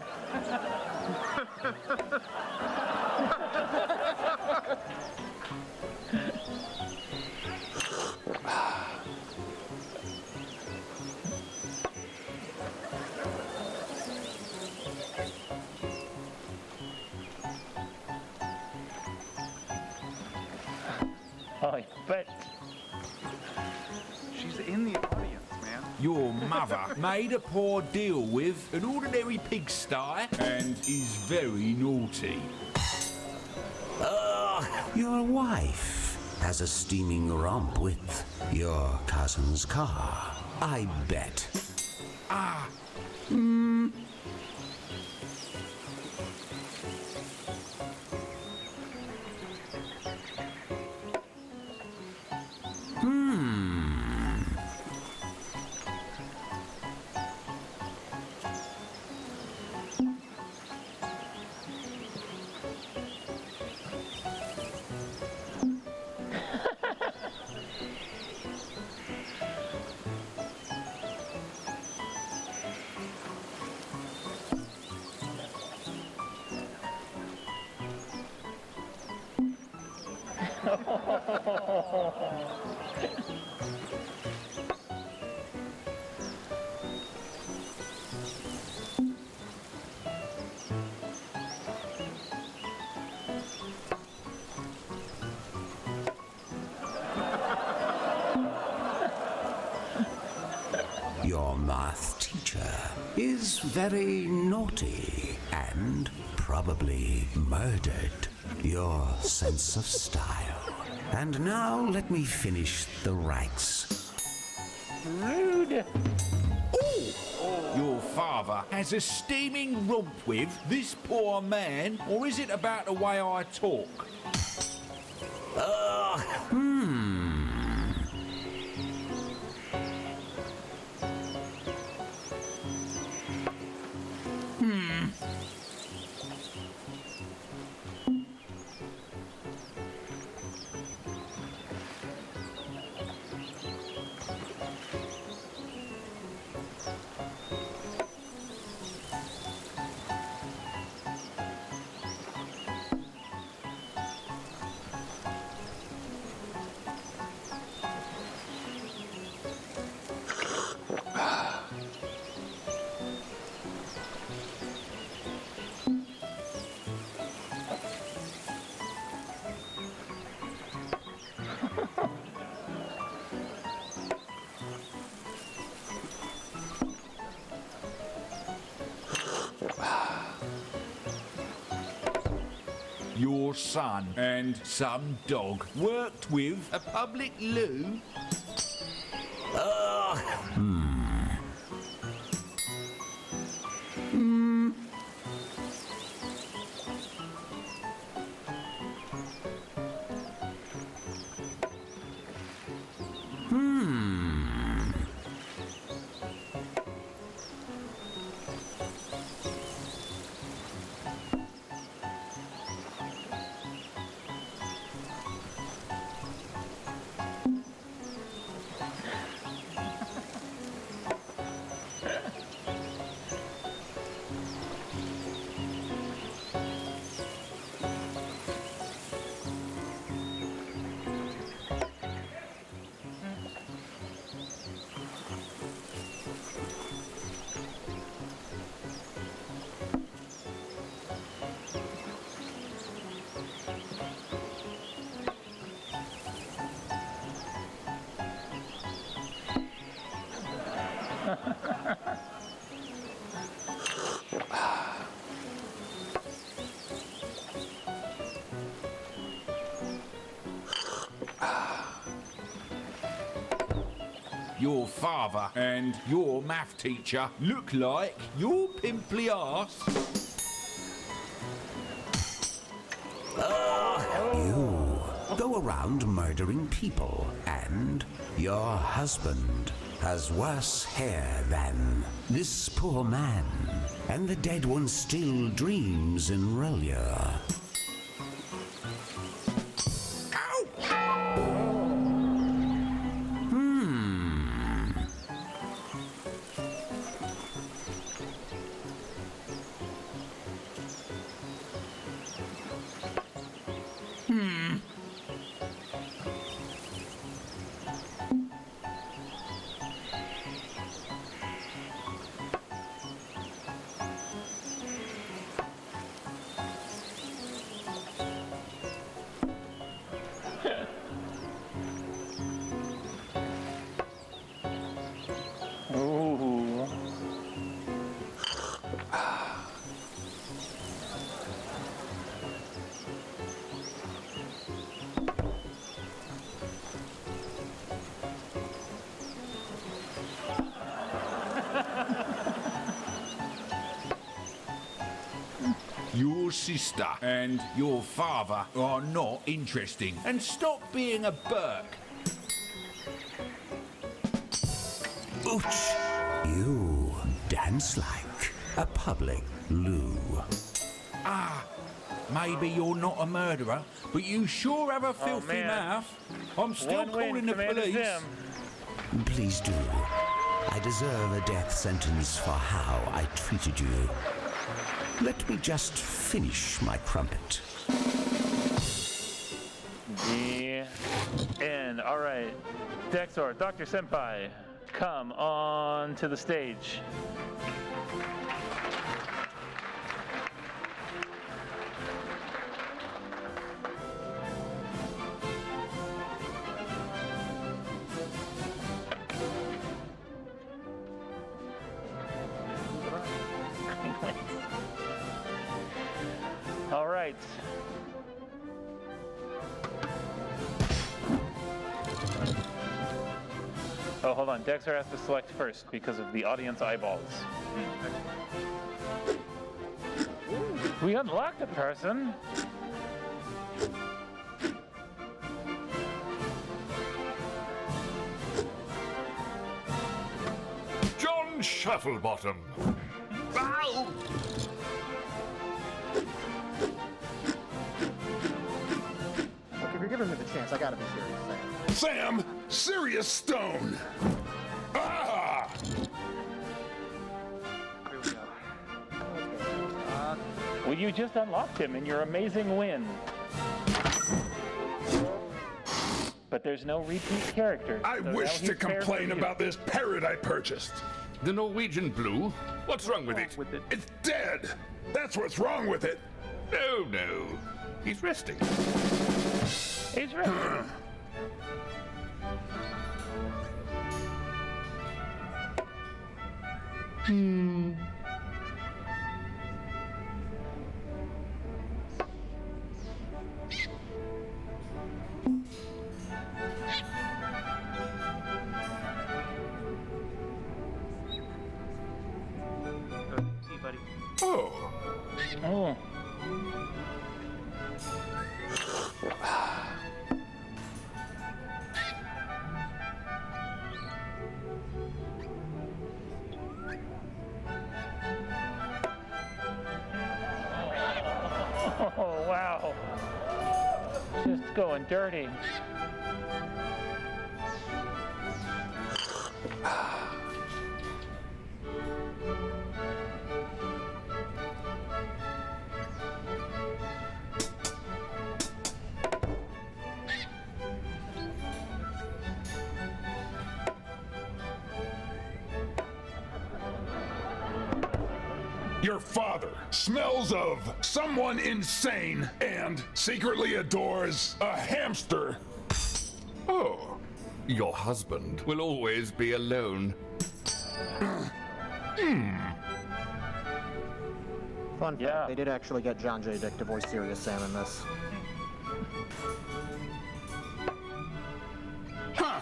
Oh, I bet. She's in the audience, man. Your mother made a poor deal with an ordinary pigsty and is very naughty. Your wife has a steaming romp with your cousin's car, I bet. Your math teacher is very naughty and probably murdered your sense of style. And now let me finish the rites. Rude. Your father has a steaming romp with this poor man, or is it about the way I talk? Your son and some dog worked with a public loo? Your father and your math teacher look like your pimply arse. You go around murdering people, and your husband has worse hair than this poor man, and the dead one still dreams in Relia. Ooh. Your sister and your father are not interesting. And stop being a Burke. Ouch! You dance like a public loo. Ah, maybe you're not a murderer, but you sure have a filthy man. mouth. I'm still One win, calling the Commander police. Zim. Please do. I deserve a death sentence for how I treated you. Let me just finish my crumpet. The end. All right. Dexor, Dr. Senpai, come on to the stage. All right. Oh, hold on. Dexter has to select first because of the audience eyeballs. We unlocked a person. John Shufflebottom. Ow! Look, if you're giving me the chance, I gotta be serious, Sam, Sirius Stone. Ah! Here we go. Well, you just unlocked him in your amazing win. But there's no repeat character. I so wish now to he's fair for complain you. about this parrot I purchased. The Norwegian blue? What's wrong with it? It's dead. That's what's wrong with it. Oh, no. He's resting. He's resting. See, buddy. Oh. Oh. Oh, wow. Just going dirty. Your father smells of someone insane and secretly adores a hamster. Oh, your husband will always be alone. Fun fact, they did actually get John J. Dick to voice Serious Sam in this. Huh.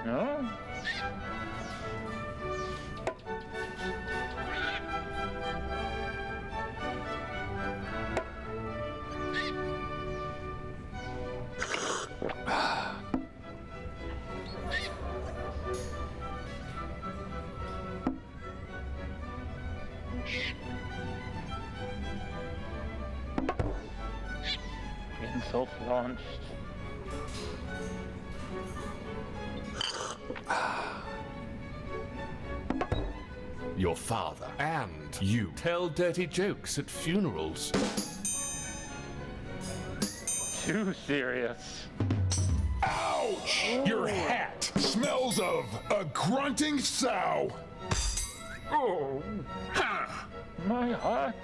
No? Insult launched. Your father and you tell dirty jokes at funerals. Too serious. Ouch! Your hat smells of a grunting sow. Oh, ha! My heart.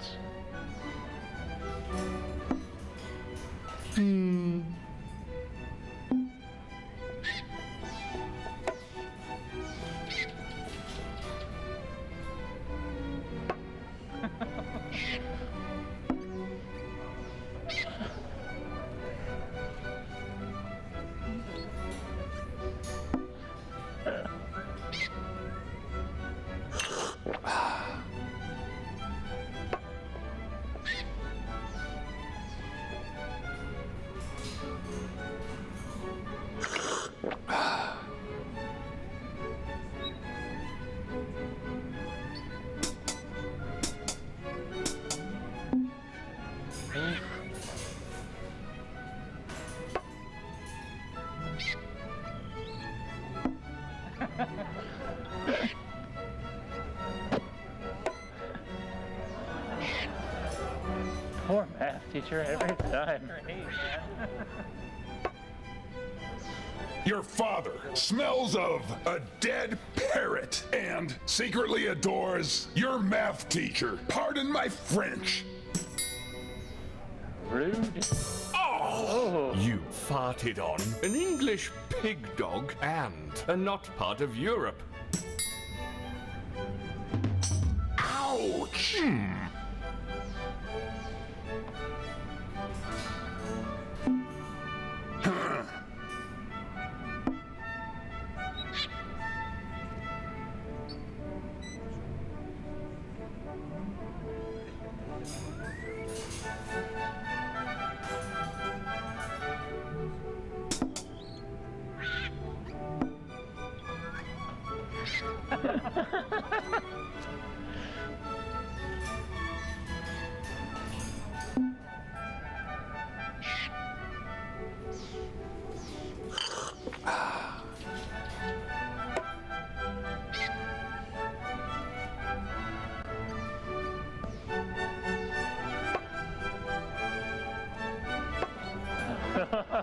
Poor math teacher every time. Your father smells of a dead parrot and secretly adores your math teacher. Pardon my French. Rude. Oh! You farted on an English pig dog and a not part of Europe. Ouch!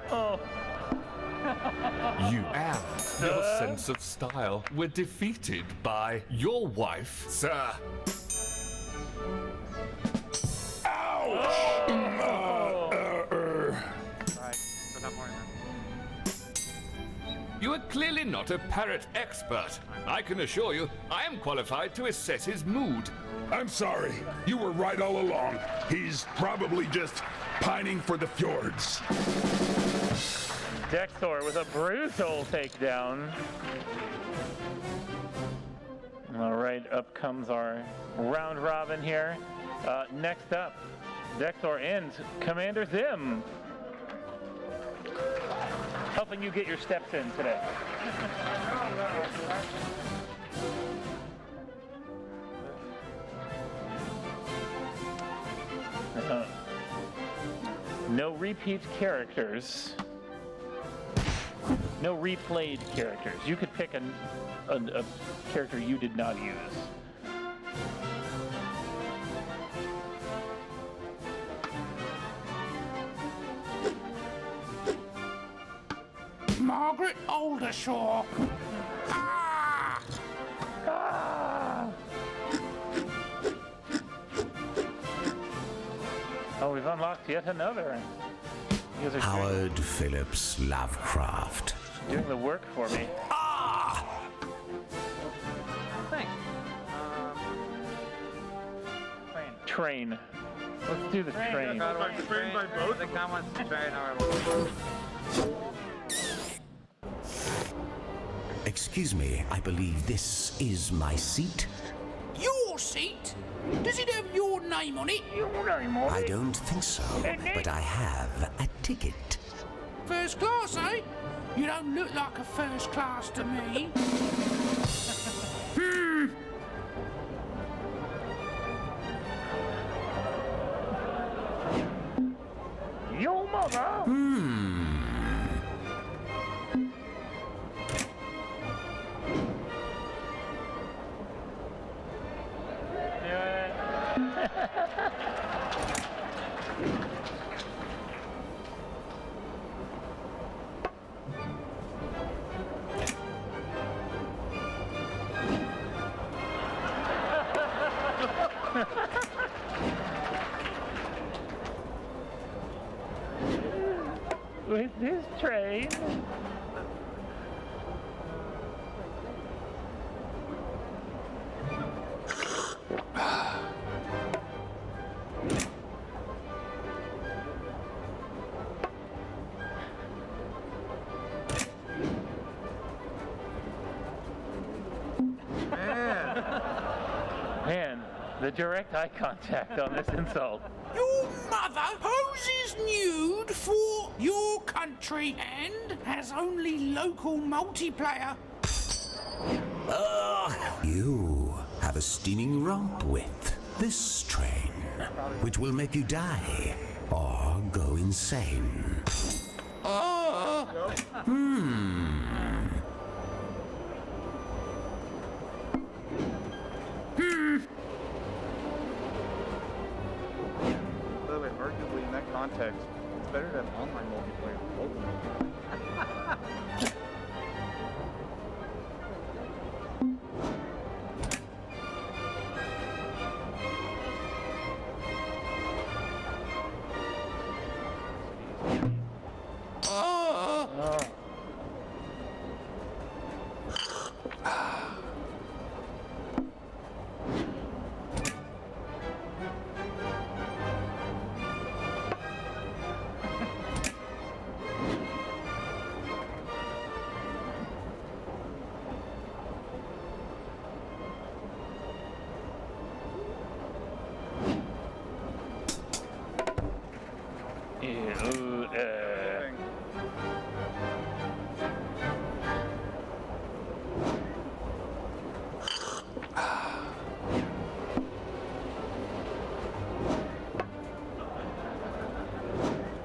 Huh. You and your sense of style were defeated by your wife, sir. Ouch! You are clearly not a parrot expert. I can assure you, I am qualified to assess his mood. I'm sorry. You were right all along. He's probably just pining for the fjords. Dexor with a brutal takedown. All right, up comes our round robin here. Next up, Dexor and Commander Zim. Helping you get your steps in today. No repeat characters. No replayed characters. You could pick a character you did not use. Margaret Aldershaw. Ah! Ah! Oh, we've unlocked yet another. You guys are Howard Phillips Lovecraft. doing the work for me. Thanks. Train. Let's do the train. Train by both? The guy wants to train Excuse me, I believe this is my seat. Your seat? Does it have your name on it? I don't think so, but I have a ticket. First class, eh? You don't look like a first class to me. Your mother? With this train. Man, the direct eye contact on this insult. Your mother poses nude for your country and has only local multiplayer. You have a steaming romp with this train, which will make you die or go insane. By the way, arguably in that context, it's better to have online multiplayer than local multiplayer.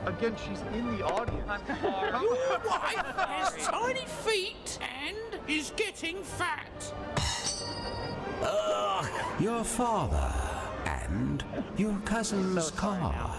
Again, she's in the audience. Your wife has tiny feet and is getting fat. Your father and your cousin's car.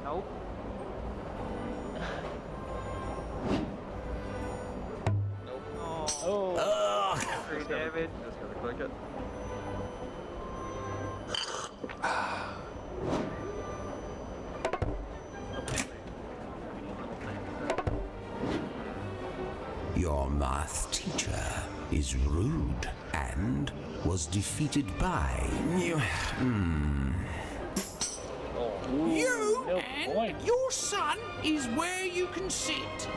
Nope. Free damage. Just gotta click it. is rude and was defeated by... You and your son is where you can sit.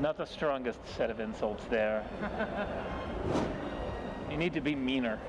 Not the strongest set of insults there. You need to be meaner.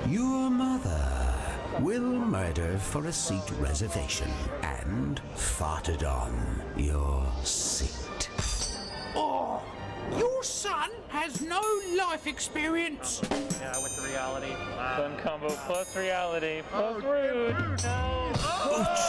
Your mother will murder for a seat reservation and farted on your seat. Oh, your son has no life experience. Yeah, with the reality. Fun combo plus reality plus rude. No. Oh.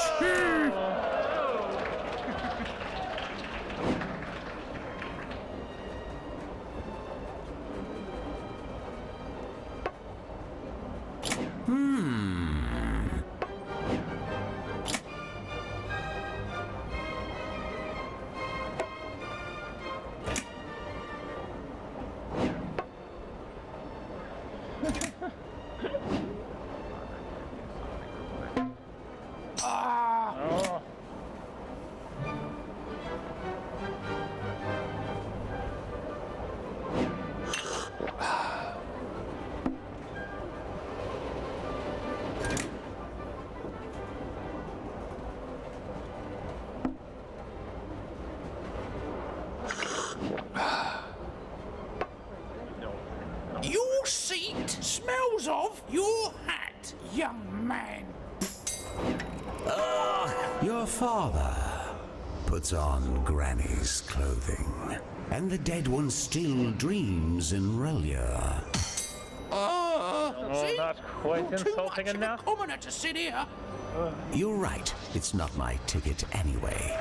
Your seat smells of your hat, young man. Your father puts on Granny's clothing, and the dead one still dreams in Relia. Oh, not quite insulting enough. Commoner to sit here. You're right, it's not my ticket anyway.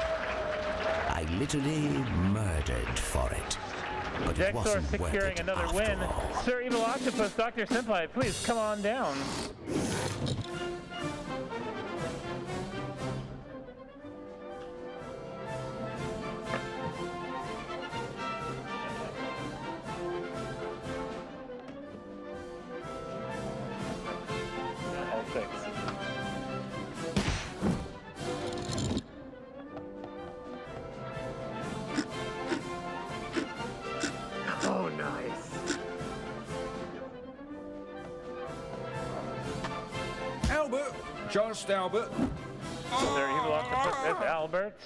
I literally murdered for it. But it Dexor wasn't worth securing it another after win. all. Sir Evil Octopus, Dr. Senpai, please come on down. All six. Oh, nice. Albert, just Albert. Sir Evil Octopus, it's Albert.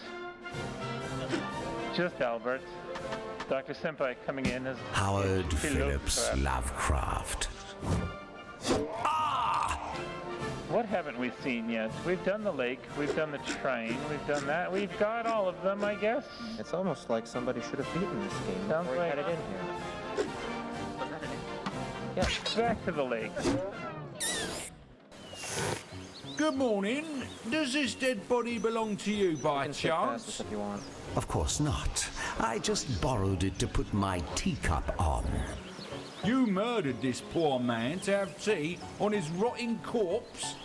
Just Albert. Dr. Senpai coming in as Howard Phillips Lovecraft. What haven't we seen yet? We've done the lake, we've done the train, we've done that. We've got all of them, I guess. It's almost like somebody should have beaten this game Sounds before he like- had it in here. Yeah, back to the lake. Good morning. Does this dead body belong to you by chance? If you want. Of course not. I just borrowed it to put my teacup on. You murdered this poor man to have tea on his rotting corpse?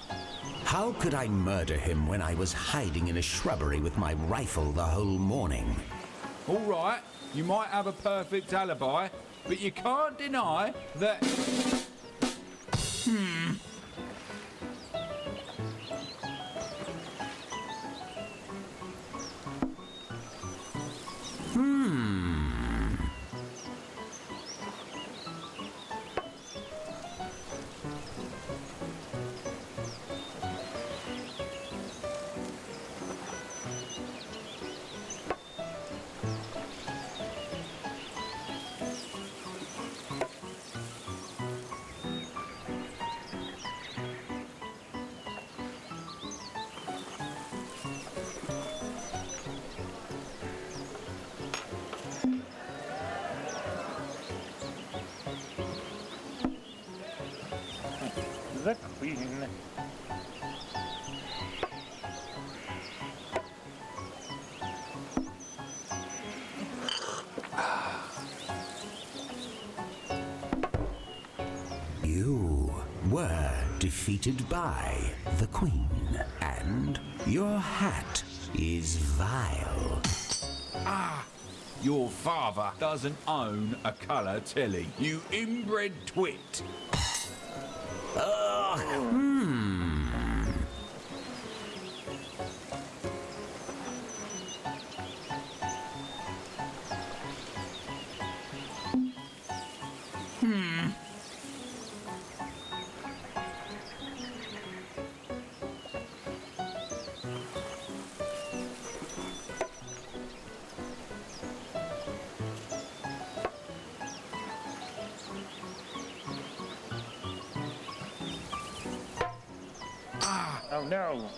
How could I murder him when I was hiding in a shrubbery with my rifle the whole morning? All right, you might have a perfect alibi, but you can't deny that... queen. You were defeated by the Queen, and your hat is vile. Ah, your father doesn't own a colour telly, you inbred twit. Oh no.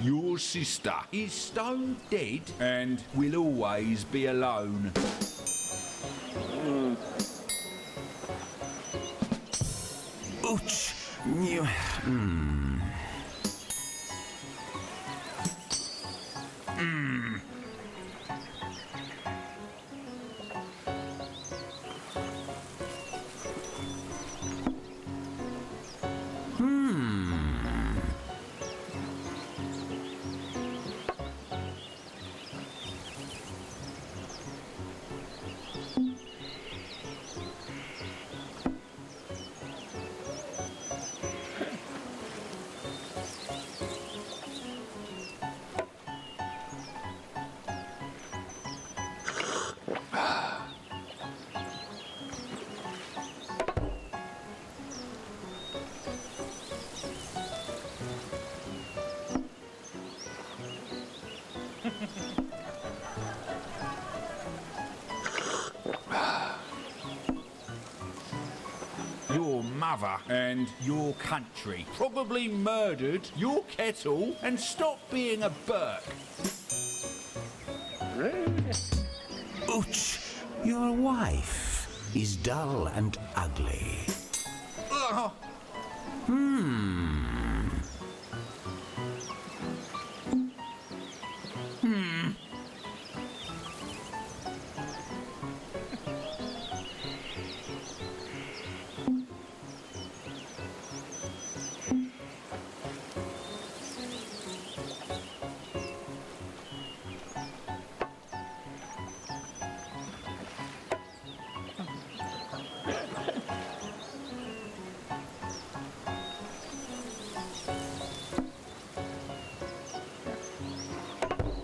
Your sister is stone dead and will always be alone. Ouch! You... Your mother and your country probably murdered your kettle and stopped being a Burke. Ouch! Your wife is dull and ugly. Ugh.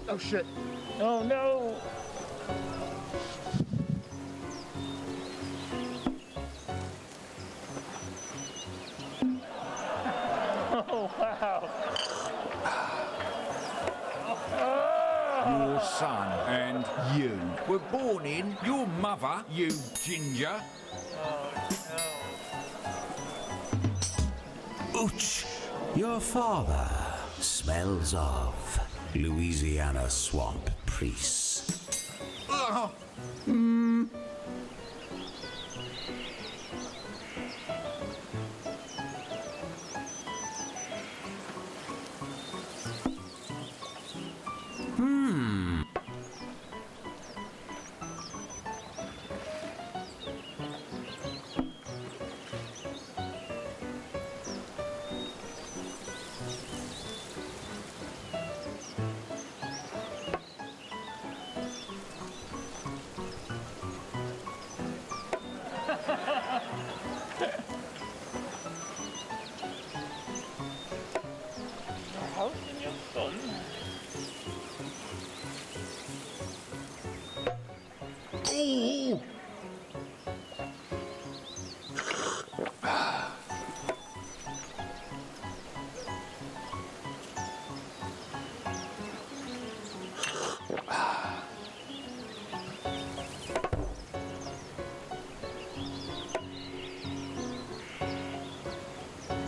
Oh shit. Oh no. Oh wow. Your son and you were born in your mother, you ginger. Ouch! Your father smells of Louisiana swamp priests. Ugh. How can your son? Ooh.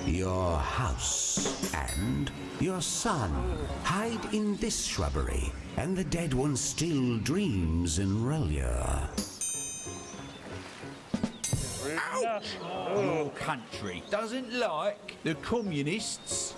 your house, and your son. Hide in this shrubbery, and the dead one still dreams in Relia. Ouch! Your country doesn't like the communists.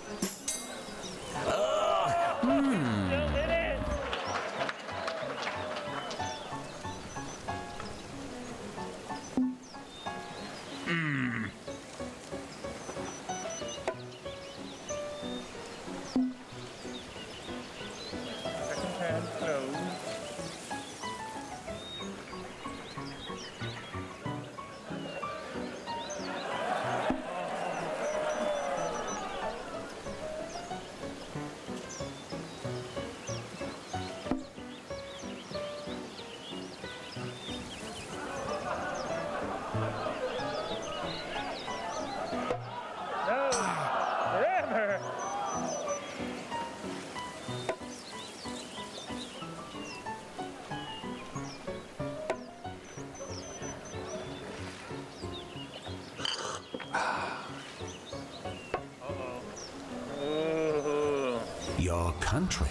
Your country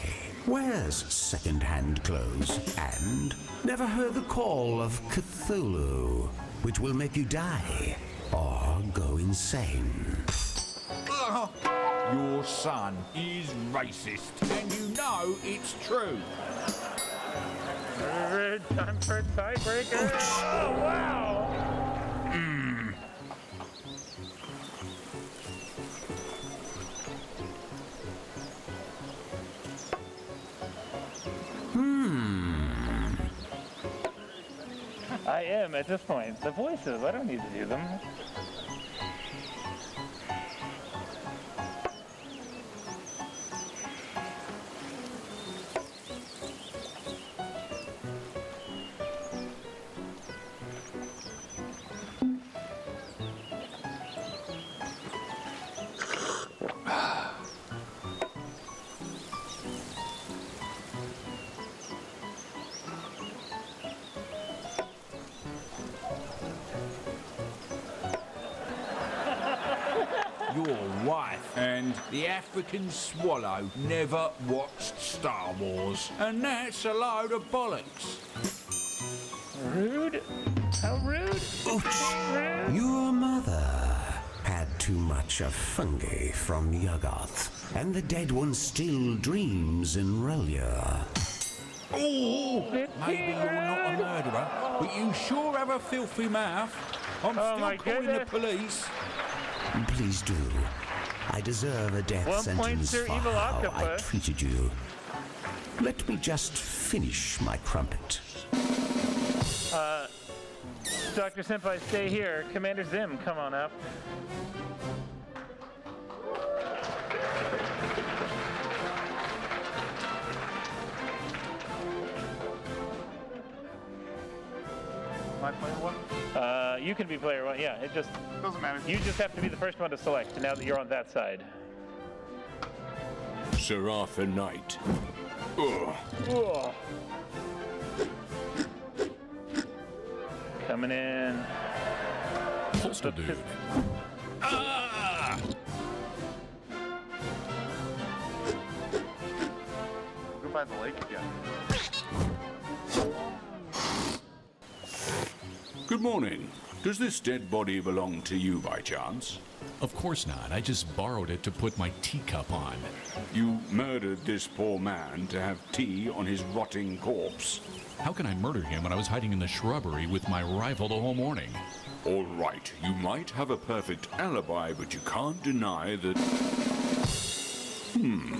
wears second-hand clothes and never heard the call of Cthulhu, which will make you die or go insane. Your son is racist, and you know it's true. Time for a tiebreaker. Oh, wow. I am at this point. The voices, I don't need to do them. Your wife and the African swallow never watched Star Wars, and that's a load of bollocks. Rude? How rude? Ouch! Your mother had too much of fungi from Yuggoth, and the dead one still dreams in Relia. Oh, maybe you're not a murderer, but you sure have a filthy mouth. I'm still calling the police. Please do. I deserve a death 1 point sentence to for evil how I octopus. treated you. Let me just finish my crumpet. Dr. Senpai, stay here. Commander Zim, come on up. Am I player one? You can be player one, yeah. It just Doesn't matter. You just have to be the first one to select now that you're on that side. Sir Arthur Knight. Ugh. Ugh. Coming in. Holster dude. Ah! Go by the lake again. Good morning. Does this dead body belong to you by chance? Of course not. I just borrowed it to put my teacup on. You murdered this poor man to have tea on his rotting corpse. How can I murder him when I was hiding in the shrubbery with my rifle the whole morning? All right, you might have a perfect alibi, but you can't deny that... Ooh.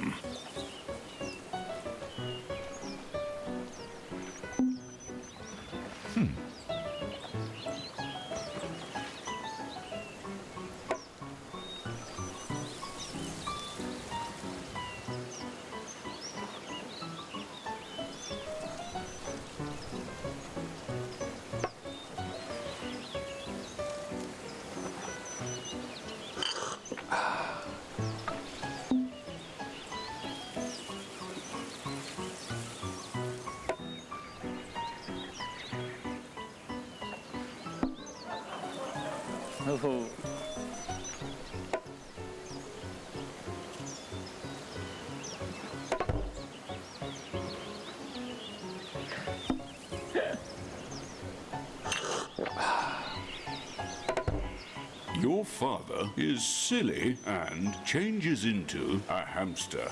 father is silly and changes into a hamster.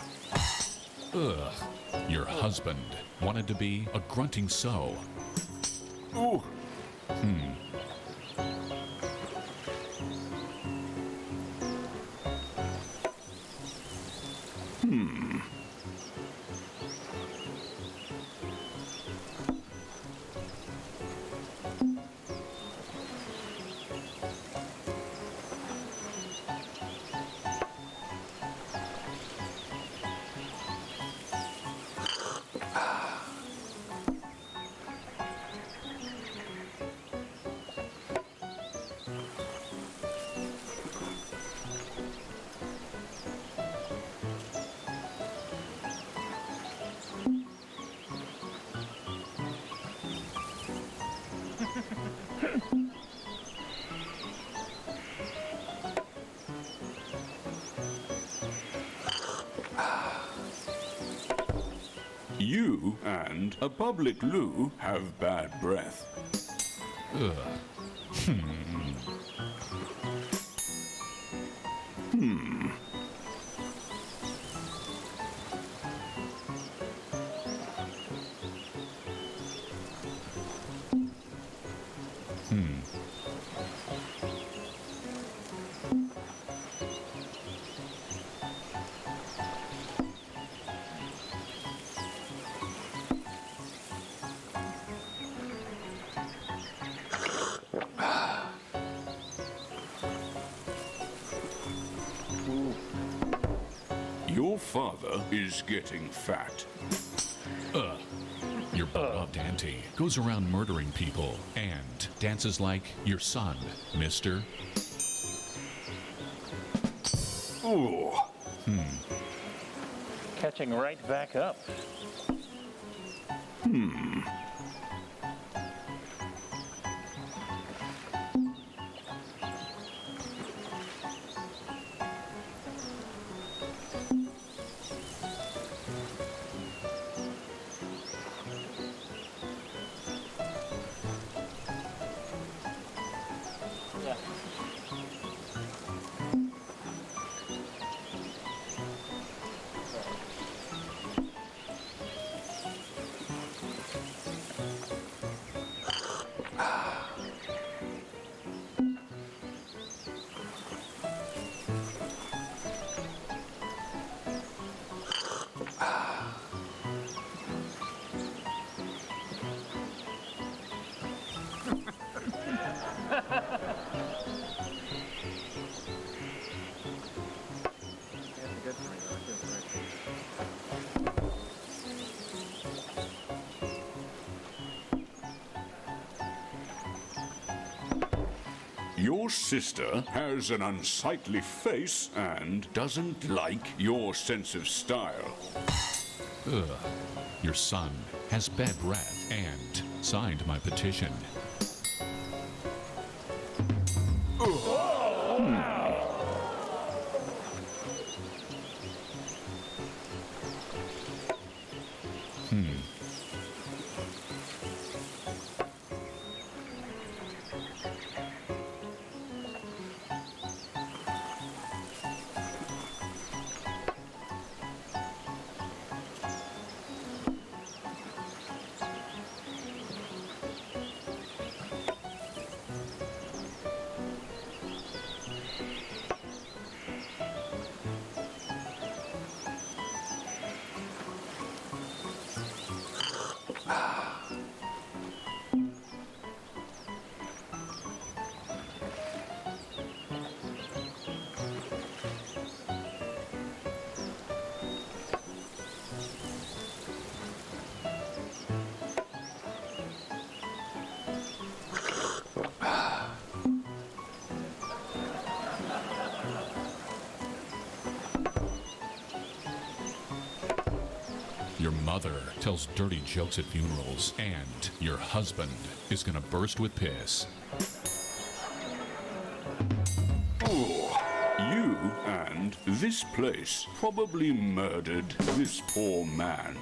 Ugh. Your husband wanted to be a grunting sow. Oh, you and a public loo have bad breath. Ugh. Your father is getting fat. Your beloved auntie goes around murdering people and dances like your son, mister. Oh, Catching right back up. your sister has an unsightly face and doesn't like your sense of style. Ugh. Your son has bad breath and signed my petition. Your mother tells dirty jokes at funerals, and your husband is gonna burst with piss. Oh, you and this place probably murdered this poor man.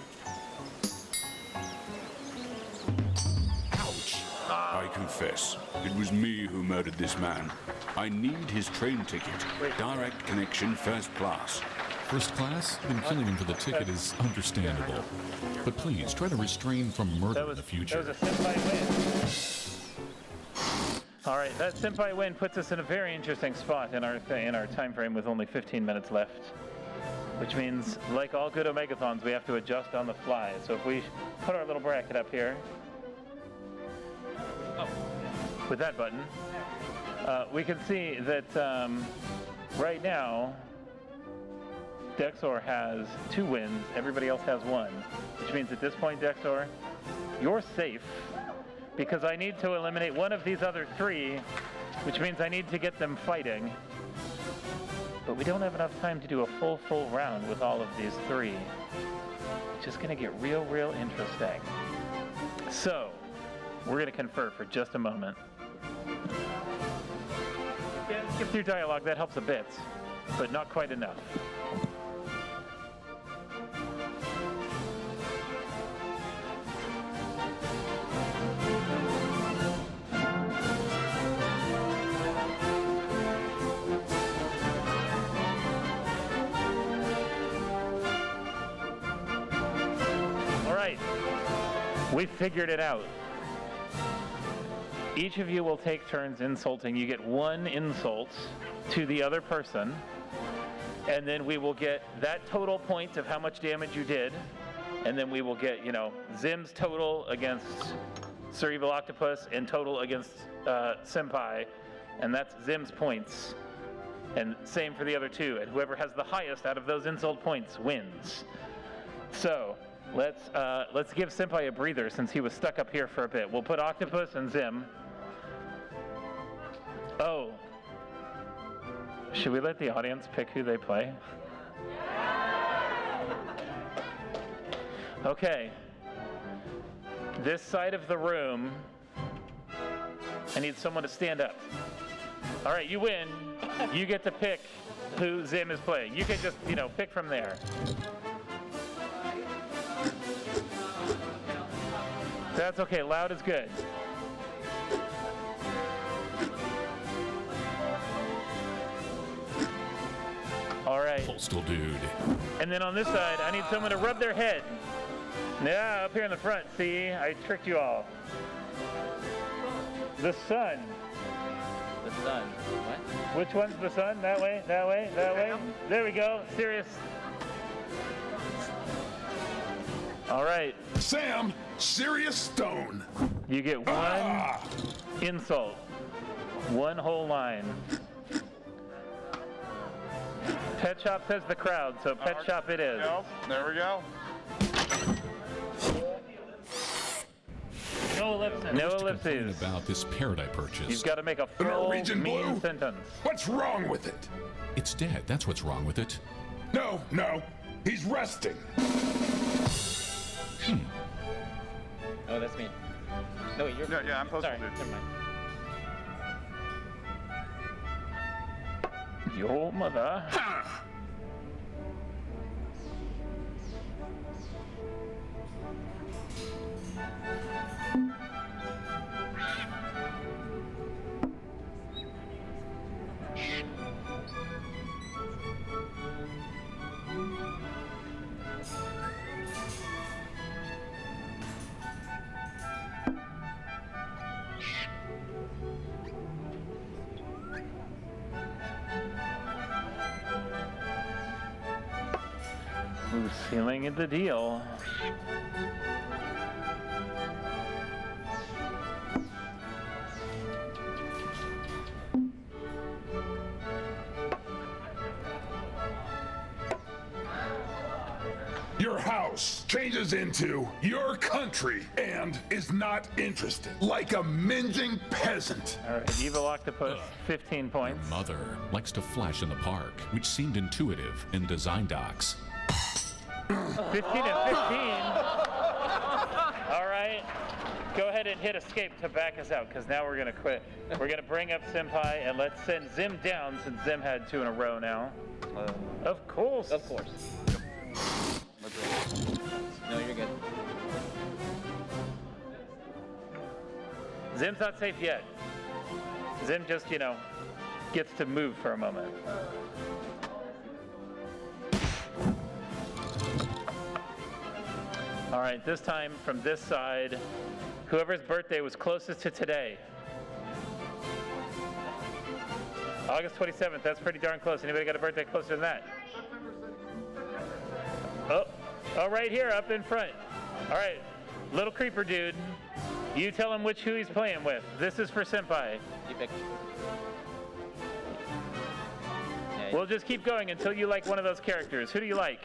Ouch! I confess, it was me who murdered this man. I need his train ticket. Direct connection, first class. First class? Then killing him for the ticket is understandable. But please, try to restrain from murder in the future. That was a senpai win. All right, that senpai win puts us in a very interesting spot in our time frame with only 15 minutes left. Which means, like all good Omegathons, we have to adjust on the fly. So if we put our little bracket up here, with that button, we can see that right now, Dexor has 2 wins, everybody else has 1. Which means at this point, Dexor, you're safe, because I need to eliminate one of these other 3, which means I need to get them fighting. But we don't have enough time to do a full round with all of these 3. It's just gonna get real interesting. So, we're gonna confer for just a moment. Yeah, skip through dialogue, that helps a bit, but not quite enough. We figured it out. Each of you will take turns insulting. You get 1 insult to the other person, and then we will get that total point of how much damage you did, and then we will get, Zim's total against Sir Evil Octopus and total against Senpai, and that's Zim's points. And same for the other 2, and whoever has the highest out of those insult points wins. So, let's give Senpai a breather since he was stuck up here for a bit. We'll put Octopus and Zim. Oh. Should we let the audience pick who they play? Okay. This side of the room, I need someone to stand up. All right, you win. You get to pick who Zim is playing. You can just, pick from there. That's okay, loud is good. All right. Postal dude. And then on this side, I need someone to rub their head. Yeah, up here in the front, see? I tricked you all. The sun. The sun. What? Which one's the sun? That way, that way, that way. There we go, serious. All right. Sam, Serious Stone. You get 1 insult. 1 whole line. Pet Shop says the crowd, so Pet Shop it is. There we go. No ellipses. No ellipses. About this parrot I purchased. You've got to make a full mean sentence. What's wrong with it? It's dead. That's what's wrong with it. No. He's resting. Oh, that's me. No, you're. Yeah, I'm postal Sorry, dude. never mind. Your mother. Who's sealing the deal? Your house changes into your country and is not interested, like a minging peasant. All right, Evil Octopus, 15 points. Your mother likes to flash in the park, which seemed intuitive in design docs. 15 and 15. All right. Go ahead and hit escape to back us out, because now we're going to quit. We're going to bring up Senpai, and let's send Zim down, since Zim had 2 in a row now. Of course. Of course. No, you're good. Zim's not safe yet. Zim just, gets to move for a moment. All right, this time from this side, whoever's birthday was closest to today. August 27th, that's pretty darn close. Anybody got a birthday closer than that? Oh, right here, up in front. All right, little creeper dude. You tell him who he's playing with. This is for Senpai. You pick. We'll just keep going until you like one of those characters. Who do you like?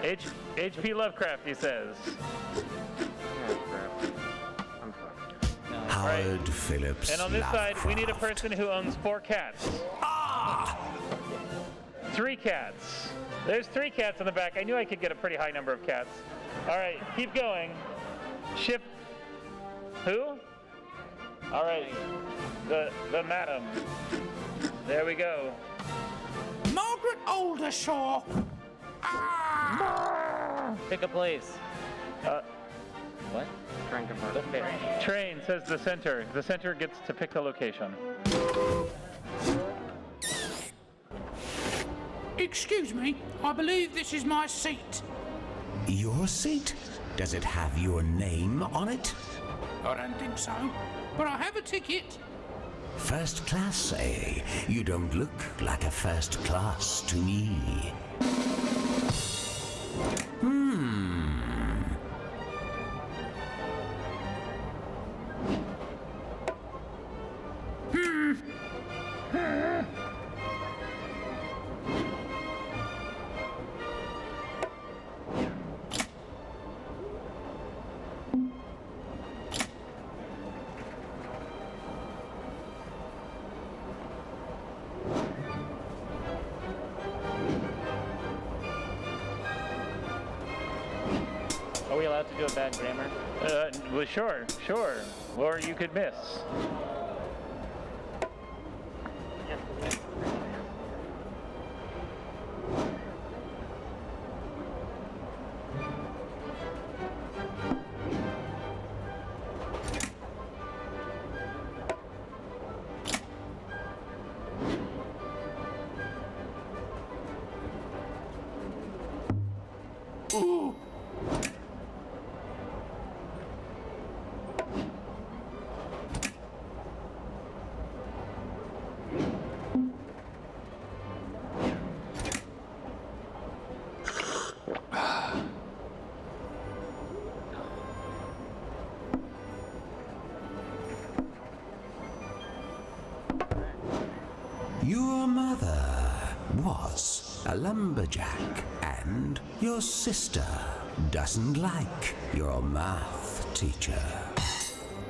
H.P. Lovecraft, he says. Howard Phillips. And on this side, we need a person who owns 4 cats. 3 cats. There's 3 cats in the back. I knew I could get a pretty high number of cats. All right, keep going. Ship. Who? All right, the madam. There we go. Margaret Oldershaw. Pick a place. What? Train converter. Train says the center. The center gets to pick the location. Excuse me, I believe this is my seat. Your seat? Does it have your name on it? I don't think so, but I have a ticket. First class, eh? You don't look like a first class to me. Are we allowed to do a bad grammar? Well, sure. Or you could miss. Ooh. Your mother was a lumberjack, and your sister doesn't like your math teacher.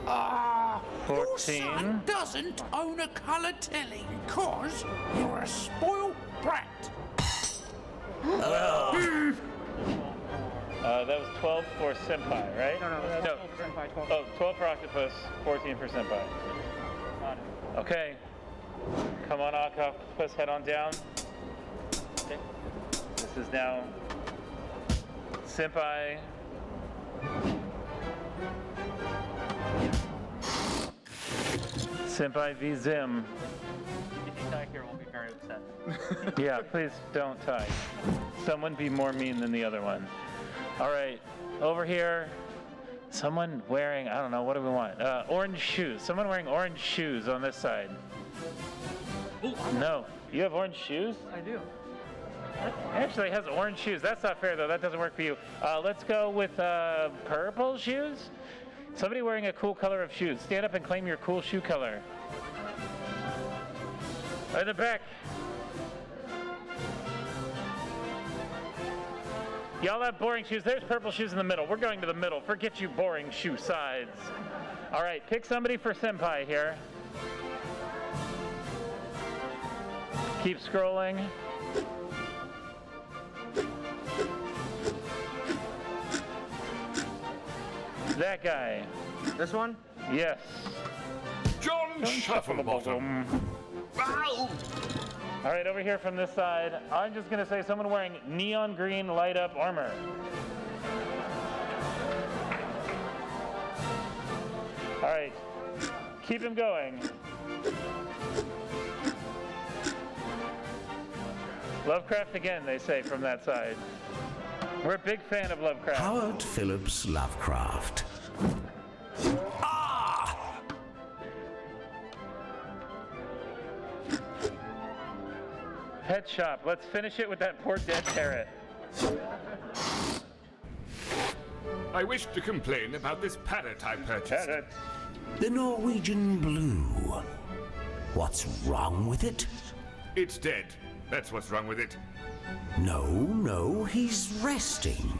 Your 14. son doesn't own a colour telly because you're a spoiled brat. Well, that was 12 for Senpai, right? No, that's 12 for Senpai, 12. Oh, 12 for Octopus, 14 for Senpai. Okay. Come on, Octopus, head on down. This is now Senpai. Senpai v. Zim. If you die here, we'll be very upset. Yeah, please don't tie. Someone be more mean than the other one. All right, over here, someone wearing, I don't know, what do we want? Orange shoes. Someone wearing orange shoes on this side. No, you have orange shoes? I do. Actually, it has orange shoes. That's not fair, though. That doesn't work for you. Let's go with purple shoes. Somebody wearing a cool color of shoes. Stand up and claim your cool shoe color. In the back. Y'all have boring shoes. There's purple shoes in the middle. We're going to the middle. Forget you boring shoe sides. All right, pick somebody for Senpai here. Keep scrolling. That guy. This one? Yes. John Shufflebottom. All right, over here from this side, I'm just going to say someone wearing neon green light up armor. All right, keep him going. Lovecraft again, they say from that side. We're a big fan of Lovecraft. Howard Phillips Lovecraft. Ah! Pet shop. Let's finish it with that poor dead parrot. I wish to complain about this parrot I purchased. Parrot. The Norwegian Blue. What's wrong with it? It's dead. That's what's wrong with it. No, he's resting.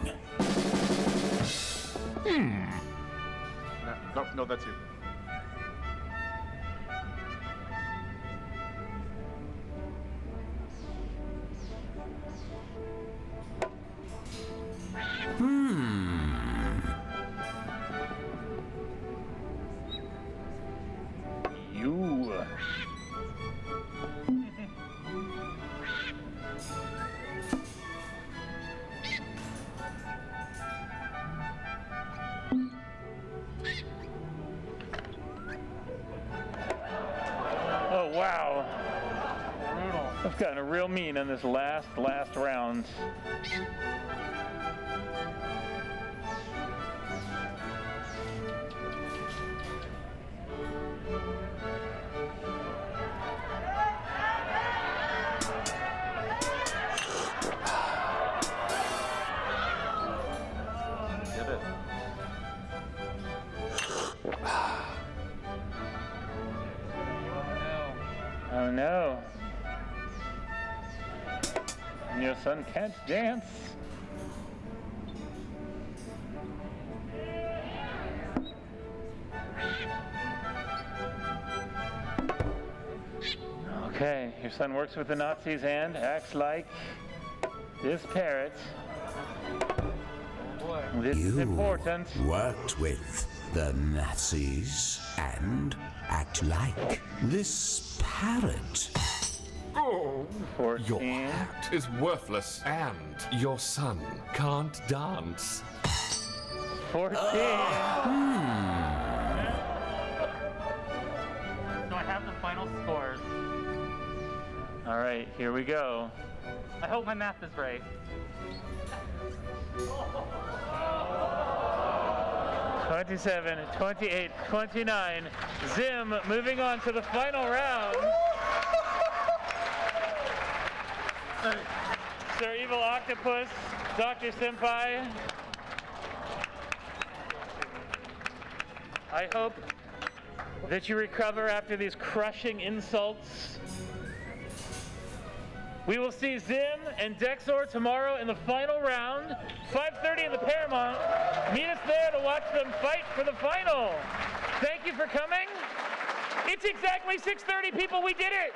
No, that's you. You. Oh, wow. Brutal. I've gotten real mean in this last round. Get it. Oh no. And your son can't dance. Okay, your son works with the Nazis and acts like this parrot. This is important. Worked with the Nazis and act like this parrot. Oh, 14. Your hat is worthless, and your son can't dance. 14. So I have the final scores. All right, here we go. I hope my math is right. 27, 28, 29. Zim moving on to the final round. Sir Evil Octopus, Dr. Senpai. I hope that you recover after these crushing insults. We will see Zim and Dexor tomorrow in the final round, 5:30 in the Paramount. Meet us there to watch them fight for the final. Thank you for coming. It's exactly 6:30, people. We did it.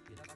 Get up.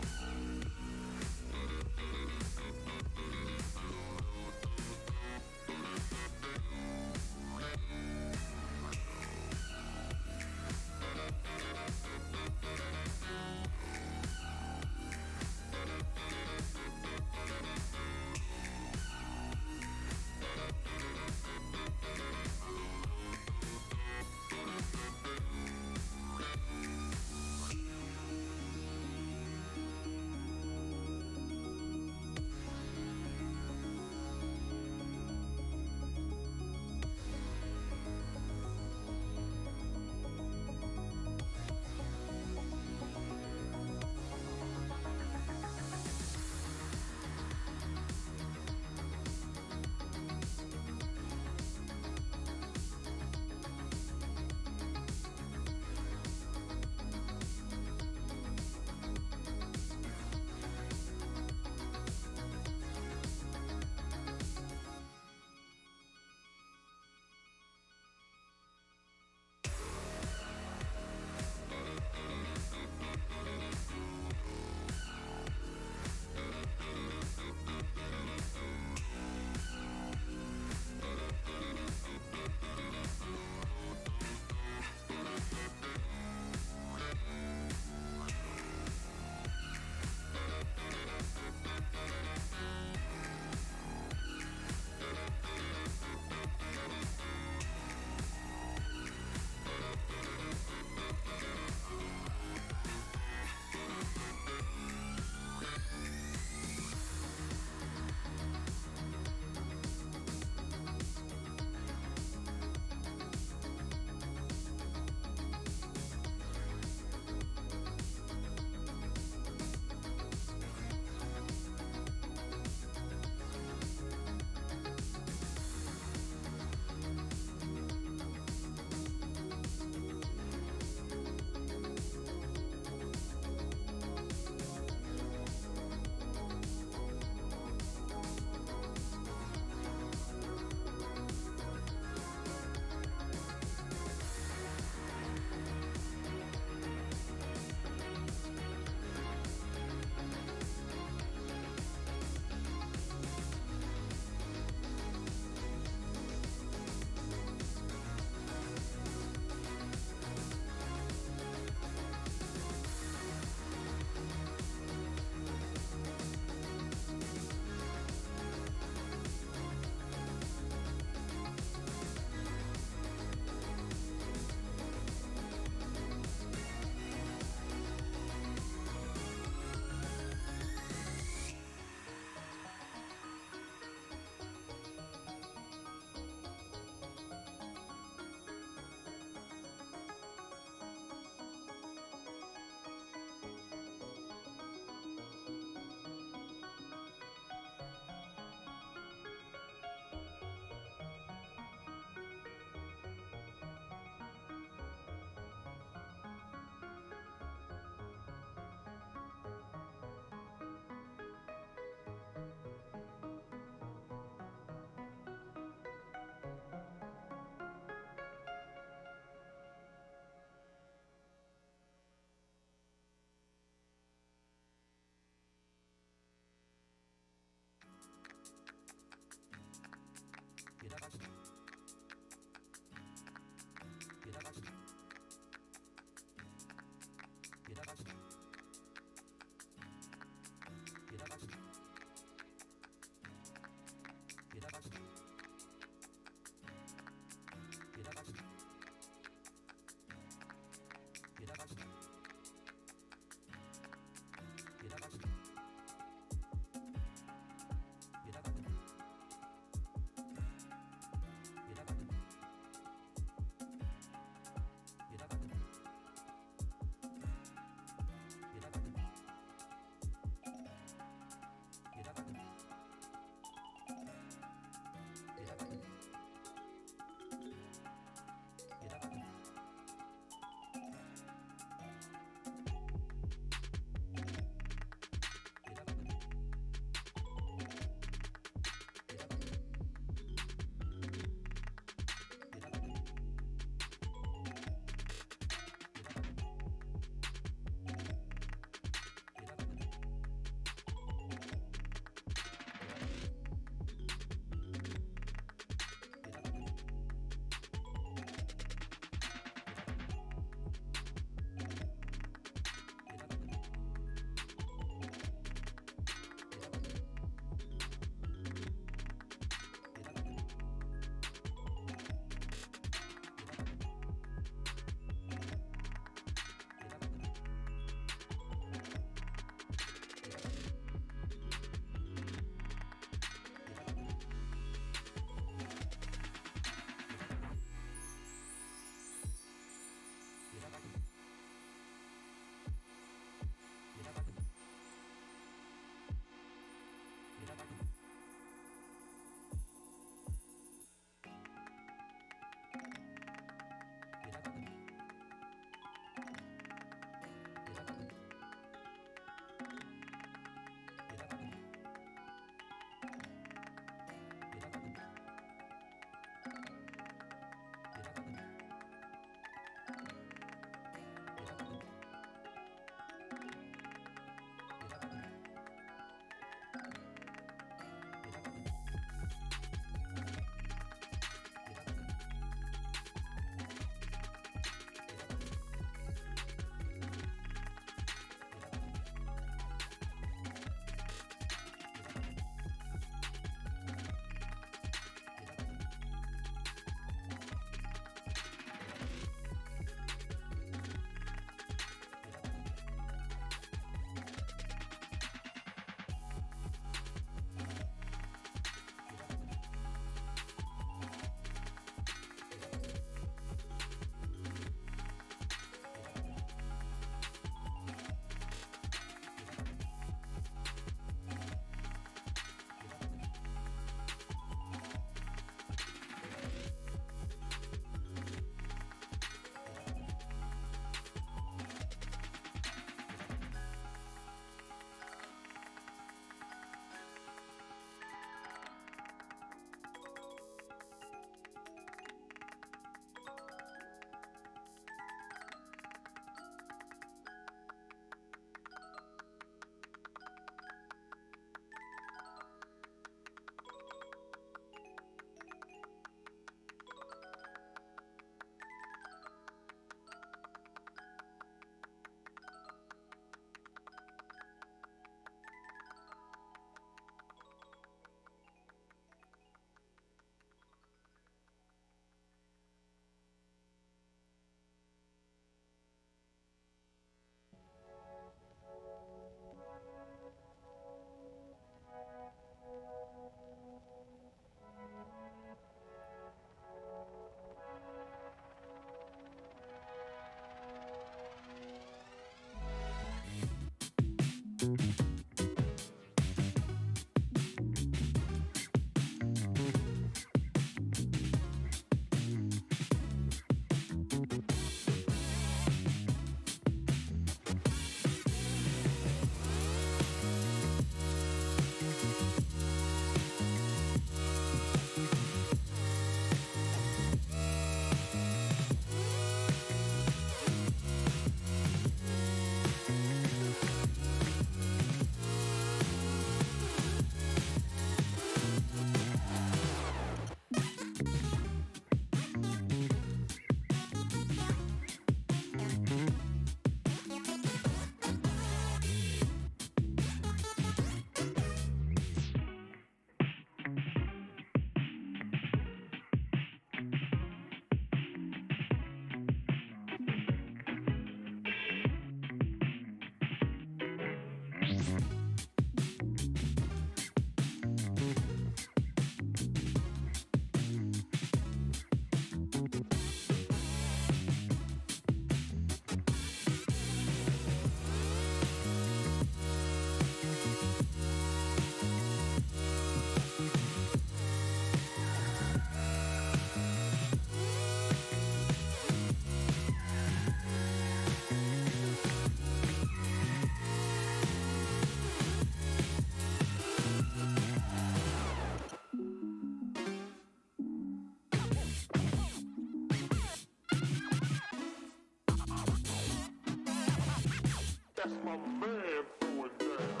That's my man going down.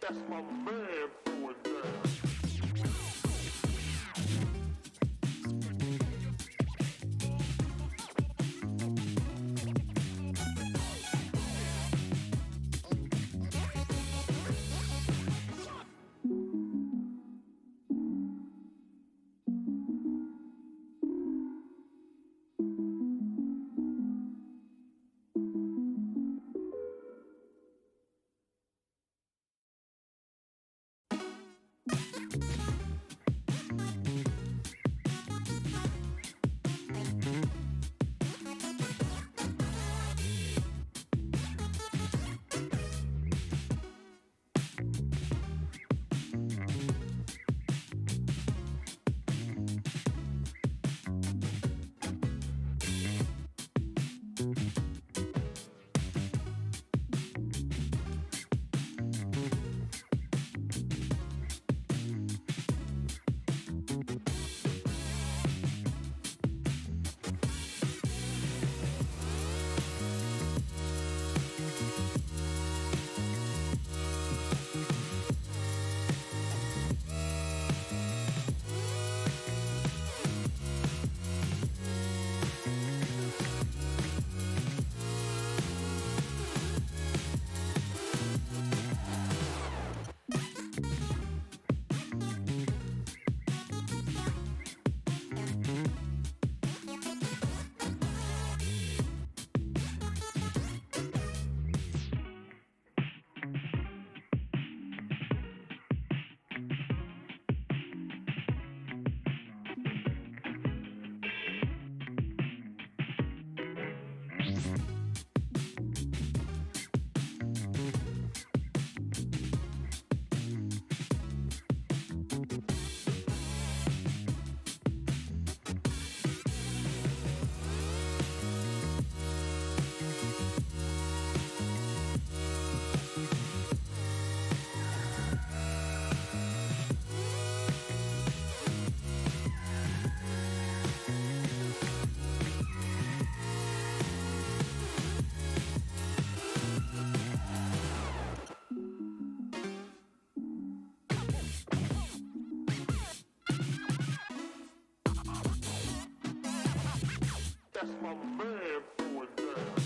That's my man going down. That's my man throwing down.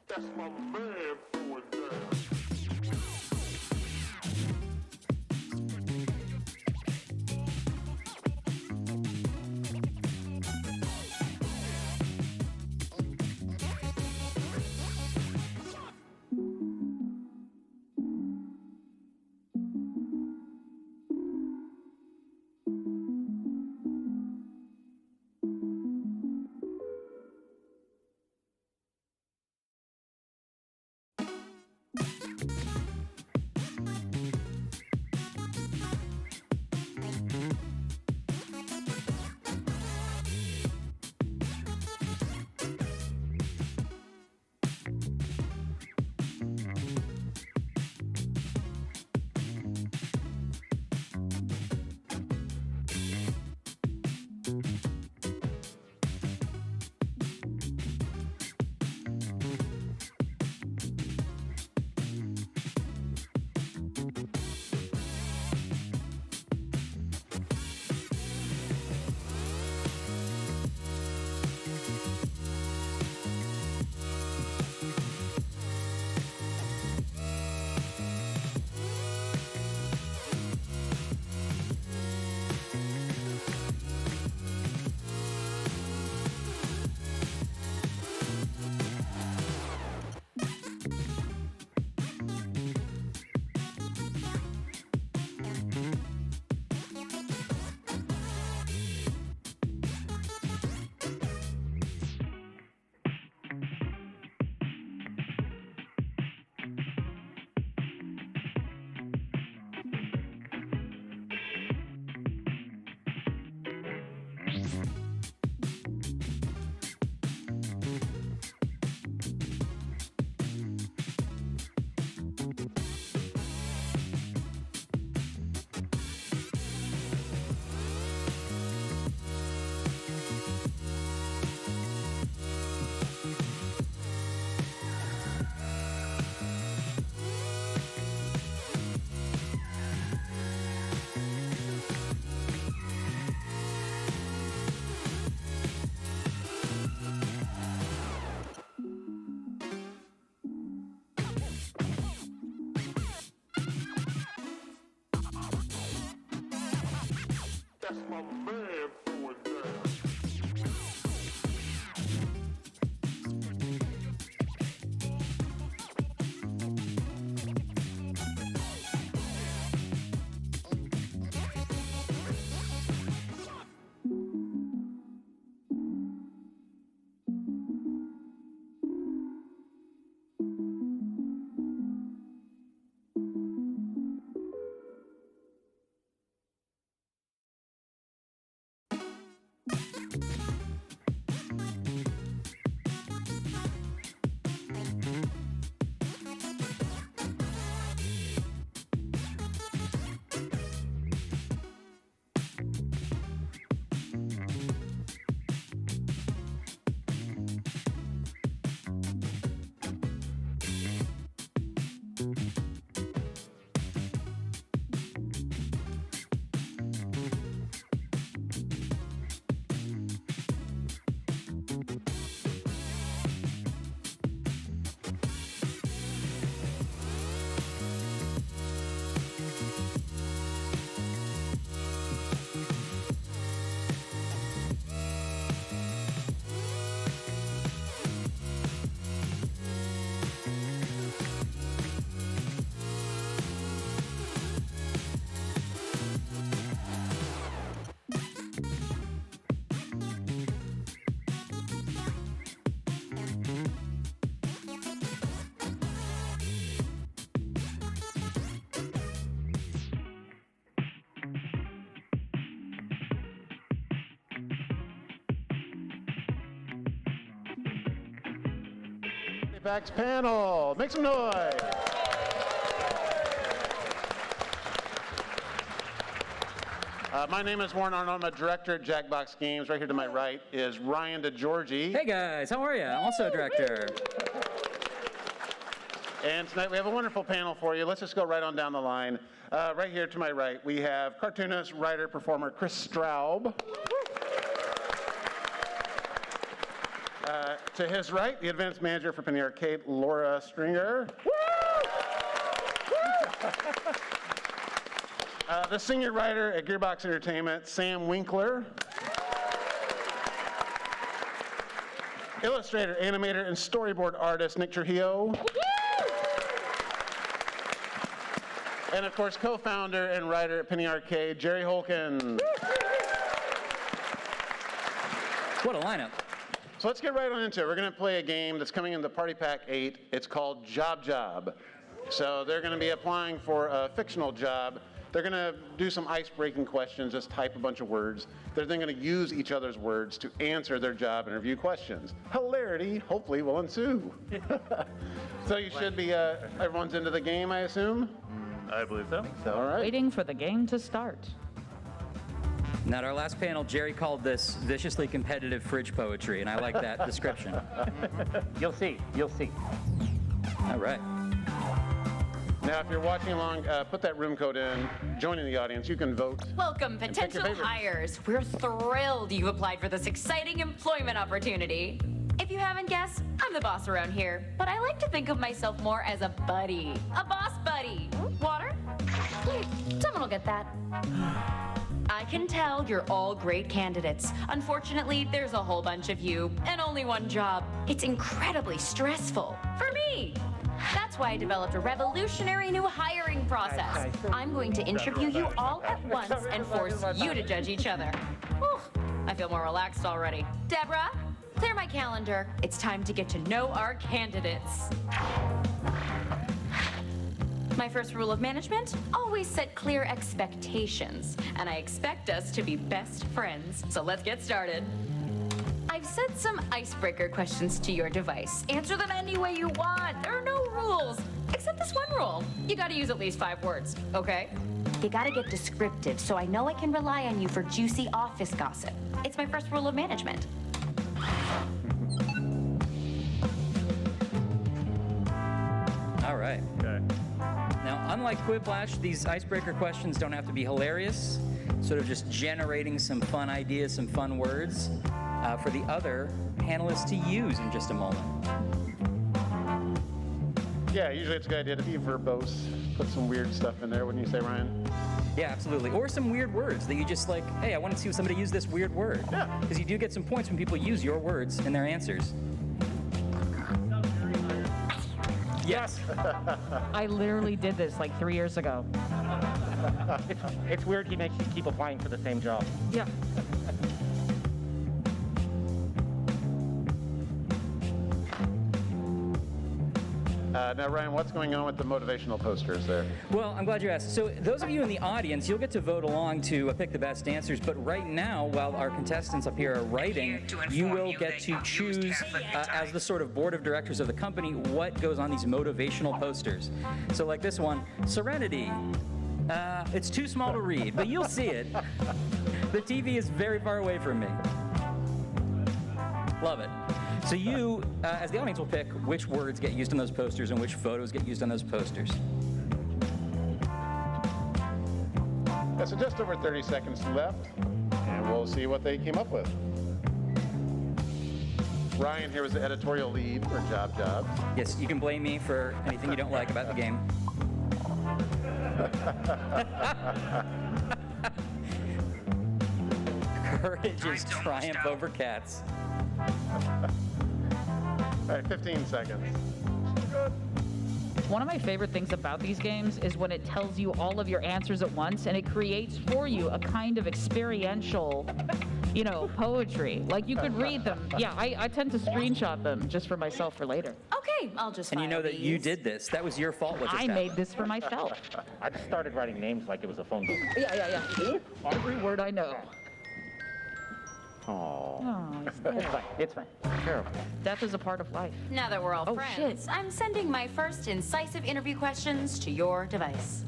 That's my man throwing down. That's my man going down. PAX panel, make some noise. My name is Warren Arnold. I'm a director at Jackbox Games. Right here to my right is Ryan DeGiorgi. Hey guys, how are you? I'm also a director. And tonight we have a wonderful panel for you. Let's just go right on down the line. Right here to my right, we have cartoonist, writer, performer Chris Straub. To his right, the events manager for Penny Arcade, Laura Stringer. The senior writer at Gearbox Entertainment, Sam Winkler. Illustrator, animator, and storyboard artist, Nick Trujillo. And of course, co-founder and writer at Penny Arcade, Jerry Holken. What a lineup. So let's get right on into it. We're going to play a game that's coming into Party Pack 8. It's called Job Job. So they're going to be applying for a fictional job. They're going to do some ice-breaking questions, just type a bunch of words. They're then going to use each other's words to answer their job interview questions. Hilarity, hopefully, will ensue. So you should be, everyone's into the game, I assume? I believe so. All right. Waiting for the game to start. Now, at our last panel, Jerry called this viciously competitive fridge poetry, and I like that description. You'll see. You'll see. All right. Now, if you're watching along, put that room code in, join in the audience. You can vote. Welcome, and pick your potential favorites. hires. We're thrilled you applied for this exciting employment opportunity. If you haven't guessed, I'm the boss around here, but I like to think of myself more as a buddy. A boss buddy. Water? Someone will get that. I can tell you're all great candidates. Unfortunately, there's a whole bunch of you and only one job. It's incredibly stressful. For me. That's why I developed a revolutionary new hiring process. I'm going to interview you all at once and force you to judge each other. Whew, I feel more relaxed already. Deborah, clear my calendar. It's time to get to know our candidates. My first rule of management, always set clear expectations. And I expect us to be best friends. So let's get started. I've sent some icebreaker questions to your device. Answer them any way you want. There are no rules, except this one rule. You gotta use at least 5 words, okay? You gotta get descriptive so I know I can rely on you for juicy office gossip. It's my first rule of management. All right. Okay. Now, unlike Quiplash, these icebreaker questions don't have to be hilarious, sort of just generating some fun ideas, some fun words for the other panelists to use in just a moment. Yeah, usually it's a good idea to be verbose. Put some weird stuff in there, wouldn't you say, Ryan? Yeah, absolutely. Or some weird words that you just like, hey, I want to see somebody use this weird word. Yeah. Because you do get some points when people use your words in their answers. Yes. I literally did this like 3 years ago. It's weird he makes you keep applying for the same job. Yeah. Now, Ryan, what's going on with the motivational posters there? Well, I'm glad you asked. So those of you in the audience, you'll get to vote along to pick the best answers, but right now, while our contestants up here are writing, you will get to choose, as the sort of board of directors of the company, what goes on these motivational posters. So like this one, Serenity. It's too small to read, but you'll see it. The TV is very far away from me. Love it. So you, as the audience, will pick which words get used on those posters and which photos get used on those posters. Yeah, so just over 30 seconds left, and we'll see what they came up with. Ryan here was the editorial lead for Job Job. Yes, you can blame me for anything you don't like about the game. Courage is triumph over cats. All right, 15 seconds. One of my favorite things about these games is when it tells you all of your answers at once and it creates for you a kind of experiential, poetry. Like you could read them. Yeah, I tend to screenshot them just for myself for later. Okay, I'll just And you know file that you these. did this. That was your fault. What just I happened. made this for myself. I just started writing names like it was a phone book. Yeah. Every word I know. Oh. It's fine. It's fine. Terrible. Death is a part of life. Now that we're all Oh, friends, I'm sending my first incisive interview questions to your device.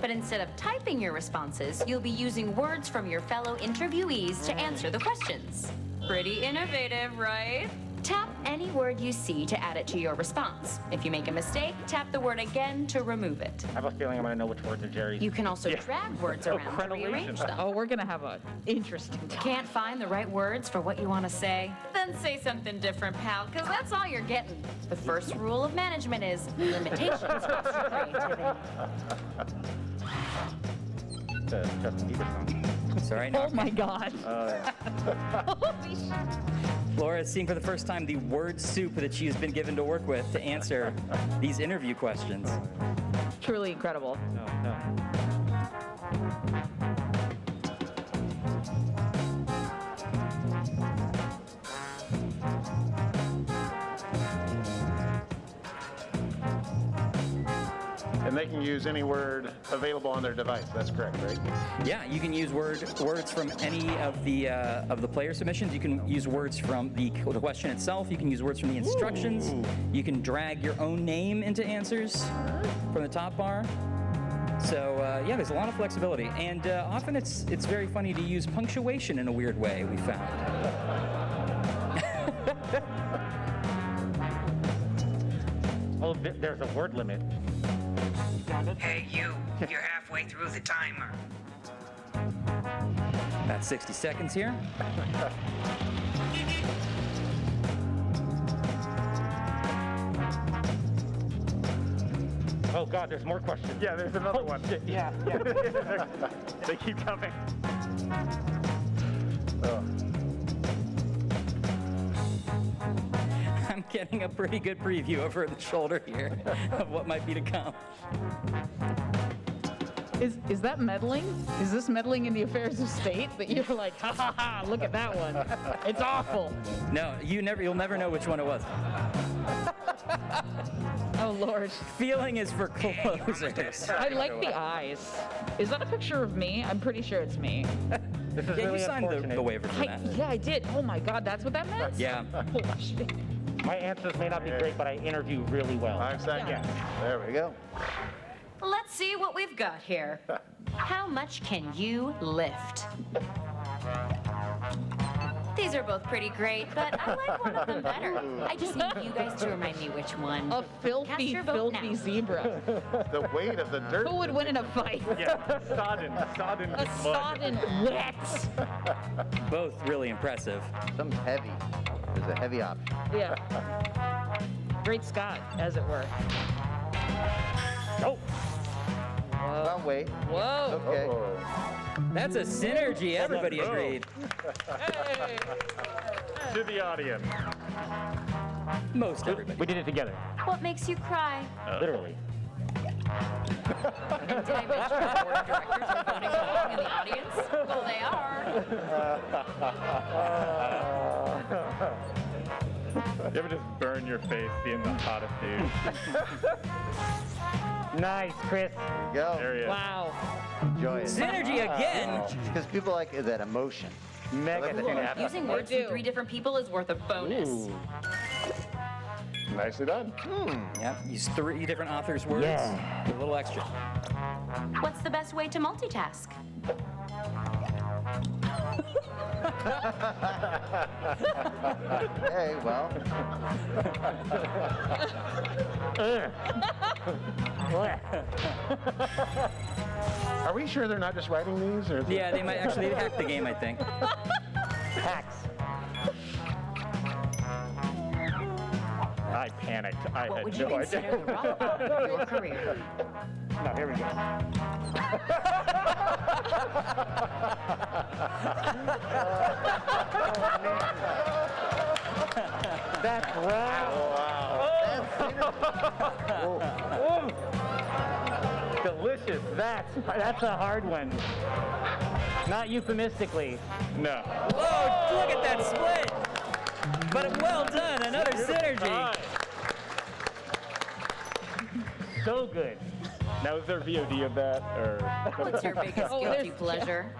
But instead of typing your responses, you'll be using words from your fellow interviewees to answer the questions. Pretty innovative, right? Tap any word you see to add it to your response. If you make a mistake, tap the word again to remove it. I have a feeling I'm going to know which words are Jerry's. You can also drag words Oh, around to crenellations. rearrange them. Oh, we're gonna have an interesting time. Can't find the right words for what you want to say? Then say something different, pal, because that's all you're getting. The first rule of management is limitations foster creativity. The Justin Bieber song. Sorry. Oh my God. Holy shit. Laura is seeing for the first time the word soup that she's been given to work with to answer these interview questions. Truly incredible. No. And they can use any word available on their device. That's correct, right? Yeah, you can use words from any of the player submissions. You can use words from the question itself. You can use words from the instructions. Ooh. You can drag your own name into answers from the top bar. So yeah, there's a lot of flexibility, and often it's very funny to use punctuation in a weird way. We found. Oh, there's a word limit. Hey, you're halfway through the timer. About 60 seconds here. Oh God, there's more questions. Yeah, there's another one. Yeah. They keep coming. I'm getting a pretty good preview over the shoulder here of what might be to come. Is that meddling? Is this meddling in the affairs of state that you're like, ha ha ha, look at that one. It's awful. No, you'll never know which one it was. Oh Lord. Feeling is for closers. I like the eyes. Is that a picture of me? I'm pretty sure it's me. This is Yeah, really you signed unfortunate. the waiver for that. Yeah, I did. Oh my God, that's what that meant? Yeah. Oh, shit. My answers may not be great, but I interview really well. 5 seconds. There we go. Let's see what we've got here. How much can you lift? These are both pretty great, but I like one of them better. I just need you guys to remind me which one. A filthy, Cast your vote filthy now. zebra. The weight of the dirt. Who would win in a fight? Yeah, sodden A with mud. sodden wet. Both really impressive. Something's heavy. There's a heavy option. Yeah. Great Scott, as it were. Oh, Well, wait. Whoa. Okay. That's a synergy. Everybody agreed. To the audience. Most everybody. We did it together. What makes you cry? Literally. And did I mention the board of directors are voting along in the audience? Well, they are. You ever just burn your face being the hottest dude? Nice, Chris. Go. There he is. Wow. Enjoy it. Synergy again. Because people like that emotion. Mega snap. Using words from 3 different people is worth a bonus. Nicely done. Yep, use 3 different authors' words. Yeah. A little extra. What's the best way to multitask? Hey, well. Are we sure they're not just writing these? Or Yeah, they might actually hack the game, I think. PAX. I panicked. I What had would you no consider idea. the rough part of your career? No, here we go. That's wow. Delicious. That's a hard one. Not euphemistically. No. Whoa, look at that split. But well done, another synergy. So good. Now, is there VOD of that, or? What's your biggest guilty pleasure?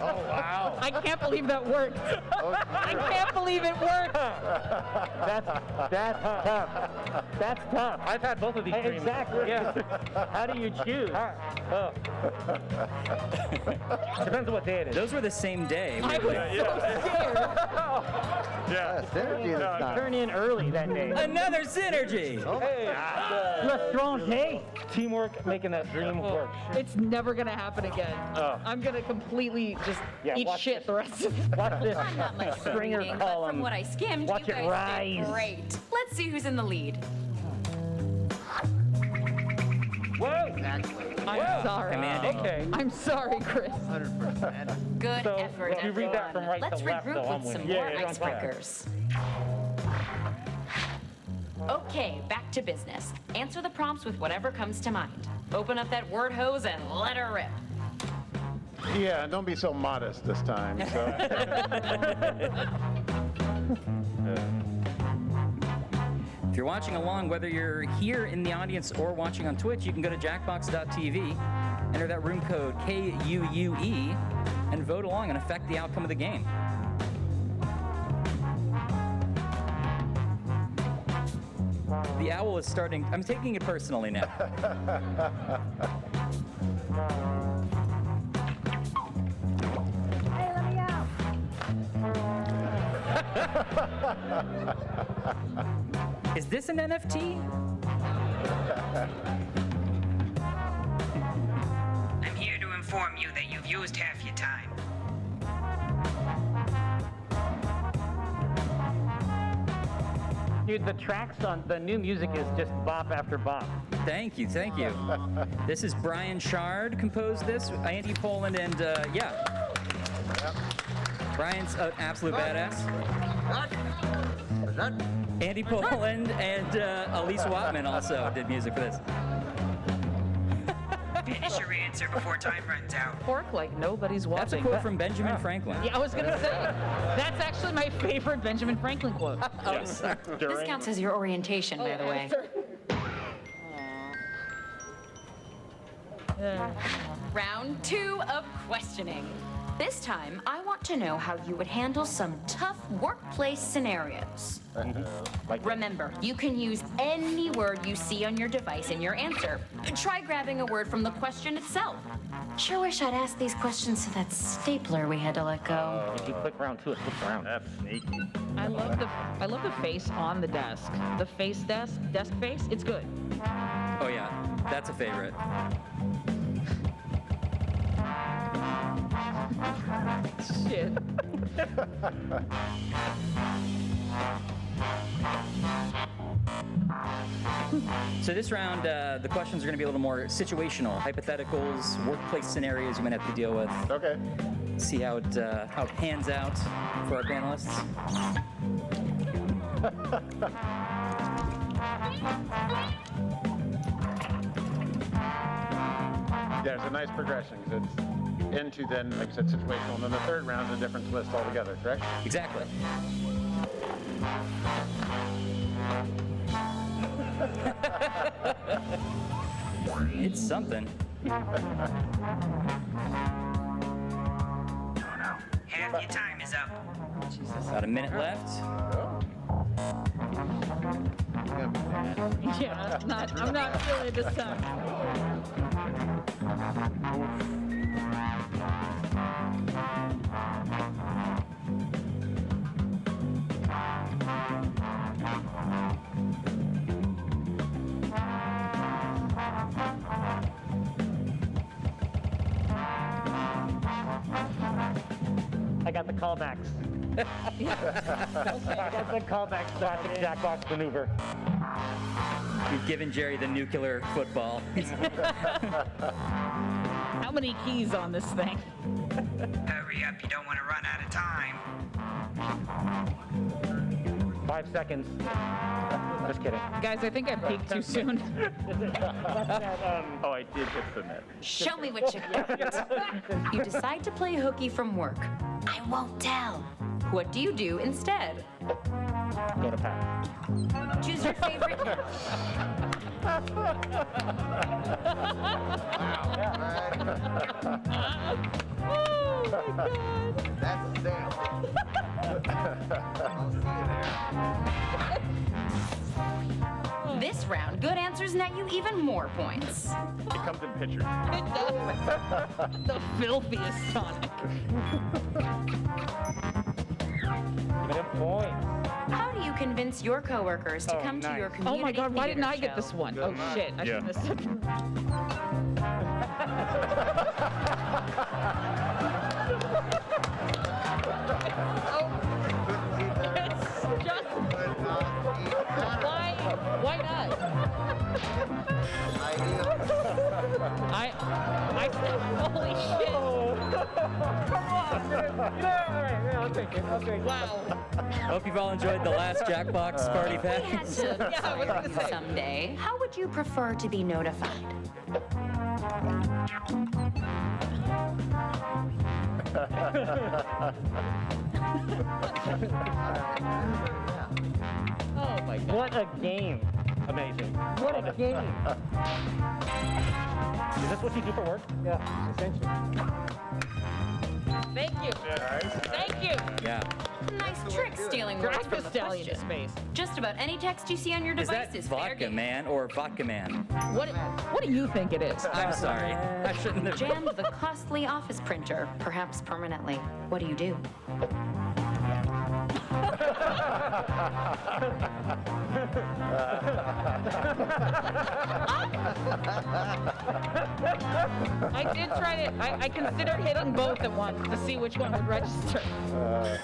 Oh, wow. I can't believe that worked. I can't believe it worked. That's tough. That's tough. I've had both of these dreams. Exactly. Yeah. How do you choose? Oh. Depends on what day it is. Those were the same day. I was so scared. Yeah, synergy this time. Turn in early that day. Another synergy. Hey, let's strong day. Teamwork making that dream work. It's never gonna happen again. Oh. I'm gonna completely just eat watch shit the rest of the Watch this. I'm not much for Stringer reading, but column. from what I skimmed, Watch you it guys rise. did great. Let's see who's in the lead. Whoa! I'm sorry. Commanding. Okay. I'm sorry, Chris. 100%. Good So, effort, if you read that from everyone. right Let's to left, regroup though, I'm with some winning. more Yeah, that's right. icebreakers. Okay, back to business. Answer the prompts with whatever comes to mind. Open up that word hose and let her rip. Yeah, don't be so modest this time. So. If you're watching along, whether you're here in the audience or watching on Twitch, you can go to jackbox.tv, enter that room code KUUE, and vote along and affect the outcome of the game. The owl is starting. I'm taking it personally now. Hey, let me out. Is this an NFT? I'm here to inform you that you've used half your time. Dude, the tracks on the new music is just bop after bop. Thank you, thank you. This is Brian Shard composed this, Andy Poland, and yeah. Brian's an absolute badass. Andy Poland and Elise Watman also did music for this. Finish your answer before time runs out. Pork like nobody's watching. That's a quote from Benjamin Franklin. Yeah, I was gonna say. That's actually my favorite Benjamin Franklin quote. Yes. This counts as your orientation, by the way. Round 2 of questioning. This time, I want to know how you would handle some tough workplace scenarios. Remember, you can use any word you see on your device in your answer. Try grabbing a word from the question itself. Sure wish I'd asked these questions to that stapler we had to let go. If you click round 2, it flips around. That's sneaky. I love the face on the desk. The face desk face. It's good. Oh yeah, that's a favorite. Shit. So this round, the questions are going to be a little more situational, hypotheticals, workplace scenarios you might have to deal with. Okay. See how it pans out for our panelists. Yeah, it's a nice progression because it's into then, like I said, situational, and then the third round is a different twist altogether, correct? Exactly. It's something. Half your time is up. About a minute left. Yeah, I'm not feeling it this time. I got the callbacks. I got the callbacks, classic Jackbox maneuver. You've given Jerry the nuclear football. How many keys on this thing? Hurry up, you don't want to run out of time. 5 seconds. Just kidding. Guys, I think I peaked too soon. Oh, I did hit submit. Show me what you got. You decide to play hooky from work. I won't tell. What do you do instead? Go to PAX. Choose your favorite. Oh my God. That's a sale. I'll see you there. This round, good answers net you even more points. It comes in pictures. It does. The filthiest Sonic. Give it a point. How do you convince your coworkers to come to your community Oh my God, why didn't I theater get this show? one? Oh shit, I shouldn't have said. Why not? I said, holy shit. Come on, man. Yeah, I'll take it. I'll take it. Wow. Hope you've all enjoyed the last Jackbox party If we had pack. to Yeah, I was fire gonna you say. someday, how would you prefer to be notified? Oh my God. What a game. Amazing. What a game. Is this what you do for work? Yeah, essentially. Thank you. Thank you. Yeah. Nice trick stealing words Drag from the the stallion to question. space. Just about any text you see on your Is device that is fair Vodka game. Man or Vodka Man? What do you think it is? I'm sorry. I shouldn't have. Jammed the costly office printer, perhaps permanently. What do you do? I did try to, I considered hitting both at once to see which one would register. Wow.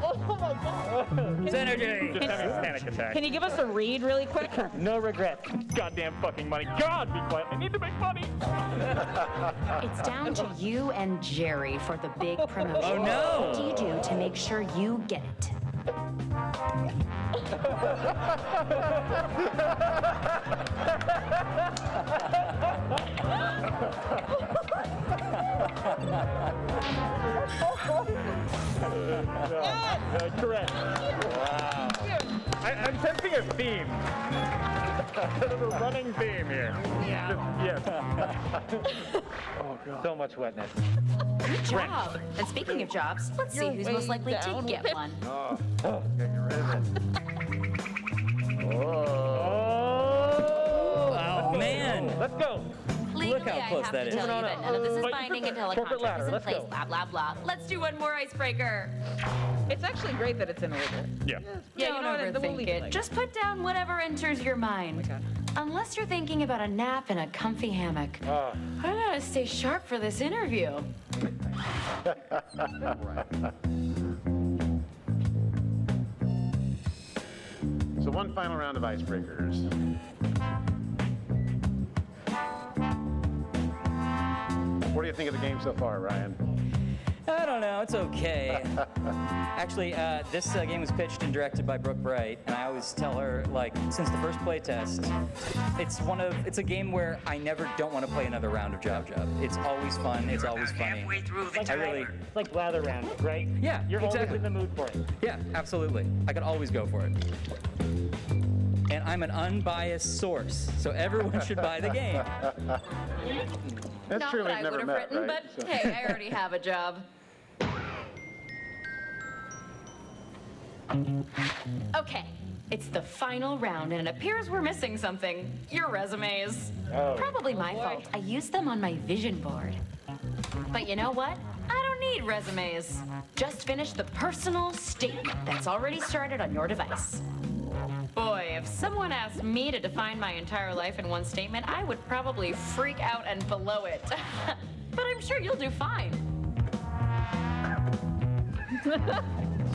Oh my God. Synergy. Just having a panic attack. Can you give us a read really quick? No regrets. Goddamn fucking money. God, be quiet. I need to make money. It's down to you and Jerry for the big promotion. Oh, no. What do you do to make sure you get it? Correct. Wow. I'm sensing a theme. There's a running theme here. Yeah. Yes. Oh, God. So much wetness. Good job. And speaking of jobs, let's see You're who's way most likely to down get with it. one. Oh, get rid of it. Oh, man. Let's go. Legally, Look how I close have that to is. tell you that none of this is But binding until a corporate contract is ladder, in let's place, go. blah, blah, blah. Let's do one more icebreaker. It's actually great that it's in order. Yeah. Yeah, Don't you know what, we'll overthink leave it. like Just put down whatever enters your mind. Unless you're thinking about a nap in a comfy hammock. I gotta stay sharp for this interview. one final round of icebreakers. What do you think of the game so far, Ryan? I don't know, it's okay. Actually, this game was pitched and directed by Brooke Bright, and I always tell her, like, since the first play test, it's a game where I never don't want to play another round of Job Job. It's always fun, it's always funny. Halfway through the I really, It's like blather round, right? yeah, You're always exactly. in the mood for it. Yeah, absolutely. I could always go for it. And I'm an unbiased source, so everyone should buy the game. That's Not true, that we've I never would have met, written, right? but So- hey, I already have a job. Okay, it's the final round, and it appears we're missing something. Your resumes. Probably my fault. I used them on my vision board. But you know what? I don't need resumes. Just finish the personal statement that's already started on your device. Boy, if someone asked me to define my entire life in one statement, I would probably freak out and blow it. But I'm sure you'll do fine.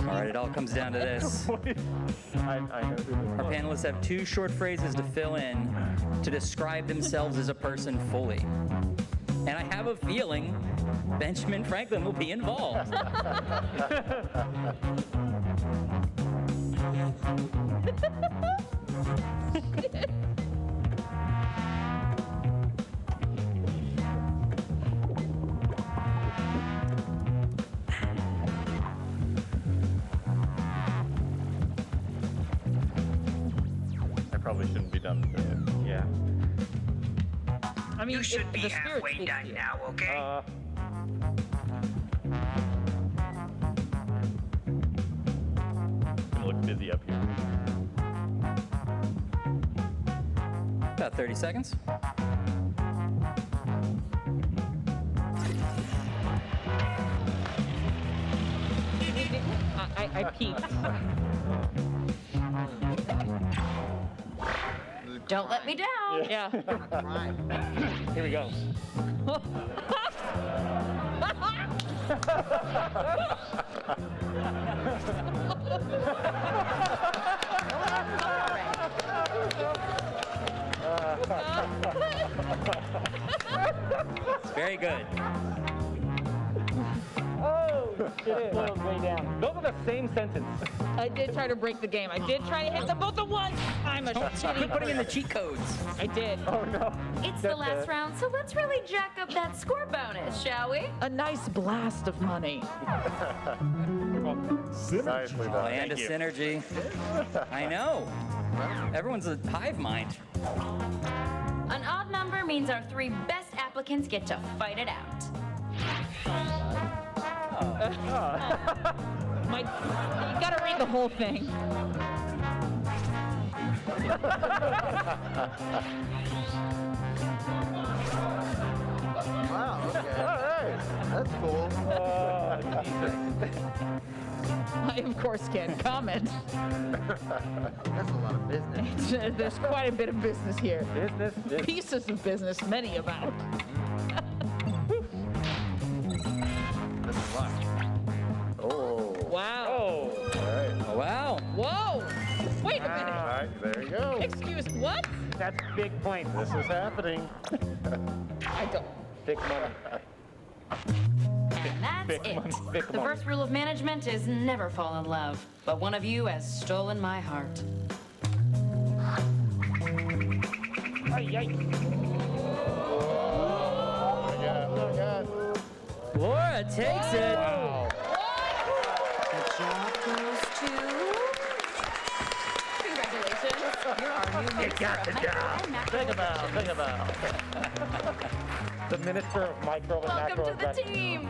All right, it all comes down to this. I know who this Our panelists have 2 short phrases to fill in to describe themselves as a person fully. And I have a feeling Benjamin Franklin will be involved. I probably shouldn't be done with it. Yeah. I mean, You should be the spirit halfway speaks to done you. now, okay? Gonna look busy up here. About 30 seconds. I peeked. Don't let me down. Yeah. Here we go. It's very good. Oh, it boils way down. Those are the same sentence. I did try to break the game. I did try to hit them both at once. I'm a Keep shitty putting in the person. cheat codes. I did. Oh no. It's the last round, so let's really jack up that score bonus, shall we? A nice blast of money. Nicely Oh, done. and a synergy. I know. Everyone's a hive mind. An odd number means our 3 best applicants get to fight it out. Mike, you gotta read the whole thing. Wow, okay. All right. That's cool. I, of course, can't comment. That's a lot of business. There's quite a bit of business here. Business. Pieces of business, many about. That's a lot. Oh. Wow. Oh. All right. Oh, wow. Whoa. Wait a All minute. right, there you go. Excuse me. What? That's big points. This is happening. I don't. Big money. And that's Big it. money, big The money. first rule of management is never fall in love. But one of you has stolen my heart. Ay, ay. Oh my God. Laura takes it. Wow. The job goes to... Congratulations. You're our new minister got the of micro job. and macro Think about. The Minister of Micro and Welcome to the Macroaggression. team.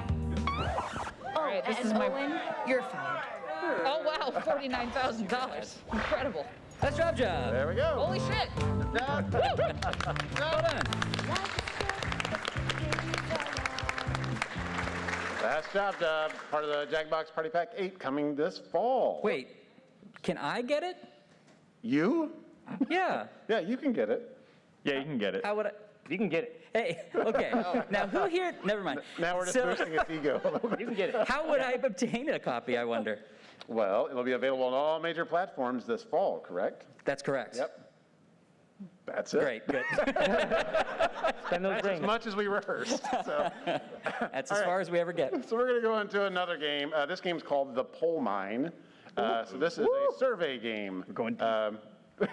All right, this and is my. Owen, you're fired. Oh wow, $49,000. Incredible. That's Job Job. There we go. Holy shit. Well done. Last Job Job, part of the Jackbox Party Pack 8 coming this fall. Wait, can I get it? You? Yeah. Yeah, you can get it. Yeah, you can get it. How would I? You can get it. Hey, okay. Now who here? Never mind. Now we're just So- boosting its ego. You can get it. How would I obtain a copy, I wonder? Well, it'll be available on all major platforms this fall, correct? That's correct. Yep. That's it. Great, good. Spend those That's as rings. much as we rehearsed. So. That's as far as we ever get. So we're going to go into another game. This game's called The Pole Mine. So this is a survey game. We're going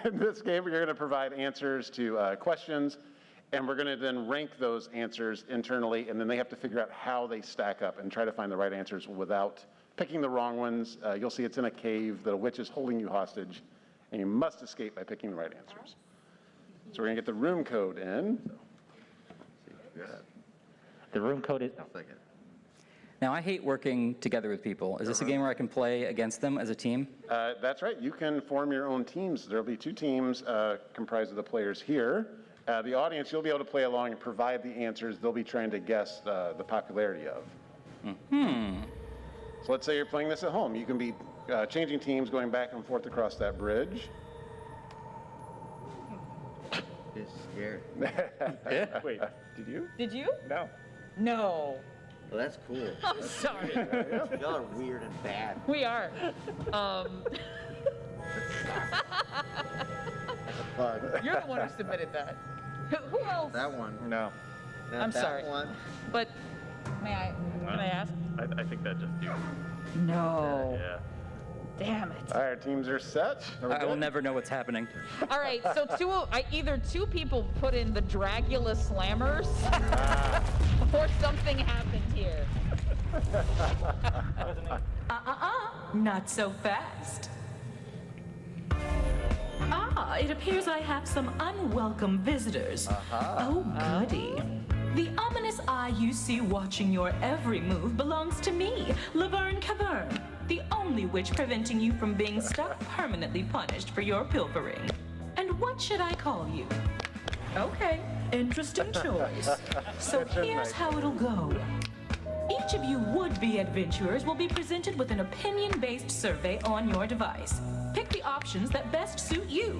in this game, you're going to provide answers to questions, and we're going to then rank those answers internally, and then they have to figure out how they stack up and try to find the right answers without picking the wrong ones. You'll see it's in a cave. The witch is holding you hostage, and you must escape by picking the right answers. So we're going to get the room code in. The room code is. Now, I hate working together with people. Is this a game where I can play against them as a team? That's right. You can form your own teams. There'll be 2 teams comprised of the players here. The audience, you'll be able to play along and provide the answers they'll be trying to guess the popularity of. So let's say you're playing this at home. You can be changing teams, going back and forth across that bridge. He's scared. Wait, did you? Did you? No. No. Well, that's cool. I'm sorry. Y'all are weird and bad. We are. Bug. You're the one who submitted that. Who else? That one. No. Not I'm that sorry. One. But may I ask? I think that just you. No. Yeah. Damn it. All right, teams are set. I will never know what's happening. All right, so either 2 people put in the Dragula Slammers, or something happened here. Not so fast. Ah, it appears I have some unwelcome visitors. Oh, goody. The ominous eye you see watching your every move belongs to me, Laverne Cavern, the only witch preventing you from being stuck permanently punished for your pilfering. And what should I call you? Okay, interesting choice. So here's how it'll go. Each of you would-be adventurers will be presented with an opinion-based survey on your device. Pick the options that best suit you.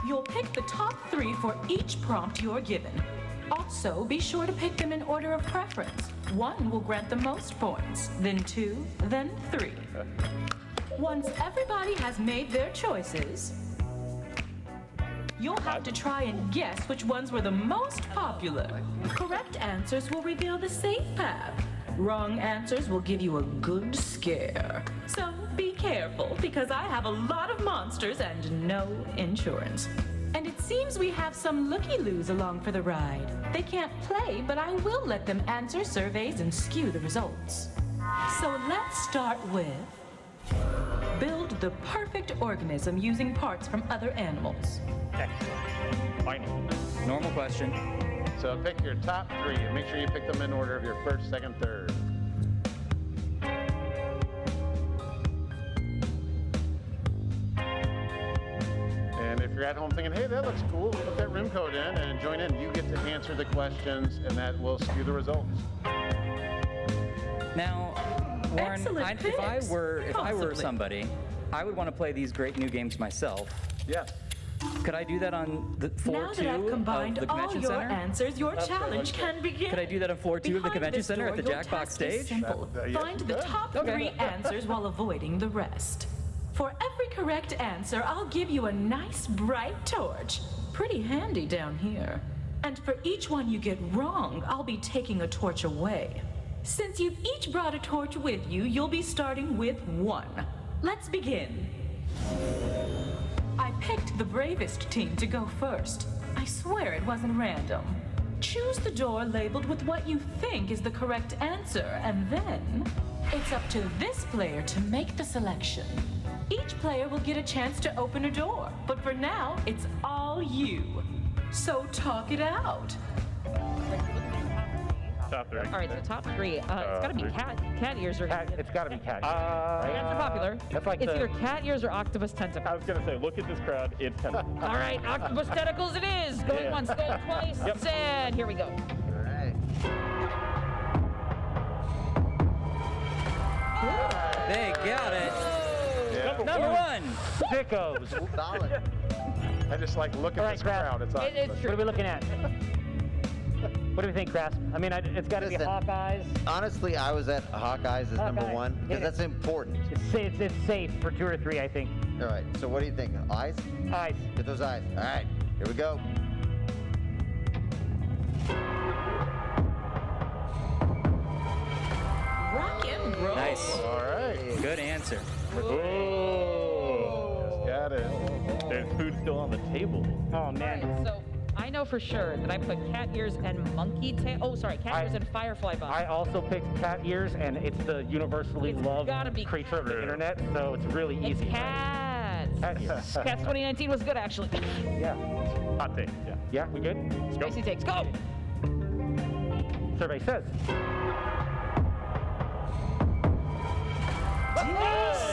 You'll pick the top 3 for each prompt you're given. Also, be sure to pick them in order of preference. 1 will grant the most points, then 2, then 3. Once everybody has made their choices, you'll have to try and guess which ones were the most popular. Correct answers will reveal the safe path. Wrong answers will give you a good scare. So be careful, because I have a lot of monsters and no insurance. And it seems we have some looky-loos along for the ride. They can't play, but I will let them answer surveys and skew the results. So let's start with build the perfect organism using parts from other animals. Excellent. Normal question. So pick your top 3 and make sure you pick them in order of your first, second, third. And if you're at home thinking, hey, that looks cool, put that rim code in and join in. You get to answer the questions, and that will skew the results. Now, Warren, Excellent if I picks. were somebody, I would want to play these great new games myself. Yeah. Could I do that on the floor Now 2 that I've of combined the all convention your center? answers, your challenge can begin. Could I do that on floor 2 of the Behind convention this center door, at the your Jackbox task is stage? simple. Yes, Find you the could. top Okay. 3 answers while avoiding the rest. For every correct answer, I'll give you a nice bright torch. Pretty handy down here. And for each one you get wrong, I'll be taking a torch away. Since you've each brought a torch with you, you'll be starting with 1. Let's begin. I picked the bravest team to go first. I swear it wasn't random. Choose the door labeled with what you think is the correct answer, and then it's up to this player to make the selection. Each player will get a chance to open a door, but for now, it's all you. So talk it out. Top 3. All right, so top 3. It's got to be cat ears or. It's got to be cat. Cats are popular. That's like it's the- either cat ears or octopus tentacles. I was gonna say, look at this crowd. It's kind of. All right, octopus tentacles it is. Going Yeah. once, going twice, Yep. and here we go. All right. They got it. Yeah. Number 1. Sickos. Solid. I just like look at All right, this crowd. crowd. It's awesome. It's What true. are we looking at? What do we think, Grasp? I mean, it's got to be Listen, Hawkeyes. Honestly, I was at Hawkeyes as number Hawkeye. one because Yeah. that's important. It's safe for 2 or 3, I think. All right. So what do you think? Eyes? Eyes. Get those eyes. All right. Here we go. Rock and roll. Nice. All right. Good answer. Oh. Got it. There's food still on the table. Oh, man. Alright, so I know for sure that I put cat ears and monkey tail. Oh, sorry, cat ears and firefly bun. I also picked cat ears, and it's the universally loved gotta be creature of the internet, so it's really It's easy. cats. Cat ears. Cats 2019 was good, actually. Yeah. Hot take. Yeah. Yeah, we good? Spicy takes. Go. Survey says.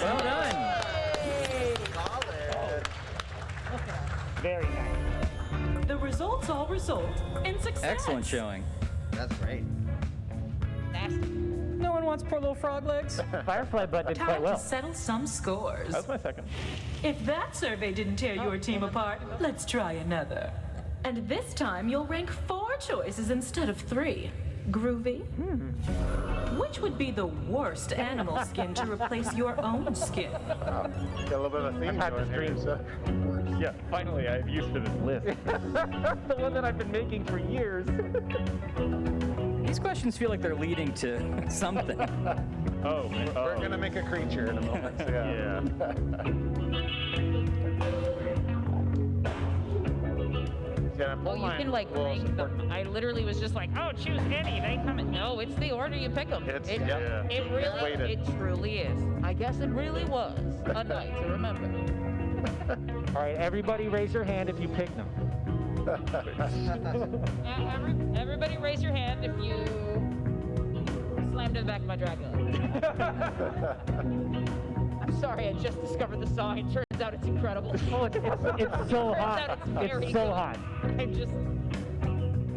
Well done. Very nice. The results all result in success. Excellent showing. That's great. Nasty. No one wants poor little frog legs. Firefly Bud did quite Time well. to settle some scores. That's my second. If that survey didn't tear your team apart, let's try another. And this time you'll rank 4 choices instead of 3. Groovy? Which would be the worst animal skin to replace your own skin? Got a little bit of a theme I've had going this here. dream. So. Yeah, finally, I have use for this list. the one that I've been making for years. These questions feel like they're leading to something. Oh, We're going to make a creature in a moment. So yeah. Oh, you can like rank them. I literally was just like, oh, choose any. They come in. No, it's the order you pick them. It's- it, yeah. it really, weighted. it truly is. I guess it really was a night to remember. All right, everybody raise your hand if you picked them. Everybody raise your hand if you slammed in the back of my Dracula. I'm sorry, I just discovered the song. It turns out it's incredible. Oh, it's so hot. It's very so good. hot. I just,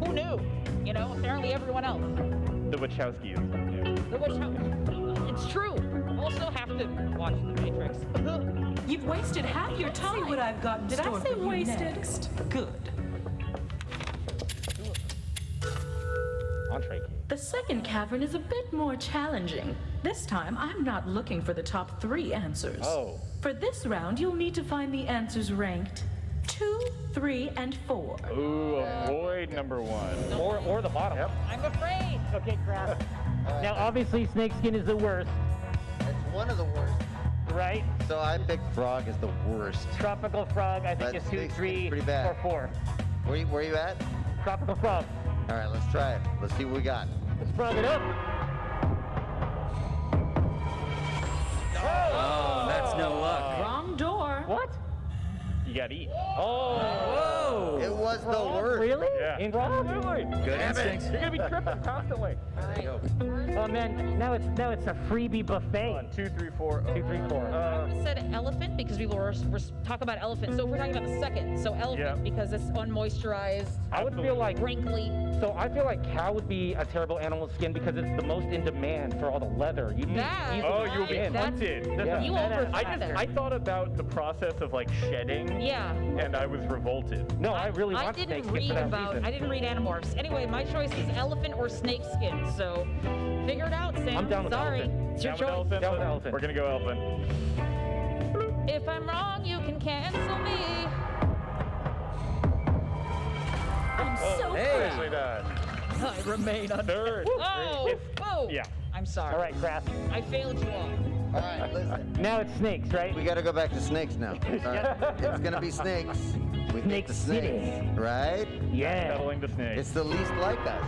who knew? You know, apparently everyone else. The Wachowskis. The it's true. Also have to watch The Matrix. You've wasted half your time. See what I've got in Did I store say for you wasted? next. Good. Entree. The second cavern is a bit more challenging. This time, I'm not looking for the top 3 answers. Oh. For this round, you'll need to find the answers ranked 2, 3, and 4. Ooh, avoid number 1. Or the bottom. Yep. I'm afraid. Okay, crap. Now, obviously, snakeskin is the worst, It's one of the worst. right? So I picked frog as the worst. Tropical frog, I think, But is 2, snakeskin's 3, pretty bad. or 4. Where you at? Tropical frog. All right, let's try it. Let's see what we got. Let's frog it up. Oh, that's no luck. Wrong door. What? You gotta eat. Whoa. It was the worst. Really? Yeah. In frog? Good instinct. You're gonna be tripping constantly. Oh man, now it's a freebie buffet. 1, 2, 3, 4. 2, 3, 4. I said elephant because people were talking about elephant. So if we're talking about the second, so elephant because it's unmoisturized, I would feel like wrinkly. So I feel like cow would be a terrible animal skin because it's the most in demand for all the leather. You Oh, you'll be hunted. Yeah. You I thought about the process of like shedding. Yeah. And I was revolted. No, I really I want didn't snakeskin read for that about. reason. I didn't read Animorphs. Anyway, my choice is elephant or snake skin. So figure it out, Sam. I'm down with Sorry, elephant. it's your Down with choice. elephant? Down with elephant. We're gonna go elephant. If I'm wrong, you can cancel me. I'm so Hey. Nicely done. I remain on Third. Oh, oh. Yeah. I'm sorry. All right, Craft. I failed you all. All right, listen. Now it's snakes, right? We got to go back to snakes now. All right? It's going to be snakes. We picked the Snake snakes, City. right? Yeah. Settling the snake. It's the least like us.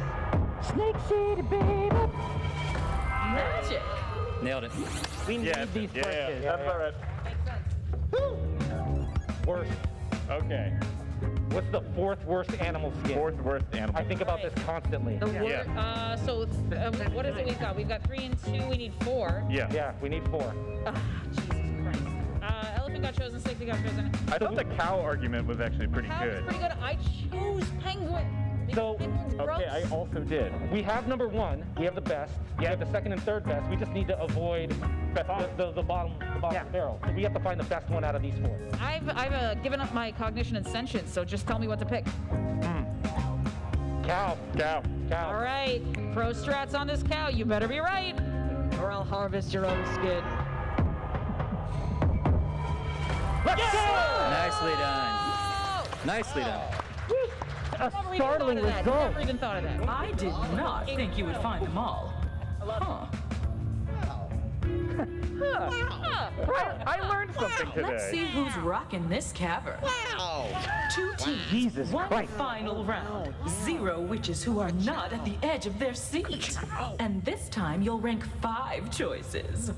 Snake City, baby. Magic. Nailed it. We need Yeah, these yeah, questions. that's all right. Makes sense. Worst. Okay. What's the 4th worst animal skin? 4th worst animal. I think about this constantly. The word, what is it we've got? We've got 3 and 2. We need 4. Yeah. Yeah, we need 4. Jesus Christ. Elephant got chosen. Snake got chosen. I thought the cow argument was actually pretty Cow was good. pretty good. I chose penguin. So, Penguin's gross. Okay, I also did. We have number 1. We have the best. We have the 2nd and 3rd best. We just need to avoid the bottom of the barrel. So we have to find the best one out of these 4. I've given up my cognition and sentience, so just tell me what to pick. Cow. All right, pro strats on this cow. You better be right, or I'll harvest your own skin. Let's go! Nicely done. Nicely done. A startling result. Never even thought of that. I did not think you would find them all. Huh. I learned something today. Let's see who's rocking this cavern. Two teams, Jesus one Christ. final round. 0 witches who are not at the edge of their seat. And this time you'll rank 5 choices.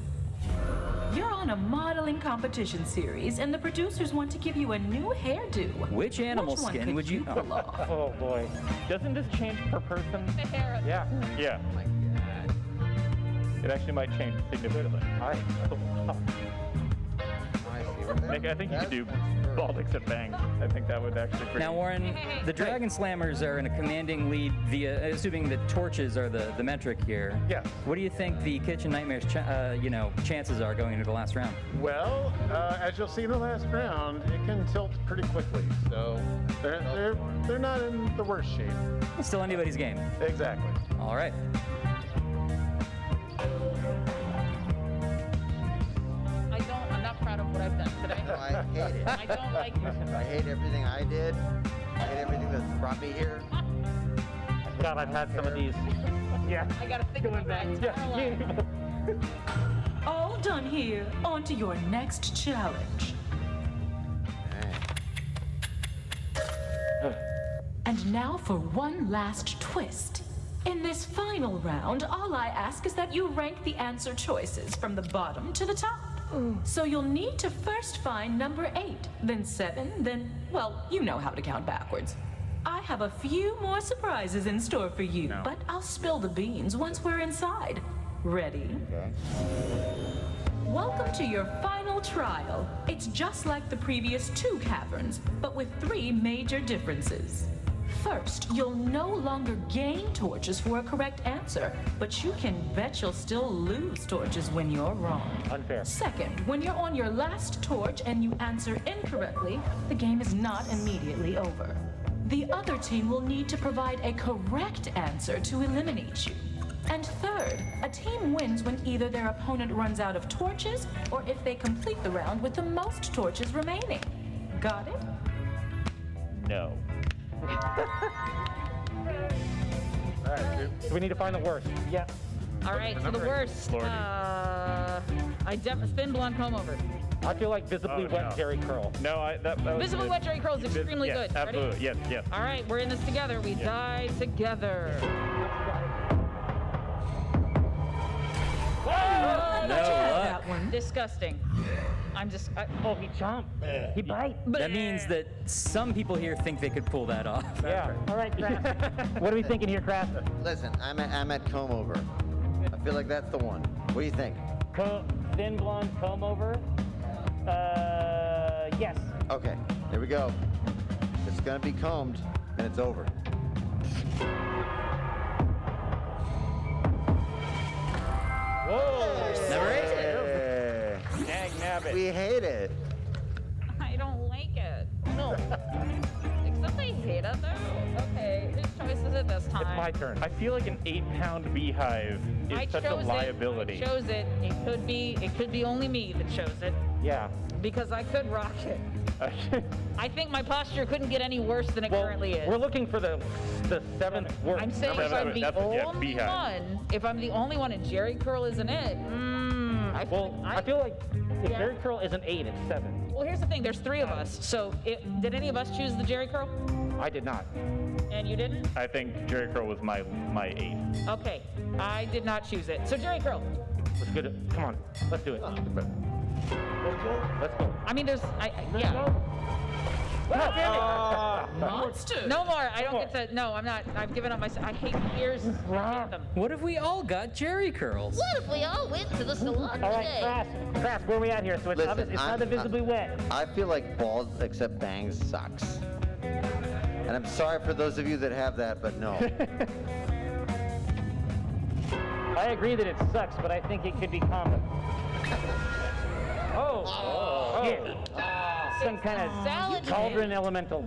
You're on a modeling competition series, and the producers want to give you a new hairdo. Which animal Which one skin could would you? pull off? Oh boy. Doesn't this change per person? The hair. Yeah. Yeah. It actually might change significantly. Nick, I think you could do bald except bangs. I think that would actually bring. Now, Warren, the Dragon Slammers are in a commanding lead via, assuming the torches are the metric here. Yes. What do you think the Kitchen Nightmares, chances are going into the last round? Well, as you'll see in the last round, it can tilt pretty quickly. So they're not in the worst shape. It's still anybody's game. Exactly. All right. I'm not proud of what I've done today. I hate it. I don't like it. I hate everything I did. I hate everything that's brought me here. God, I've had some of these. Yeah. I gotta think about that entire life. All done here. On to your next challenge. And now for one last twist. In this final round, all I ask is that you rank the answer choices from the bottom to the top. So you'll need to first find number 8, then 7, then, well, you know how to count backwards. I have a few more surprises in store for you, but I'll spill the beans once we're inside. Ready? Okay. Welcome to your final trial. It's just like the previous 2 caverns, but with 3 major differences. First, you'll no longer gain torches for a correct answer, but you can bet you'll still lose torches when you're wrong. Unfair. Second, when you're on your last torch and you answer incorrectly, the game is not immediately over. The other team will need to provide a correct answer to eliminate you. And third, a team wins when either their opponent runs out of torches or if they complete the round with the most torches remaining. Got it? No. All right, so we need to find the worst. Yes. All right, so the worst. Spin blonde comb over. I feel like visibly wet Jerry curl. No, that was Visibly good. wet Jerry curl is extremely yes, good. Ready? Absolutely. Yes. All right, we're in this together. We die together. No luck. That one. Disgusting. Oh, he jumped. He bite. That means that some people here think they could pull that off. Yeah. All right, Kraft. What are we thinking here, Kraft? Listen, I'm at comb over. I feel like that's the one. What do you think? Thin blonde comb over. Yes. Okay, here we go. It's gonna be combed, and it's over. Whoa. Number 8. Nag nabbit. We hate it. I don't like it. No. Except I hate it though. Okay, whose choice is it this time? It's my turn. I feel like an 8-pound beehive is I such a chose liability. It. I chose it. It could be only me that chose it. Yeah. Because I could rock it. I think my posture couldn't get any worse than it currently is. We're looking for the 7th worst. I'm saying if I'm the only one, if I'm the only one and Jerry Curl isn't it, I feel like if Jerry Curl isn't 8, it's 7. Well, here's the thing. There's 3 of us. So did any of us choose the Jerry Curl? I did not. And you didn't? I think Jerry Curl was my 8. Okay. I did not choose it. So Jerry Curl. Let's get it. Come on. Let's do it. Let's go. I mean, yeah. Monster. No more. I don't get to. No, I'm not. I've given up my. I hate ears. I hate them. What if we all got Jerry curls? What if we all went to the salon All right, today? Craft, where are we at here? So it's Listen, not visibly wet. I feel like balls except bangs sucks. And I'm sorry for those of you that have that, but no. I agree that it sucks, but I think it could be common. Oh. Yeah. Some kind of Salad cauldron elemental.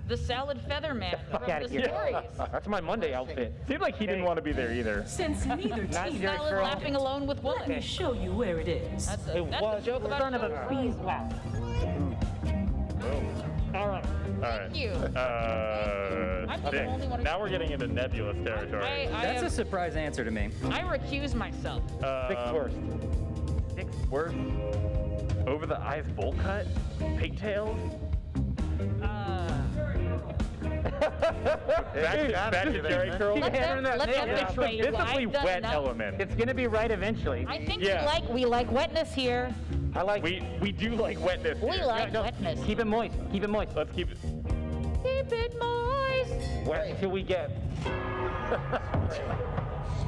the salad feather man from Fuck out the of here. stories. That's my Monday outfit. Seemed like he didn't want to be there either. Since neither team Salad laughing alone with let me women. show you where it is. That's the joke about son of a Joker. beeswax. All right. All right. Thank you. Six. Now we're getting into nebulous territory. That's a surprise answer to me. I recuse myself. Sixth worst. Sixth worst. Over the eyes bowl cut? Pigtails? Back to Jerry curl. Let them betray Visibly I've done wet enough. element. It's gonna be right eventually. I think Yeah. we like wetness here. I like. We do like wetness. We here. like wetness. Keep it moist. Keep it moist. Let's keep it. Keep it moist. Wet until we get.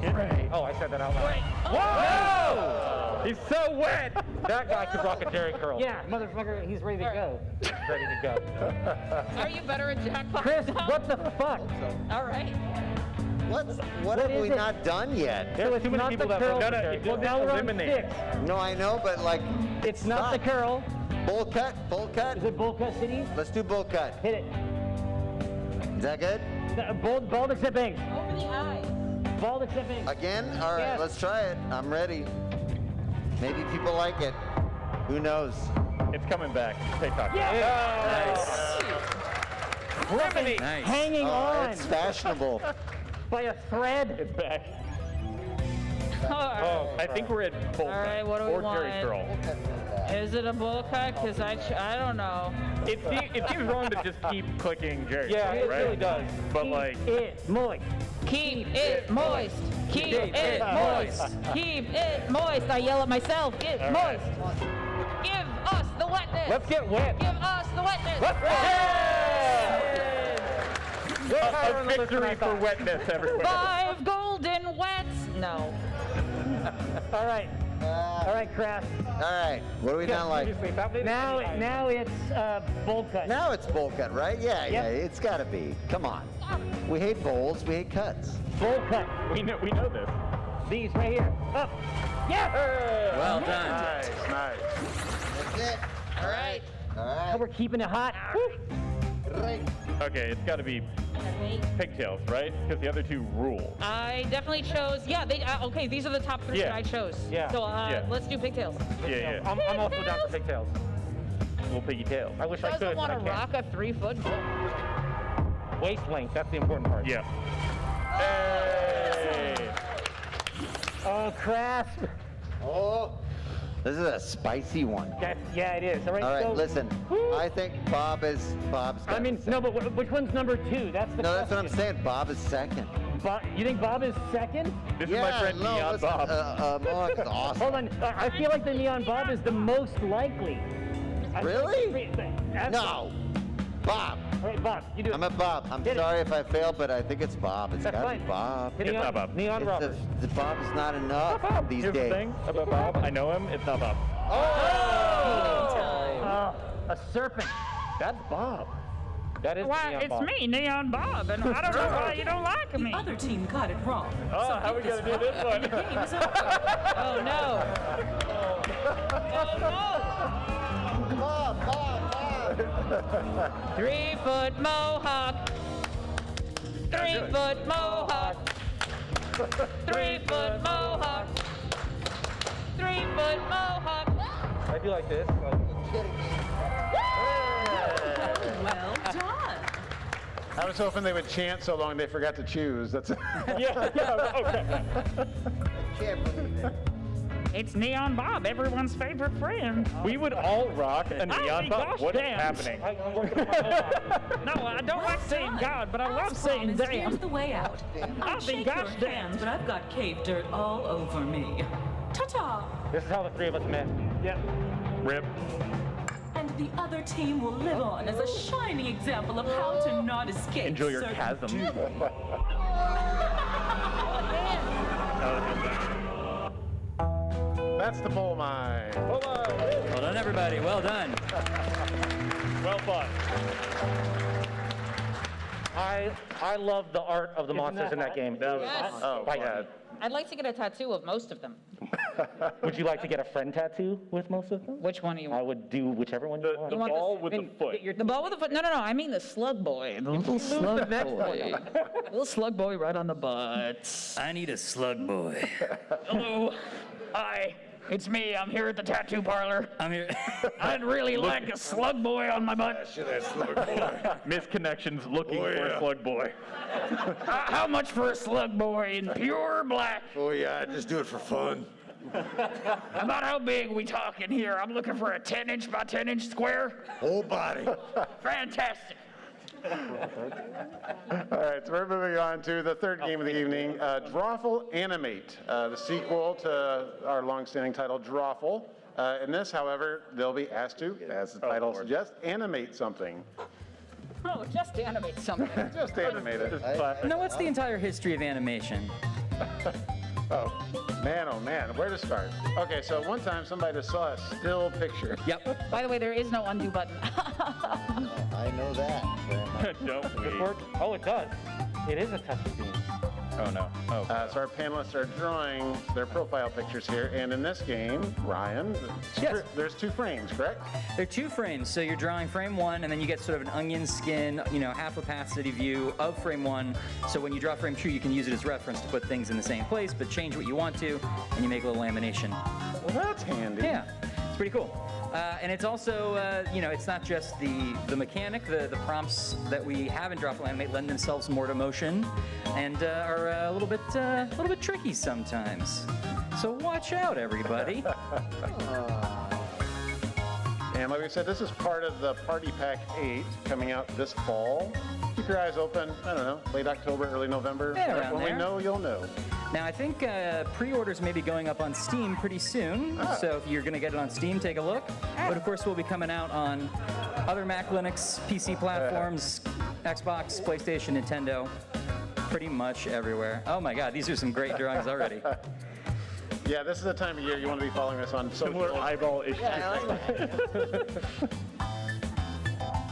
Spray. Oh, I said that out loud. Whoa! He's so wet. That guy could rock a Jerry curl. Yeah, motherfucker, he's ready to go. Ready to go. Are you better at jackpot? Chris, now? what the fuck? All right. What have is we it? not done yet? There was too many not people the that curl. voted No, Jerry no, curl. Well, now we're on eliminate. 6. No, I know, but like, It's not the curl. bowl cut, bowl cut. Is it Bull Cut City? Let's do bowl cut. Hit it. Is that good? Bald except bangs. Over the eye. Bald except bangs. Again? All right, Yes. let's try it. I'm ready. Maybe people like it. Who knows? It's coming back. TikTok. Nice. Nice. Hanging on It's fashionable. by a thread. It's back. Oh, I think we're at bowl All right, cut what do we or Jerry want? curl. is it a bull cut? Because I don't know. It seems wrong to just keep clicking Jerry Yeah, curl, it right? really does. But like, It moist. Keep it moist. Keep it moist. Keep it moist. I yell at myself. It's All right. moist. Give us the wetness. Let's get wet. Give us the wetness. a victory for wetness everywhere. 5 golden wets. No. All right. All right, Kraft. All right, what do we not like? Now it's bowl cut. Now it's bowl cut, right? Yeah, Yep. yeah, it's gotta be. Come on. We hate bowls, we hate cuts. Bowl cut. We know this. These right here. Up. Yeah. Well done. Nice, nice. That's it. All right. All Oh, right. we're keeping it hot. Woo. Great. Okay, it's got to be pigtails, right? Because the other two rule. I definitely chose. Yeah. Okay. These are the top 3 Yeah. that I chose. Yeah. So Yeah. let's do pigtails. Yeah. I'm also down for pigtails. Little piggy tails. I wish I Doesn't could. want but to I can't. rock a 3-foot bowl. Waist length. That's the important part. Yeah. Hey! Oh, Kraft. Oh, this is a spicy one. Yeah, it is. All right. All right, so, listen. I think Bob's. I mean, no, but which one's number 2? That's the No, that's what I'm question. saying. Bob is second. You think Bob is second? This Yeah, is my friend no, Neon listen, Bob. Mark is awesome. Hold on. I feel like the Neon Bob is the most likely. I feel Really? like No. Bob. All right, Bob, you do it. I'm a Bob. I'm Hit it. sorry if I failed, but I think it's Bob. It's That's gotta fine. be Bob. It's not Bob. Neon Robbers. The Bob is not enough these Here's days. the thing about Bob. I know him. It's not Bob. A serpent. That's Bob. That is Why, Neon it's Bob. me, Neon Bob, and I don't know why you don't like me. The other team got it wrong. Oh, so how we get gonna do this right, one? The game is over. Oh no. Bob, Bob, Bob. 3-foot mohawk. 3-foot mohawk. 3-foot mohawk. 3-foot mohawk. I do like this. Well done. I was hoping they would chant so long they forgot to choose. That's Yeah, okay. Can't believe it. It's Neon Bob, everyone's favorite friend. We would all rock a neon be Bob. gosh What is damn. happening? I'm working on my mohawk. No, I don't like saying God, but I love saying Promise, damn. here's the way out. I'll I'll be shake your gosh hands, damned. but I've got cave dirt all over me. Ta-ta! This is how the 3 of us met. Yep. Rip. And the other team will live on as a shining example of how to not escape. Enjoy your certain chasm. doom. That's the poll mine. Well done, everybody. Well done. Well fun. I love the art of the monsters in that game. That was, Yes. oh, Like, yeah. I'd like to get a tattoo of most of them. Would you like to get a friend tattoo with most of them? Which one do you I want? would do whichever one you want. The ball with the foot. The ball with the foot? No, I mean the slug boy. The little slug boy. Little slug boy right on the butt. I need a slug boy. Hello. Hi. It's me. I'm here at the tattoo parlor. I'm here. I'd really like a slug boy on my butt. Slug boy. Misconnections looking for a slug boy. How much for a slug boy in pure black? Oh yeah, just do it for fun. About how big we talking here? I'm looking for a 10-inch by 10-inch square. Whole body. Fantastic. All right, so we're moving on to the third game of the evening, Drawful Animate, the sequel to our long-standing title, Drawful. In this, however, they'll be asked to, as the title suggests, animate something. Oh, just animate something. Just animate it. No, what's the entire history of animation? Oh man, where to start? Okay, so one time somebody just saw a still picture. Yep. By the way, there is no undo button. I know that. Don't Does we? it work? Oh, it does. It is a touch screen. Oh no. Oh. So our panelists are drawing their profile pictures here, and in this game, Ryan, Yes. there's 2 frames, correct? There are 2 frames, so you're drawing frame 1, and then you get sort of an onion skin, half opacity view of frame 1. So when you draw frame 2, you can use it as reference to put things in the same place, but change what you want to, and you make a little lamination. Well, that's handy. Yeah, it's pretty cool. And it's also, it's not just the mechanic. The prompts that we have in Drawful Animate lend themselves more to motion, and are a little bit tricky sometimes. So watch out, everybody. And like we said, this is part of the Party Pack 8 coming out this fall. Keep your eyes open, I don't know, late October, early November. Yeah, around when there. we know, you'll know. Now, I think pre-orders may be going up on Steam pretty soon, so if you're going to get it on Steam, take a look. But of course, we'll be coming out on other Mac, Linux, PC platforms, Xbox, PlayStation, Nintendo, pretty much everywhere. Oh my God, these are some great drawings already. Yeah, this is the time of year you want to be following us on social. Similar eyeball issues.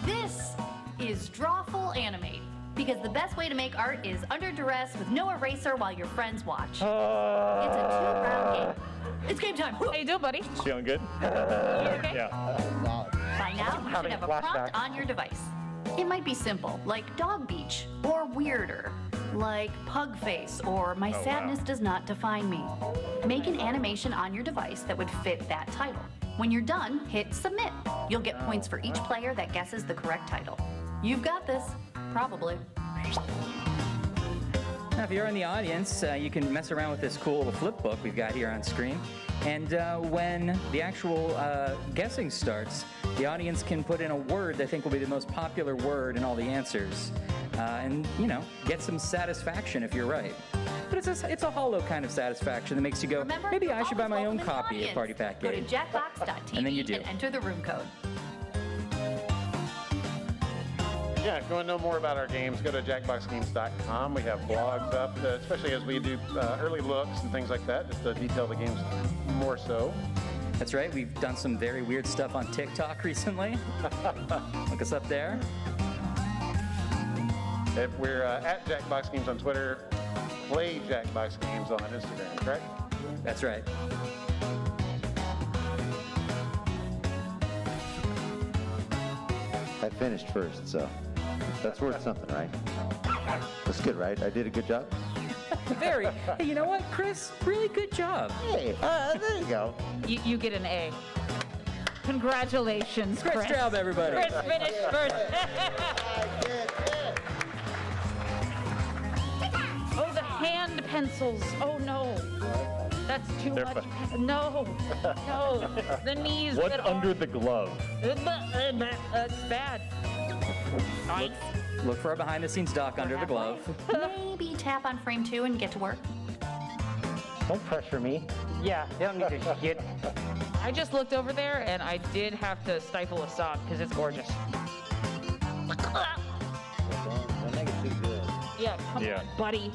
This is Drawful Animate, because the best way to make art is under duress with no eraser while your friends watch. It's a 2-round game. It's game time. How you doing, buddy? Feeling good? You okay? Yeah. By now, you should have a prompt on your device. It might be simple, like Dog Beach, or weirder, like Pug Face, or My Sadness Does Not Define Me. Make an animation on your device that would fit that title. When you're done, hit Submit. You'll get points for each player that guesses the correct title. You've got this, probably. Now, if you're in the audience, you can mess around with this cool little flip book we've got here on screen. And when the actual guessing starts, the audience can put in a word they think will be the most popular word in all the answers. And, get some satisfaction if you're right. But it's a hollow kind of satisfaction that makes you go, Remember, maybe you're I should buy my own always welcome in the copy of Party Pack Go to Game. jackbox.tv And then you do. enter the room code. Yeah, if you want to know more about our games, go to jackboxgames.com. We have blogs up, especially as we do early looks and things like that, just to detail the games more so. That's right, we've done some very weird stuff on TikTok recently. Look us up there. If we're at Jackbox Games on Twitter, play Jackbox Games on Instagram, correct? That's right. I finished first, so that's worth something, right? That's good, right? I did a good job? Very. Hey, you know what, Chris? Really good job. Hey, there you go. You get an A. Congratulations, Chris. Great job, everybody. Chris finished first. Oh, the hand pencils. Oh, no. That's too They're much. fun. No. The knees. What's that under the glove? It's bad. Look for a behind-the-scenes doc under the glove. Maybe tap on frame 2 and get to work. Don't pressure me. Yeah, they don't need to shit. I just looked over there, and I did have to stifle a sob because it's gorgeous. Don't make it too good. Yeah, come on, buddy.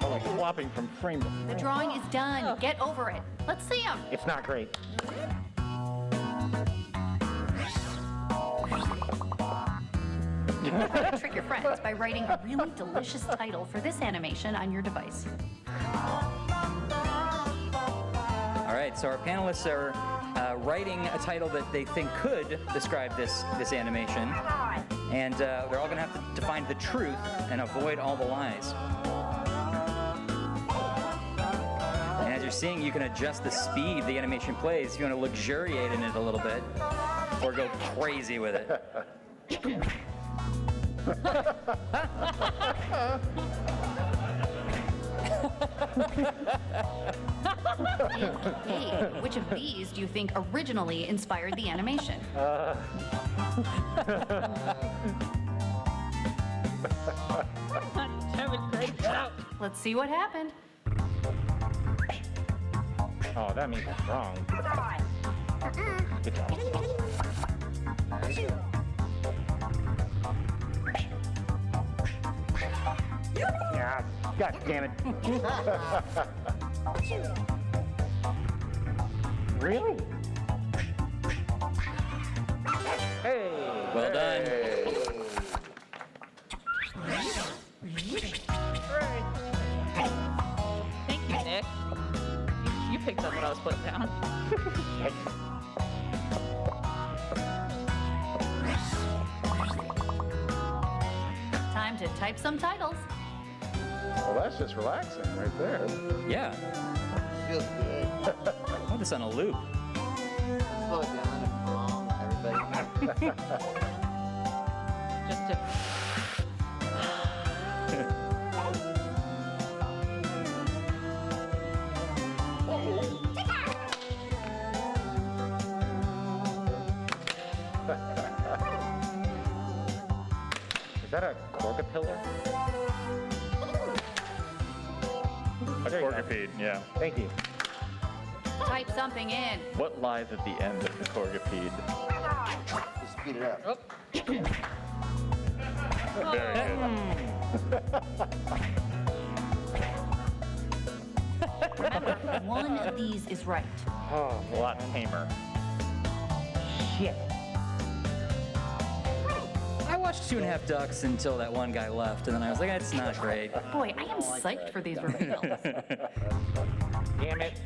Oh, like flopping from frame to frame. The drawing is done. Get over it. Let's see him. It's not great. Trick your friends by writing a really delicious title for this animation on your device. All right, so our panelists are writing a title that they think could describe this animation, and they're all going to have to find the truth and avoid all the lies. And as you're seeing, you can adjust the speed the animation plays if you want to luxuriate in it a little bit, or go crazy with it. Hey, which of these do you think originally inspired the animation? Let's see what happened. Oh, that means it's wrong. Good job. Yeah, God damn it. Really? Hey! Well done. Thank you, Nick. You picked up what I was putting down. Time to type some titles. Well, that's just relaxing right there. Yeah. Feels good. I want this on a loop. Slow it down and calm, everybody. Just to. Is that a corgapillar? A corgipede, yeah. Thank you. Type something in. What lies at the end of the corgipede? Just speed it up. Very good. Remember, one of these is right. Oh, a lot tamer. Shit. I watched 2.5 Ducks until that one guy left, and then I was like, that's not great. Boy, I am psyched for these reveals. Damn it.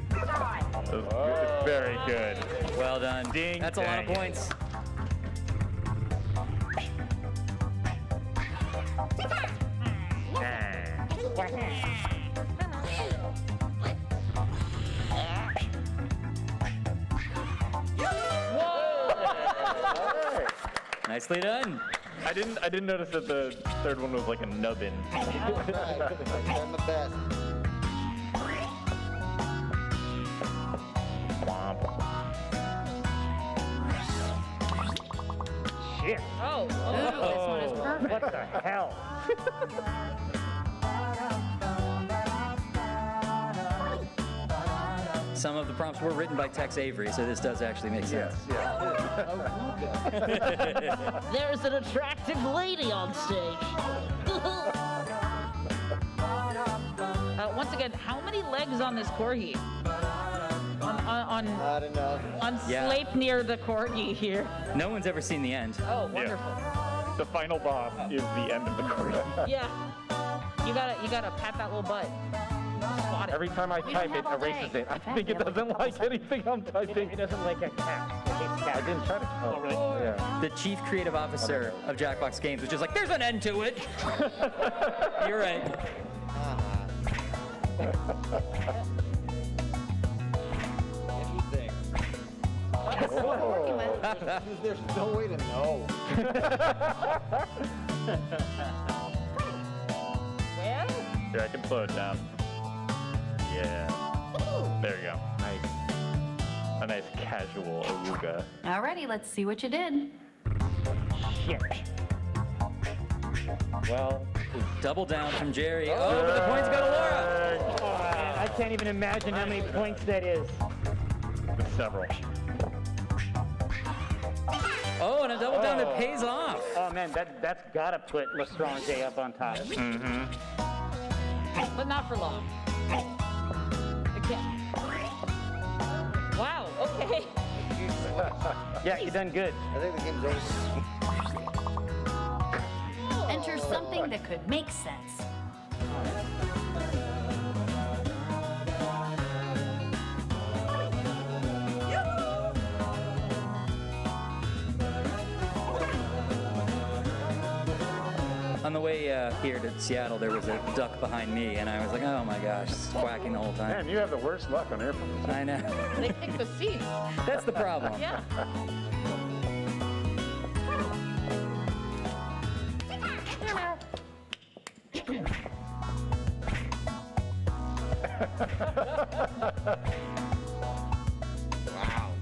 That was good. Very good. Well done. Ding That's a lot of dang. points. Nicely done. I didn't notice that the third one was like a nubbin. I'm the best. Shit. Oh, This one is perfect. What the hell? Some of the prompts were written by Tex Avery, so this does actually make sense. there's an attractive lady on stage. Once again, how many legs on this corgi? Not enough. Yeah. Sleipnir the corgi here. No one's ever seen the end. Oh, wonderful. The final boss is the end of the corgi. Yeah. You gotta pat that little butt. Spot it. Every time I type, it erases it. I think it doesn't like anything I'm typing. It doesn't like a cat. It hates cats. I didn't try to. Oh, really? Yeah. The chief creative officer of Jackbox Games was just like, there's an end to it. You're right. Interesting. There's no way to know. Well, Here, I can slow it down. Yeah. There you go. Nice. A nice casual Aruga. Alrighty, let's see what you did. Shit. Well, Double down from Jerry. Oh, but the points go to Laura. oh, man, I can't even imagine how many points that is. Several. Oh, and a double down that pays off. Oh man, that's gotta put Lestrange up on top. Mm-hmm. but not for long. It can't. Wow, okay. Yeah, you done good. I think the game's over. Enter something that could make sense. On the way here to Seattle, there was a duck behind me, and I was like, oh my gosh, it's quacking the whole time. Man, you have the worst luck on airplanes. I know. They pick the seats. That's the problem. Yeah.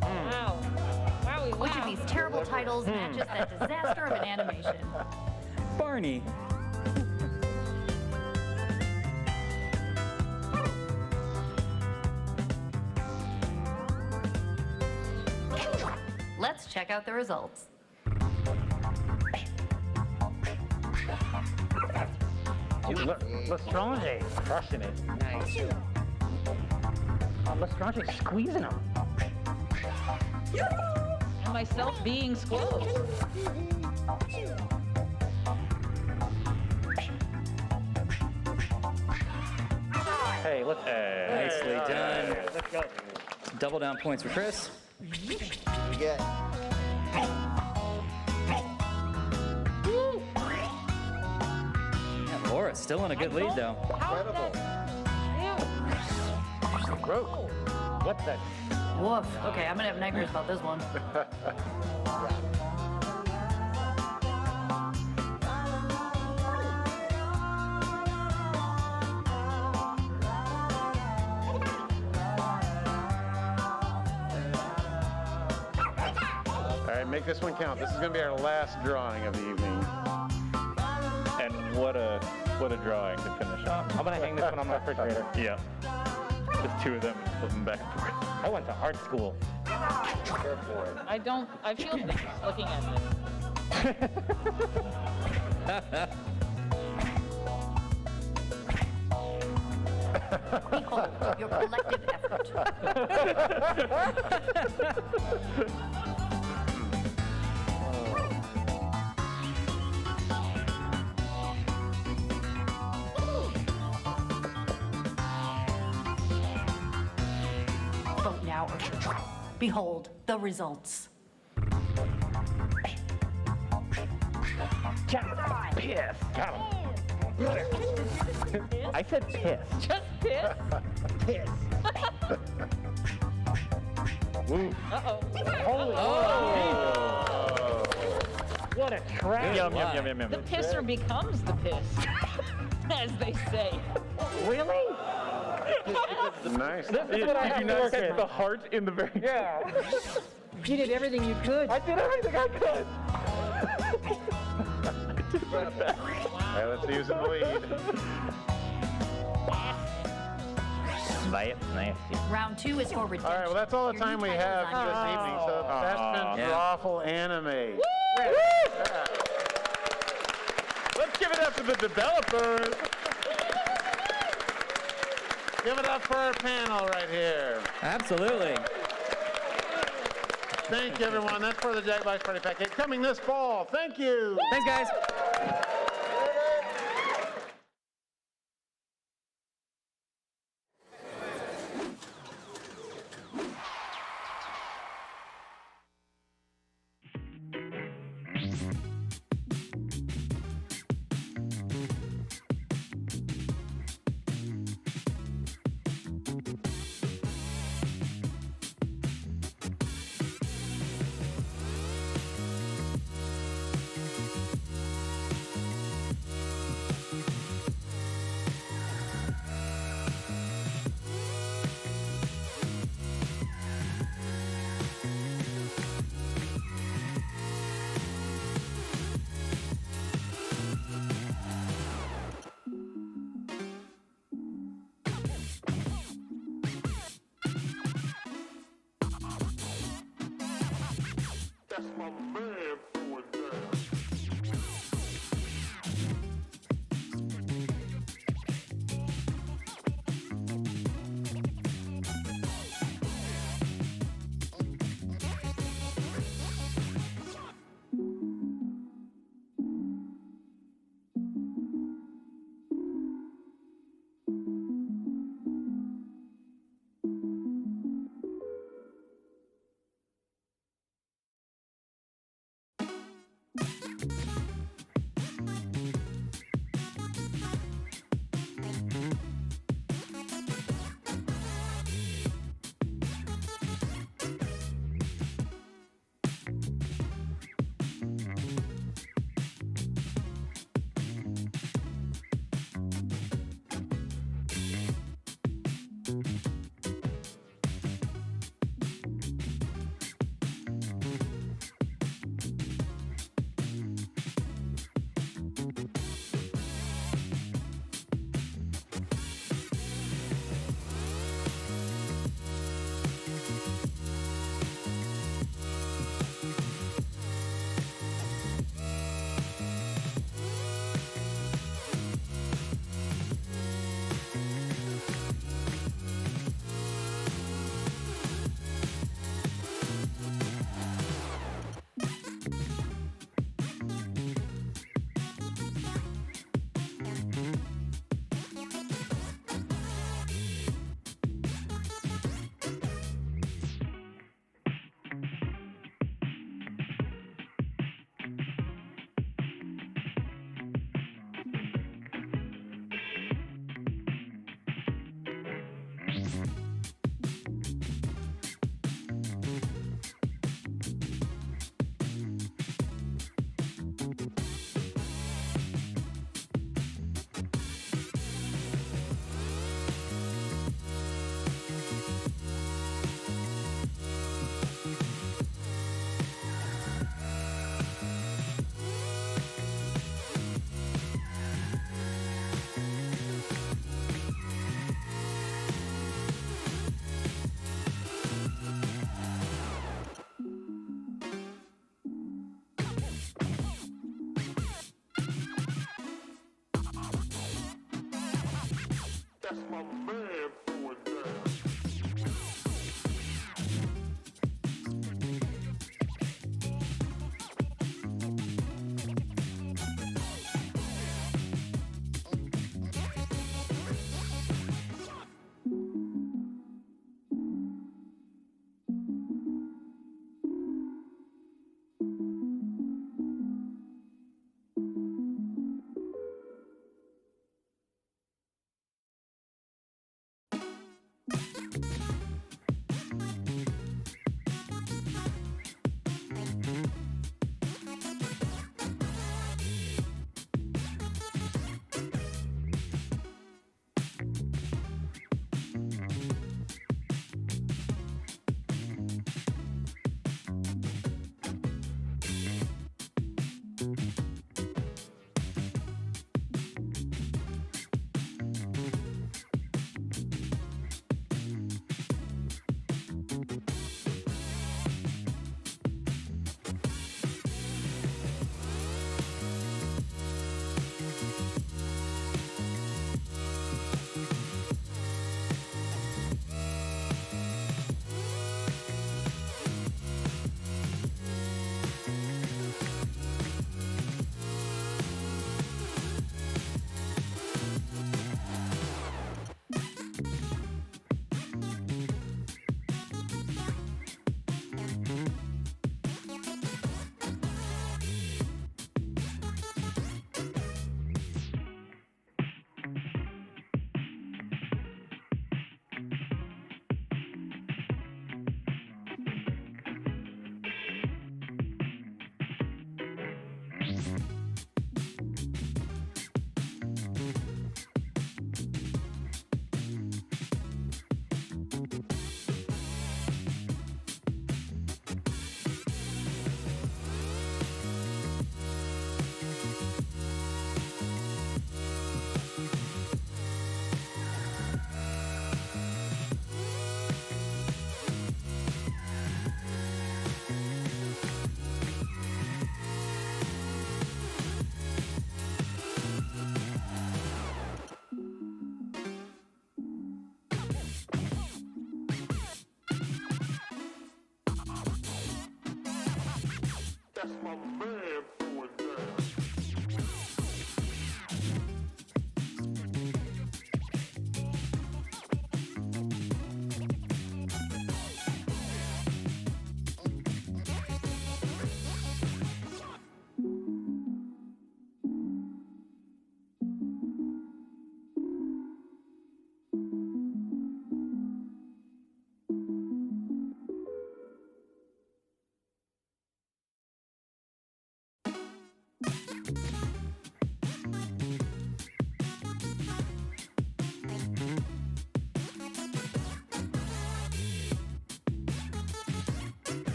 Wow. Wowie, Which of wow. these terrible titles matches that disaster of an animation? Barney. Let's check out the results. Lestrange crushing it. Nice. Lestrange squeezing him. And myself being squirrel. Hey, let's. Nicely done. Let's go. Double down points for Chris. We get. Yeah, Laura's still in a good lead, though. Incredible. Gross. What's that? Woof. Okay, I'm gonna have nightmares about this one. All right, make this one count. This is going to be our last drawing of the evening. And what a drawing to finish on. I'm gonna hang this one on my refrigerator. Yeah. Just two of them and flip them back and forth. I went to art school. I feel things looking at this. Behold your collective effort. Vote now or behold the results. Piss. Got him. I said piss. Just piss? Piss. Uh-oh. Holy What a trash. Yum, yum, yum, yum, yum. The pisser becomes the piss, as they say. Really? Nice. This is what I have Did you to not work catch with. the heart in the very Yeah. You did everything you could. I did everything I could. All right, let's see who's in the lead. That's nasty. Round 2 is for redemption. All right, well, that's all the Your time new we title have is for on this your evening. So that's been Yeah. Drawful Anime. Let's give it up to the developers. Give it up for our panel right here. Absolutely. Thank you, everyone. That's for the Jackbox Party Pack 8 coming this fall. Thank you. Thanks, guys.